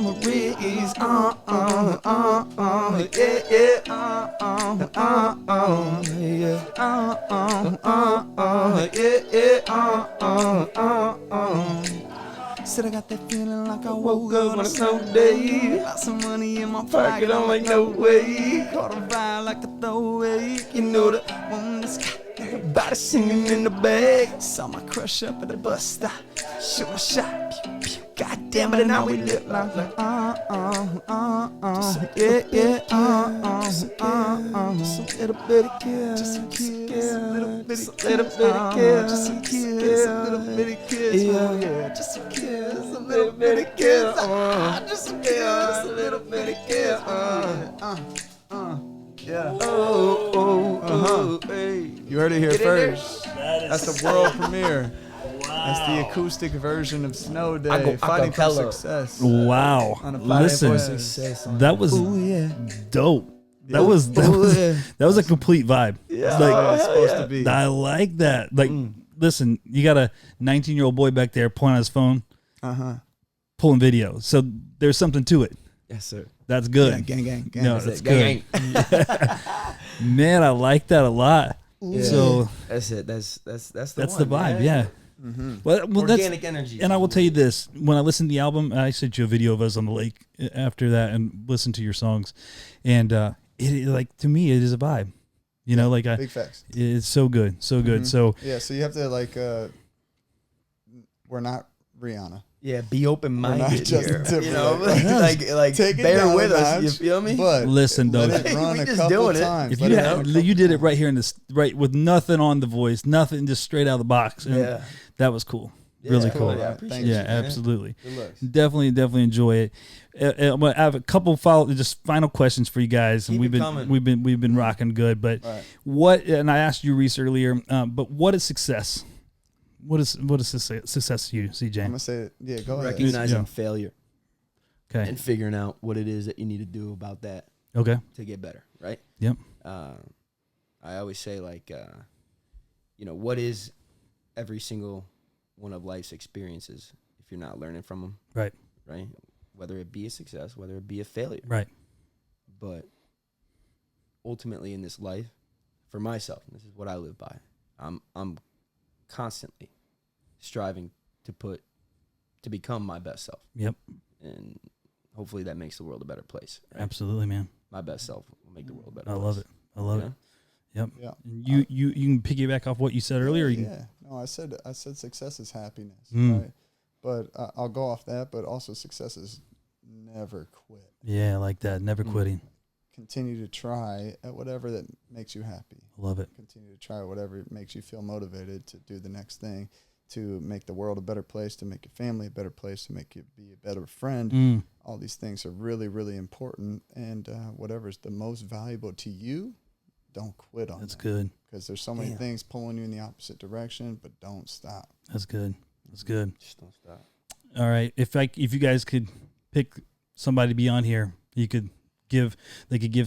[SPEAKER 1] Said I got that feeling like I woke up on a snow day. Got some money in my pocket, I'm like, no way. Caught a vibe like a throwaway. You know the moon in the sky, everybody singing in the bag. Saw my crush up at the bus stop. Shoot my shot, pew, pew. God damn it, and now we lit like just a little bitty kiss, just a kiss, a little bitty kiss, just a kiss, a little bitty kiss, yeah, just a kiss, a little bitty kiss, just a kiss, a little bitty kiss, yeah. Oh, hey.
[SPEAKER 3] You heard it here first. That's the world premiere. That's the acoustic version of Snow Day, Fighting for Success.
[SPEAKER 2] Wow. Listen, that was dope. That was a complete vibe.
[SPEAKER 3] Yeah,
[SPEAKER 2] like,
[SPEAKER 3] it's supposed to be.
[SPEAKER 2] I like that. Like, listen, you got a 19-year-old boy back there pointing on his phone, pulling video. So there's something to it.
[SPEAKER 4] Yes, sir.
[SPEAKER 2] That's good.
[SPEAKER 3] Yeah, gang.
[SPEAKER 2] No, that's good. Man, I like that a lot.
[SPEAKER 4] Yeah.
[SPEAKER 2] So
[SPEAKER 4] that's it. That's
[SPEAKER 2] the vibe. Yeah.
[SPEAKER 3] Mm-hmm.
[SPEAKER 2] Well,
[SPEAKER 4] organic energy.
[SPEAKER 2] And I will tell you this: when I listened to the album, I sent you a video of us on the lake after that, and listened to your songs, and it like to me it is a vibe. You know, like
[SPEAKER 3] big facts.
[SPEAKER 2] It's so good, so good.
[SPEAKER 3] Mm-hmm.
[SPEAKER 2] So
[SPEAKER 3] yeah, so you have to like, we're not Rihanna.
[SPEAKER 4] Yeah, be open-minded here. You know,
[SPEAKER 3] like
[SPEAKER 4] take bear with us. You feel me?
[SPEAKER 3] But
[SPEAKER 2] listen, though,
[SPEAKER 3] let it run a couple times.
[SPEAKER 2] If you did it right here in this, right with nothing on the voice, nothing, just straight out of the box. And that was cool. Really cool.
[SPEAKER 3] Yeah,
[SPEAKER 2] Thank you, absolutely.
[SPEAKER 4] Definitely
[SPEAKER 2] Enjoy it. I'm gonna have a couple final questions for you guys, and we've been rocking good. But what? And I asked you, Reece, earlier. But what is success? What is success to you, CJ?
[SPEAKER 3] I'm gonna say, go ahead.
[SPEAKER 4] Recognizing failure,
[SPEAKER 2] okay,
[SPEAKER 4] and figuring out what it is that you need to do about that,
[SPEAKER 2] okay,
[SPEAKER 4] to get better, right?
[SPEAKER 2] Yep.
[SPEAKER 4] I always say, like, what is every single one of life's experiences if you're not learning from them,
[SPEAKER 2] right?
[SPEAKER 4] Whether it be a success, whether it be a failure,
[SPEAKER 2] right?
[SPEAKER 4] But ultimately, in this life, for myself, and this is what I live by, I'm constantly striving to become my best self.
[SPEAKER 2] Yep.
[SPEAKER 4] And hopefully that makes the world a better place. Right?
[SPEAKER 2] Absolutely, man.
[SPEAKER 4] My best self will make the world a better
[SPEAKER 2] I
[SPEAKER 4] place.
[SPEAKER 2] love it. I love it. Yep.
[SPEAKER 3] Yeah.
[SPEAKER 2] You can piggyback off what you said earlier.
[SPEAKER 3] No, I said success is happiness, right? But I'll go off that. But also success is never quit.
[SPEAKER 2] Yeah, I like that. Never quitting.
[SPEAKER 3] continue to try at whatever that makes you happy.
[SPEAKER 2] Love it.
[SPEAKER 3] Continue to try whatever makes you feel motivated to do the next thing, to make the world a better place, to make your family a better place, to make you be a better friend. All these things are really, really important. And whatever's the most valuable to you, don't quit on
[SPEAKER 2] That's
[SPEAKER 3] that.
[SPEAKER 2] good.
[SPEAKER 3] Because there's so many things pulling you in the opposite direction, but don't stop.
[SPEAKER 2] That's good. That's good.
[SPEAKER 4] Just don't stop.
[SPEAKER 2] All right. If you guys could pick somebody to be on here, they could give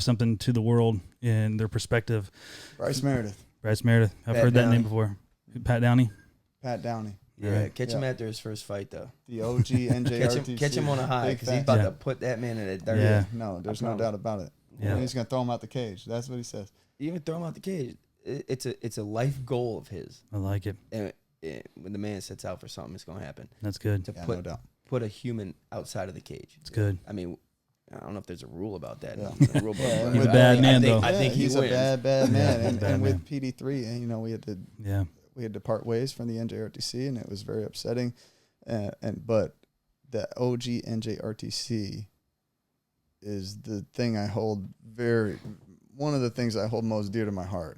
[SPEAKER 2] something to the world in their perspective.
[SPEAKER 3] Bryce Meredith.
[SPEAKER 2] I've
[SPEAKER 4] Pat
[SPEAKER 2] heard that
[SPEAKER 4] Downey.
[SPEAKER 2] name before. Pat Downey.
[SPEAKER 3] Pat Downey.
[SPEAKER 4] Yeah, catch him after his first fight, though.
[SPEAKER 3] The OG NJRTC.
[SPEAKER 4] Catch him on a high, because he's about to put that man in a dirt.
[SPEAKER 2] Yeah.
[SPEAKER 3] No, there's no doubt about it.
[SPEAKER 2] Yeah.
[SPEAKER 3] And he's going to throw him out the cage. That's what he says.
[SPEAKER 4] Even throw him out the cage. It's a life goal of his.
[SPEAKER 2] I like it.
[SPEAKER 4] And when the man sets out for something, it's going to happen.
[SPEAKER 2] That's good.
[SPEAKER 4] To
[SPEAKER 3] No doubt.
[SPEAKER 4] put a human outside of the cage.
[SPEAKER 2] It's good.
[SPEAKER 4] I mean, I don't know if there's a rule about that.
[SPEAKER 3] Yeah.
[SPEAKER 4] A rule about
[SPEAKER 2] He's a bad man, though.
[SPEAKER 4] I think
[SPEAKER 3] he's
[SPEAKER 4] he
[SPEAKER 3] a
[SPEAKER 4] wins.
[SPEAKER 3] bad man. And,
[SPEAKER 2] Bad
[SPEAKER 3] and
[SPEAKER 2] man.
[SPEAKER 3] with PD3, and, you know, we had to part ways from the NJRTC, and it was very upsetting. But the OG NJRTC is the thing I hold one of the things I hold most dear to my heart.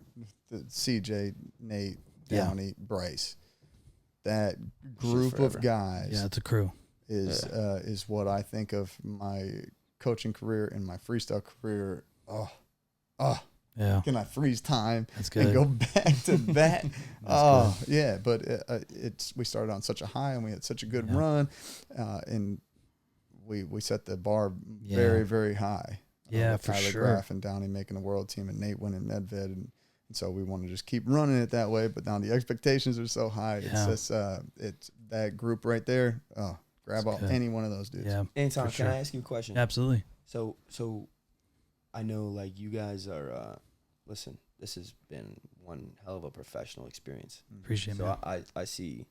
[SPEAKER 3] The CJ, Nate, Downey, Bryce, that group of guys.
[SPEAKER 2] Yeah, it's a crew.
[SPEAKER 3] Is what I think of my coaching career and my freestyle career.
[SPEAKER 2] Yeah.
[SPEAKER 3] Can I freeze time
[SPEAKER 2] That's good.
[SPEAKER 3] and go back to that? Yeah. But we started on such a high, and we had such a good run, and we set the bar very, very high.
[SPEAKER 2] Yeah,
[SPEAKER 3] with
[SPEAKER 2] for
[SPEAKER 3] Tyler
[SPEAKER 2] sure.
[SPEAKER 3] Graff and Downey making a world team, and Nate winning Medved, and so we want to just keep running it that way. But now the expectations are so high. It's just it's that group right there. Grab any one of those dudes.
[SPEAKER 2] Yeah.
[SPEAKER 4] Anytime,
[SPEAKER 2] for sure.
[SPEAKER 4] can I ask you a question?
[SPEAKER 2] Absolutely.
[SPEAKER 4] So I know, like, you guys are, listen, this has been one hell of a professional experience.
[SPEAKER 2] Appreciate it,
[SPEAKER 4] So
[SPEAKER 2] man.
[SPEAKER 4] I see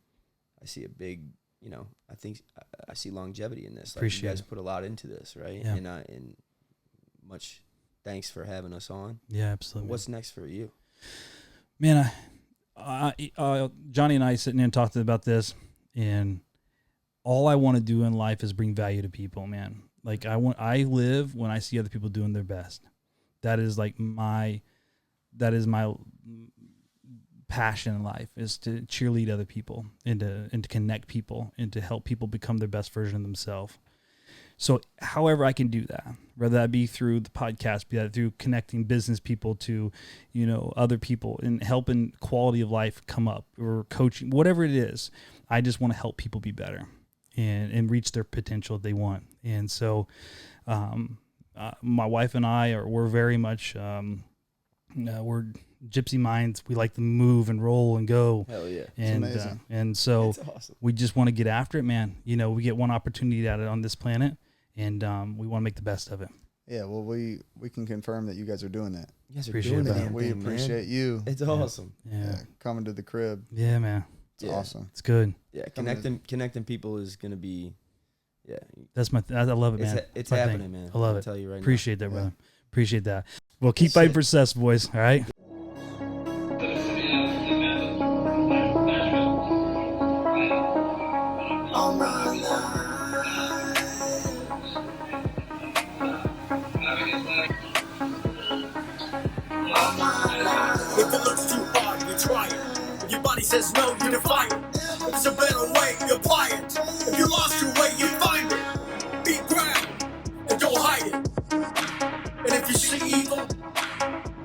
[SPEAKER 4] a big, I think I see longevity in this. Like,
[SPEAKER 2] Appreciate
[SPEAKER 4] you guys
[SPEAKER 2] it.
[SPEAKER 4] put a lot into this, right?
[SPEAKER 2] Yeah.
[SPEAKER 4] And much thanks for having us on.
[SPEAKER 2] Yeah, absolutely.
[SPEAKER 4] What's next for you?
[SPEAKER 2] Man, Johnny and I sitting in and talking about this, and all I want to do in life is bring value to people, man. Like I live when I see other people doing their best. That is my passion in life, is to cheerlead other people and to connect people and to help people become their best version of themselves. So however I can do that, whether that be through the podcast, be that through connecting business people to, other people and helping quality of life come up, or coaching, whatever it is, I just want to help people be better and reach their potential that they want. And so my wife and I we're very much, we're gypsy minds. We like to move and roll and go.
[SPEAKER 4] Hell yeah.
[SPEAKER 2] And
[SPEAKER 3] amazing.
[SPEAKER 2] and so
[SPEAKER 4] It's awesome.
[SPEAKER 2] we just want to get after it, man. We get one opportunity at it on this planet, and we want to make the best of it.
[SPEAKER 3] Yeah, well, we can confirm that you guys are doing that.
[SPEAKER 4] You guys are
[SPEAKER 2] Appreciate
[SPEAKER 4] doing the
[SPEAKER 2] that.
[SPEAKER 4] damn
[SPEAKER 3] We
[SPEAKER 4] thing,
[SPEAKER 3] appreciate you.
[SPEAKER 4] man. It's awesome.
[SPEAKER 2] Yeah,
[SPEAKER 3] Coming to the crib.
[SPEAKER 2] yeah, man,
[SPEAKER 3] It's
[SPEAKER 4] Yeah.
[SPEAKER 3] awesome.
[SPEAKER 2] it's good.
[SPEAKER 4] Yeah, connecting people is gonna be,
[SPEAKER 2] That's I love it, man.
[SPEAKER 4] it's
[SPEAKER 2] My thing.
[SPEAKER 4] happening, man.
[SPEAKER 2] I love
[SPEAKER 4] I'll
[SPEAKER 2] it.
[SPEAKER 4] tell you right
[SPEAKER 2] Appreciate that,
[SPEAKER 3] Yeah.
[SPEAKER 2] brother. Appreciate that. Well, keep fighting for success, boys. All right.
[SPEAKER 1] All my life. All my life. If it looks too hard, you try it. If your body says no, you defy it. If it's a better way, you apply it. If you lost your way, you find it. Be ground and don't hide it. And if you see evil,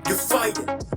[SPEAKER 1] you fight it.